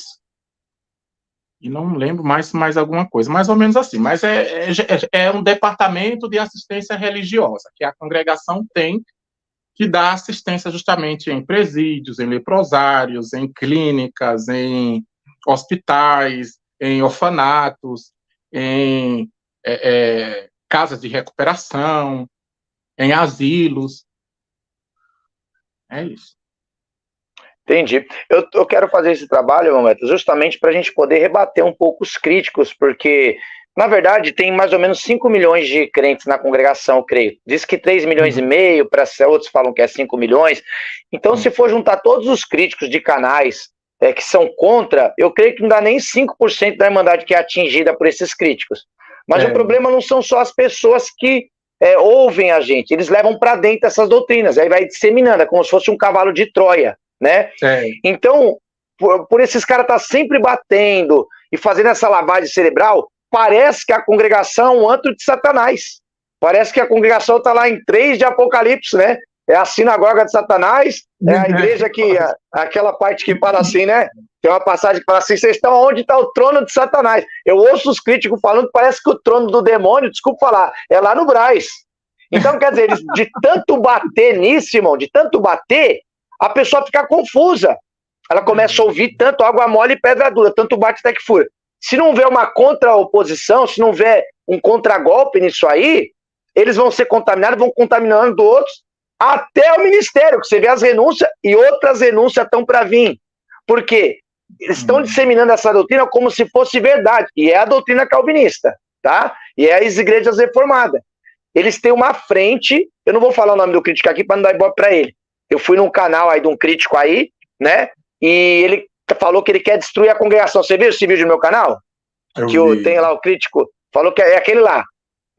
E não lembro mais alguma coisa. Mais ou menos assim. Mas é um Departamento de Assistência Religiosa, que a congregação tem, que dá assistência justamente em presídios, em leprosários, em clínicas, em hospitais, em orfanatos, em casas de recuperação, em asilos. É isso. Entendi. Eu quero fazer esse trabalho, Mameto, justamente para a gente poder rebater um pouco os críticos, porque, na verdade, tem mais ou menos 5 milhões de crentes na congregação, eu creio. Diz que 3 milhões e meio, para outros falam que é 5 milhões. Então, se for juntar todos os críticos de canais que são contra, eu creio que não dá nem 5% da Irmandade que é atingida por esses críticos. Mas o problema não são só as pessoas que ouvem a gente, eles levam para dentro essas doutrinas, aí vai disseminando, é como se fosse um cavalo de Troia, né? Então, por esses caras estar sempre batendo e fazendo essa lavagem cerebral, parece que a congregação é um antro de Satanás. Parece que a congregação está lá em 3 de Apocalipse, né? É a sinagoga de Satanás, é a igreja que, aquela parte que fala assim, né? Tem uma passagem que fala assim, vocês estão onde está o trono de Satanás. Eu ouço os críticos falando que parece que o trono do demônio, desculpa falar, é lá no Brás. Então, quer dizer, eles, de tanto bater nisso, irmão, de tanto bater, a pessoa fica confusa. Ela começa a ouvir tanto água mole e pedra dura, tanto bate até que fura. se não houver uma contra-oposição, se não houver um contragolpe nisso aí, eles vão ser contaminados, vão contaminando outros, até o ministério, que você vê as renúncias e outras renúncias estão para vir. Por quê? Eles estão disseminando essa doutrina como se fosse verdade, e é a doutrina calvinista, tá? E é as igrejas reformadas. Eles têm uma frente, eu não vou falar o nome do crítico aqui para não dar ibope para ele. Eu fui num canal aí de um crítico aí, né? E ele falou que ele quer destruir a congregação. Você viu esse vídeo no meu canal? Tem lá o crítico, falou que é aquele lá.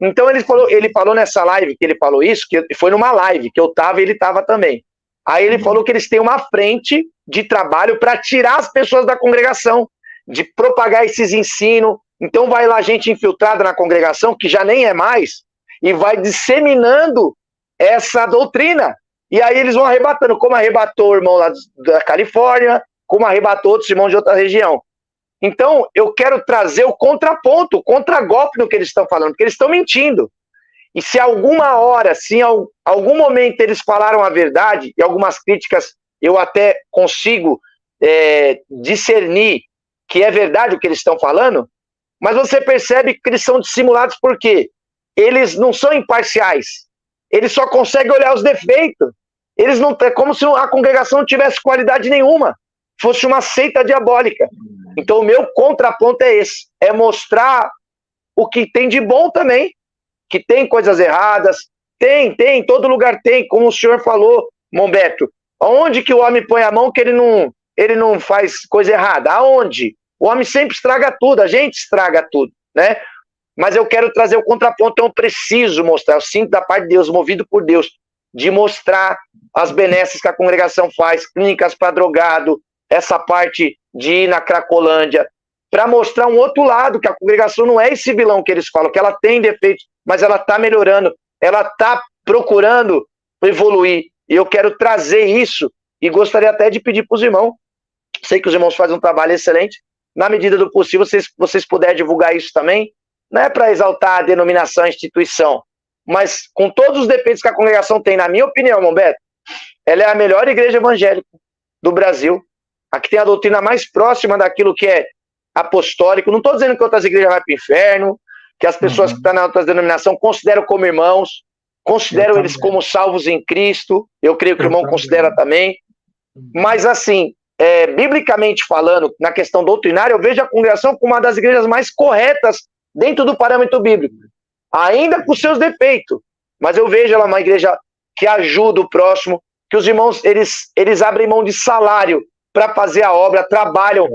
Então ele falou nessa live que ele falou isso, que foi numa live que eu tava e ele tava também. Aí ele falou que eles têm uma frente de trabalho para tirar as pessoas da congregação, de propagar esses ensinos. Então vai lá gente infiltrada na congregação, que já nem é mais, e vai disseminando essa doutrina. E aí eles vão arrebatando, como arrebatou o irmão lá da Califórnia, como arrebatou outros irmãos de outra região. Então, eu quero trazer o contraponto, o contragolpe no que eles estão falando, porque eles estão mentindo. E se alguma hora, se em algum momento eles falaram a verdade, e algumas críticas eu até consigo discernir que é verdade o que eles estão falando, mas você percebe que eles são dissimulados porque eles não são imparciais. Eles só conseguem olhar os defeitos. Eles não, é como se a congregação não tivesse qualidade nenhuma, fosse uma seita diabólica. Então o meu contraponto é esse, é mostrar o que tem de bom também, que tem coisas erradas, tem, todo lugar tem, como o senhor falou, Mombeto, aonde que o homem põe a mão que ele não faz coisa errada? Aonde? O homem sempre estraga tudo, a gente estraga tudo, né? Mas eu quero trazer o contraponto, então eu preciso mostrar, eu sinto da parte de Deus, movido por Deus, de mostrar as benesses que a congregação faz, clínicas para drogado, essa parte de ir na Cracolândia, para mostrar um outro lado, que a congregação não é esse vilão que eles falam, que ela tem defeitos, mas ela está melhorando, ela está procurando evoluir, e eu quero trazer isso, e gostaria até de pedir para os irmãos, sei que os irmãos fazem um trabalho excelente, na medida do possível, vocês puderem divulgar isso também, não é para exaltar a denominação, a instituição, mas com todos os defeitos que a congregação tem, na minha opinião, Mombeto, ela é a melhor igreja evangélica do Brasil, a que tem a doutrina mais próxima daquilo que é apostólico. Não estou dizendo que outras igrejas vão para o inferno, que as pessoas que estão na outra denominação consideram como irmãos, consideram eles como salvos em Cristo, eu creio que o irmão considera também, mas assim, biblicamente falando, na questão doutrinária, eu vejo a congregação como uma das igrejas mais corretas dentro do parâmetro bíblico, ainda com seus defeitos, mas eu vejo ela uma igreja que ajuda o próximo, que os irmãos, eles abrem mão de salário para fazer a obra, trabalham,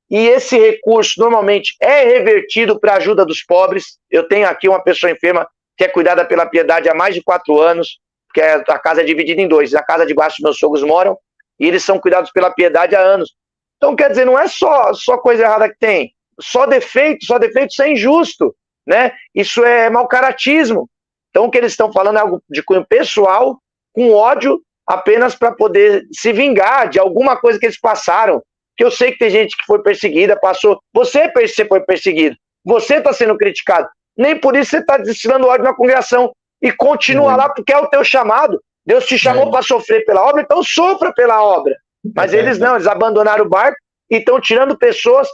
e esse recurso normalmente é revertido para a ajuda dos pobres. Eu tenho aqui uma pessoa enferma que é cuidada pela Piedade há mais de 4 anos, porque a casa é dividida em 2, na casa de baixo meus sogros moram, e eles são cuidados pela Piedade há anos. Então, quer dizer, não é só coisa errada que tem, só defeito, isso é injusto, né? Isso é mau caratismo. Então, o que eles estão falando é algo de cunho pessoal, com ódio, apenas para poder se vingar de alguma coisa que eles passaram. Que eu sei que tem gente que foi perseguida, passou. Você foi perseguido, você está sendo criticado. Nem por isso você está destilando ódio na congregação. E continua lá, porque é o teu chamado. Deus te chamou para sofrer pela obra, então sofra pela obra. Mas eles não, eles abandonaram o barco e estão tirando pessoas,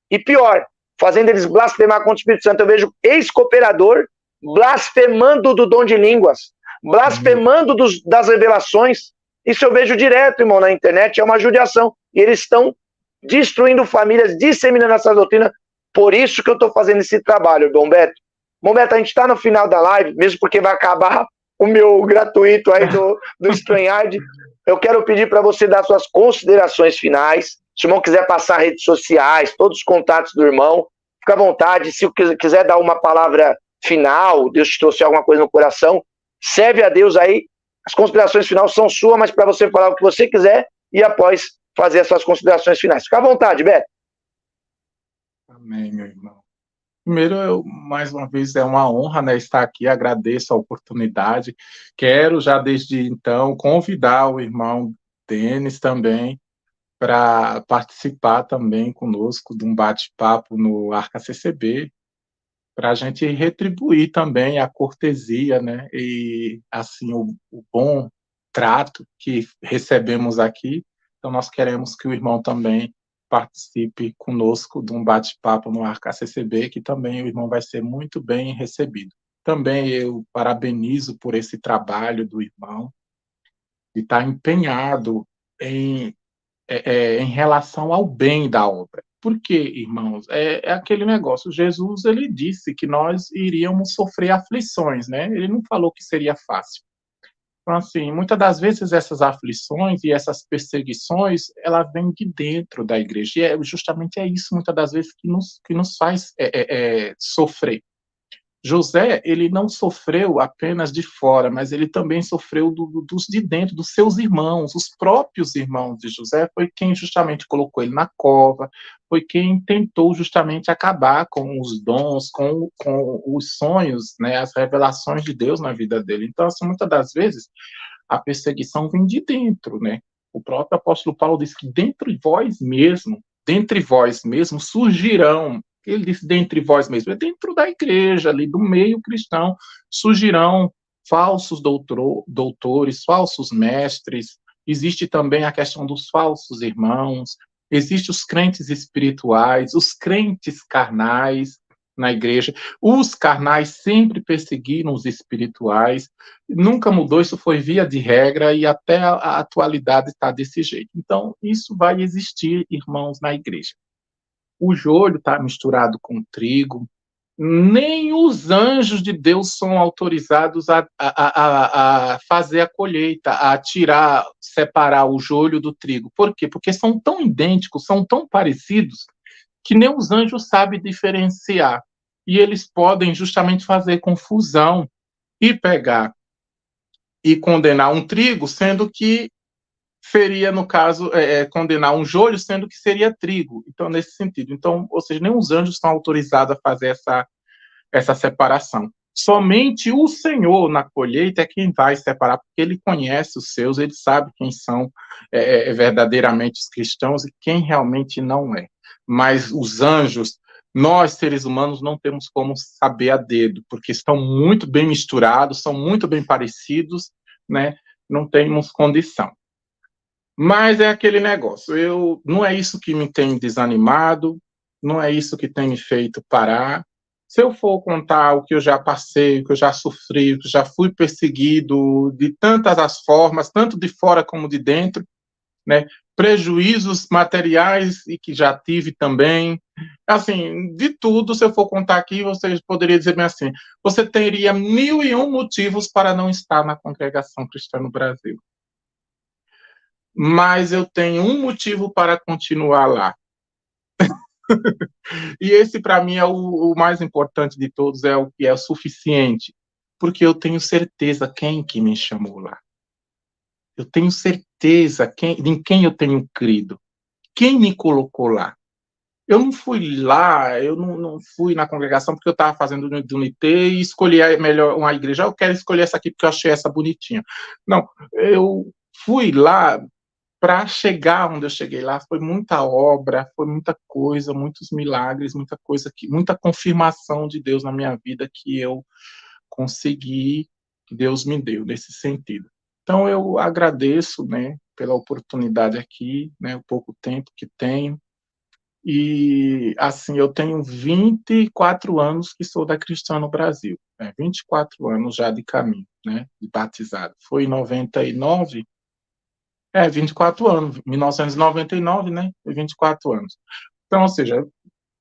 e pior, fazendo eles blasfemar contra o Espírito Santo. Eu vejo ex-cooperador blasfemando do dom de línguas, blasfemando das revelações. Isso eu vejo direto, irmão, na internet, é uma judiação. E eles estão destruindo famílias, disseminando essa doutrina. Por isso que eu estou fazendo esse trabalho, Dom Beto. Bom, Beto, a gente está no final da live, mesmo porque vai acabar o meu gratuito aí do StreamYard. Eu quero pedir para você dar suas considerações finais. Se o irmão quiser passar redes sociais, todos os contatos do irmão, fica à vontade. Se quiser dar uma palavra final, Deus te trouxe alguma coisa no coração, serve a Deus aí. As considerações finais são suas, mas para você falar o que você quiser e após fazer as suas considerações finais. Fica à vontade, Beto. Amém, meu irmão. Primeiro, mais uma vez, é uma honra, né, estar aqui, agradeço a oportunidade. Quero já desde então convidar o irmão Denis também para participar também conosco de um bate-papo no Arca CCB, para a gente retribuir também a cortesia, né, e assim o bom trato que recebemos aqui. Então nós queremos que o irmão também participe conosco de um bate-papo no ArcaCCB, que também o irmão vai ser muito bem recebido. Também eu parabenizo por esse trabalho do irmão, de estar empenhado em, em relação ao bem da obra. Por quê, irmãos? É aquele negócio. Jesus, ele disse que nós iríamos sofrer aflições, né? Ele não falou que seria fácil. Então, assim, muitas das vezes essas aflições e essas perseguições, ela vem de dentro da igreja. E justamente é isso, muitas das vezes, que nos faz sofrer. José, ele não sofreu apenas de fora, mas ele também sofreu dos de dentro, dos seus irmãos. Os próprios irmãos de José foi quem justamente colocou ele na cova, foi quem tentou justamente acabar com os dons, com os sonhos, né, as revelações de Deus na vida dele. Então, assim, muitas das vezes, a perseguição vem de dentro, né? O próprio apóstolo Paulo diz que dentre vós mesmo surgirão. Ele disse dentre vós mesmo, é dentro da igreja, ali do meio cristão, surgirão falsos doutores, falsos mestres. Existe também a questão dos falsos irmãos, existem os crentes espirituais, os crentes carnais na igreja. Os carnais sempre perseguiram os espirituais, nunca mudou, isso foi via de regra e até a atualidade está desse jeito. Então, isso vai existir, irmãos, na igreja. O joio está misturado com trigo. Nem os anjos de Deus são autorizados a fazer a colheita, a tirar, separar o joio do trigo. Por quê? Porque são tão idênticos, são tão parecidos, que nem os anjos sabem diferenciar. E eles podem justamente fazer confusão e pegar e condenar um trigo, sendo que seria, no caso, condenar um joio, sendo que seria trigo. Então, nesse sentido. Então, ou seja, nem os anjos estão autorizados a fazer essa separação. Somente o Senhor, na colheita, é quem vai separar, porque ele conhece os seus, ele sabe quem são verdadeiramente os cristãos e quem realmente não é. Mas os anjos, nós, seres humanos, não temos como saber a dedo, porque estão muito bem misturados, são muito bem parecidos, né? Não temos condição. Mas é aquele negócio, não é isso que me tem desanimado, não é isso que tem me feito parar. Se eu for contar o que eu já passei, o que eu já sofri, o que já fui perseguido de tantas as formas, tanto de fora como de dentro, né? Prejuízos materiais e que já tive também, assim, de tudo, se eu for contar aqui, você poderia dizer bem assim, você teria 1001 motivos para não estar na congregação cristã no Brasil. Mas eu tenho um motivo para continuar lá. E esse, para mim, é o mais importante de todos, é o que é o suficiente, porque eu tenho certeza quem que me chamou lá. Eu tenho certeza em quem eu tenho crido, quem me colocou lá. Eu não fui lá, eu não fui na congregação porque eu estava fazendo do UNIT e escolhi melhor uma igreja. Eu quero escolher essa aqui porque eu achei essa bonitinha. Não, eu fui lá para chegar onde eu cheguei lá. Foi muita obra, foi muita coisa, muitos milagres, muita coisa, muita confirmação de Deus na minha vida que eu consegui, que Deus me deu nesse sentido. Então eu agradeço, né, pela oportunidade aqui, né, o pouco tempo que tenho. E, assim, eu tenho 24 anos que sou da Cristã no Brasil, né? 24 anos já de caminho, né? De batizado. Foi em 99, 24 anos, 1999, né? Foi 24 anos. Então, ou seja,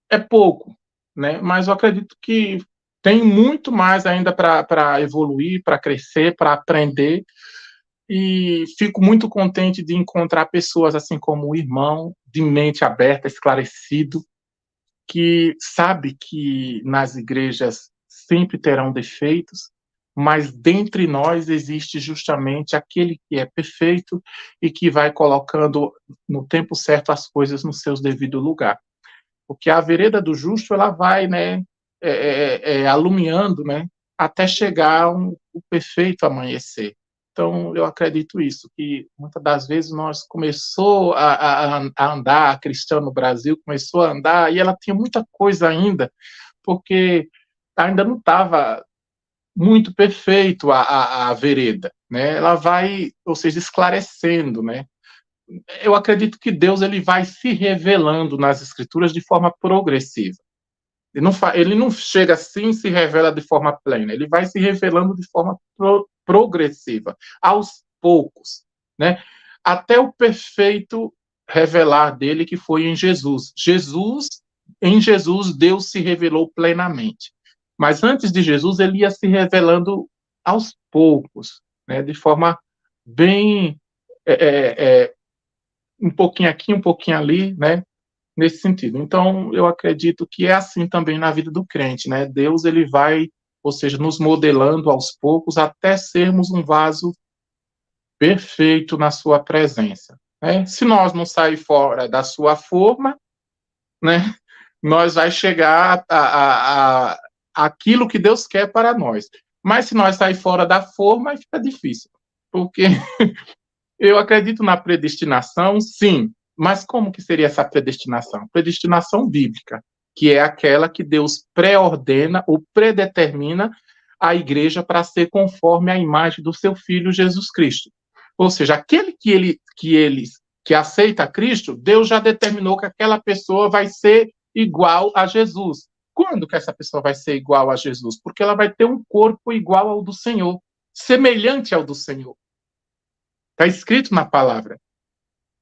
é pouco, né? Mas eu acredito que tem muito mais ainda para evoluir, para crescer, para aprender. E fico muito contente de encontrar pessoas assim como o irmão, de mente aberta, esclarecido, que sabe que nas igrejas sempre terão defeitos, mas dentre nós existe justamente aquele que é perfeito e que vai colocando no tempo certo as coisas no seu devido lugar. Porque a vereda do justo, ela vai, né, alumiando, né, até chegar o perfeito amanhecer. Então, eu acredito isso, que muitas das vezes nós começou a andar, a cristã no Brasil começou a andar, e ela tinha muita coisa ainda, porque ainda não estava muito perfeito a vereda, né? Ela vai, ou seja, esclarecendo, né? eu acredito que Deus ele vai se revelando nas Escrituras de forma progressiva. Ele não chega assim e se revela de forma plena. Ele vai se revelando de forma progressiva, aos poucos, né? Até o perfeito revelar dele, que foi em Jesus. Em Jesus, Deus se revelou plenamente. Mas antes de Jesus, ele ia se revelando aos poucos, né? De forma bem... um pouquinho aqui, um pouquinho ali, né? Nesse sentido. Então, eu acredito que é assim também na vida do crente, né? Deus, ele vai, ou seja, nos modelando aos poucos até sermos um vaso perfeito na sua presença, né? Se nós não sair fora da sua forma, né? Nós vai chegar a aquilo que Deus quer para nós. Mas se nós sair fora da forma, aí fica difícil. Porque eu acredito na predestinação, sim. Mas como que seria essa predestinação? Predestinação bíblica, que é aquela que Deus pré-ordena ou predetermina a igreja para ser conforme a imagem do seu Filho Jesus Cristo. Ou seja, aquele que aceita Cristo, Deus já determinou que aquela pessoa vai ser igual a Jesus. Quando que essa pessoa vai ser igual a Jesus? Porque ela vai ter um corpo igual ao do Senhor, semelhante ao do Senhor. Está escrito na palavra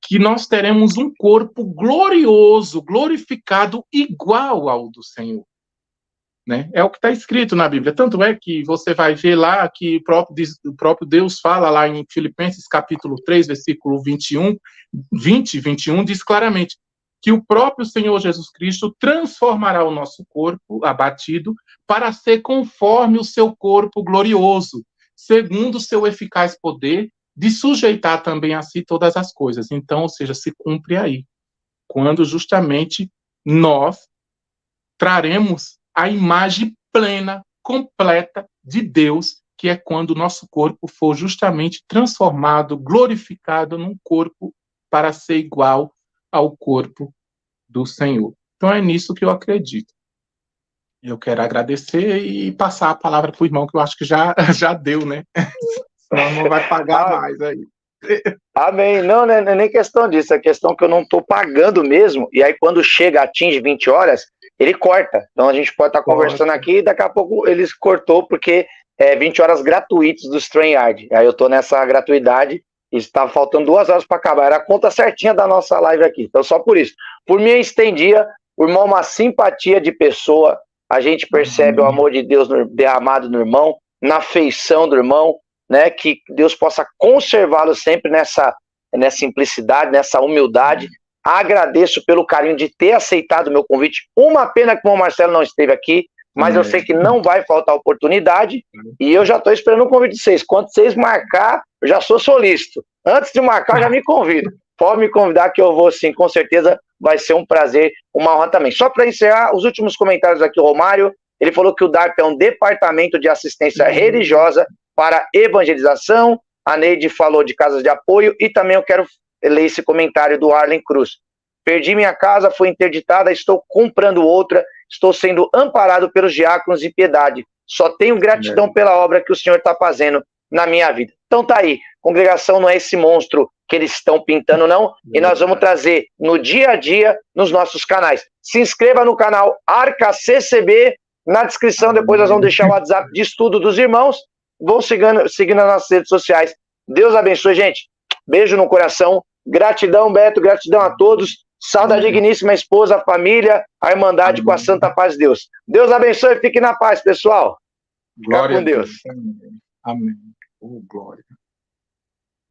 que nós teremos um corpo glorioso, glorificado, igual ao do Senhor. Né? É o que está escrito na Bíblia. Tanto é que você vai ver lá que o próprio Deus fala lá em Filipenses capítulo 3, versículo 20 e 21, diz claramente que o próprio Senhor Jesus Cristo transformará o nosso corpo abatido para ser conforme o seu corpo glorioso, segundo o seu eficaz poder, de sujeitar também a si todas as coisas. Então, ou seja, se cumpre aí, quando justamente nós traremos a imagem plena, completa de Deus, que é quando o nosso corpo for justamente transformado, glorificado num corpo para ser igual ao corpo do Senhor. Então é nisso que eu acredito. Eu quero agradecer e passar a palavra para o irmão, que eu acho que já deu, né? Senão não vai pagar mais aí. Amém. Não é nem questão disso, é questão que eu não estou pagando mesmo, e aí quando chega, atinge 20 horas, ele corta. Então a gente pode estar conversando aqui e daqui a pouco eles cortou, porque é 20 horas gratuitas do StreamYard. Aí eu estou nessa gratuidade e está faltando 2 horas para acabar. Era a conta certinha da nossa live aqui. Então só por isso. Por mim eu estendia, o irmão, uma simpatia de pessoa, a gente percebe o amor de Deus derramado no irmão, na feição do irmão, né, que Deus possa conservá-lo sempre nessa simplicidade, nessa humildade. Agradeço pelo carinho de ter aceitado o meu convite. Uma pena que o irmão Marcelo não esteve aqui, mas eu sei que não vai faltar oportunidade, e eu já estou esperando o convite de vocês. Quando vocês marcar, eu já sou solícito. Antes de marcar, já me convido. Pode me convidar que eu vou sim, com certeza vai ser um prazer, uma honra também. Só para encerrar, os últimos comentários aqui, o Romário, ele falou que o DARP é um departamento de assistência religiosa para evangelização. A Neide falou de casas de apoio, e também eu quero ler esse comentário do Arlen Cruz. Perdi minha casa, foi interditada, estou comprando outra, estou sendo amparado pelos diáconos de piedade. Só tenho gratidão pela obra que o Senhor está fazendo na minha vida. Então tá aí, congregação não é esse monstro que eles estão pintando, não, e nós vamos trazer no dia a dia nos nossos canais. Se inscreva no canal Arca CCB, na descrição depois nós vamos deixar o WhatsApp de estudo dos irmãos, vão seguindo nas nossas redes sociais. Deus abençoe, gente. Beijo no coração. Gratidão, Beto. Gratidão a todos. Salve a digníssima esposa, a família, a irmandade com a santa paz de Deus. Deus abençoe e fique na paz, pessoal. Glória com Deus. Amém. Oh, glória.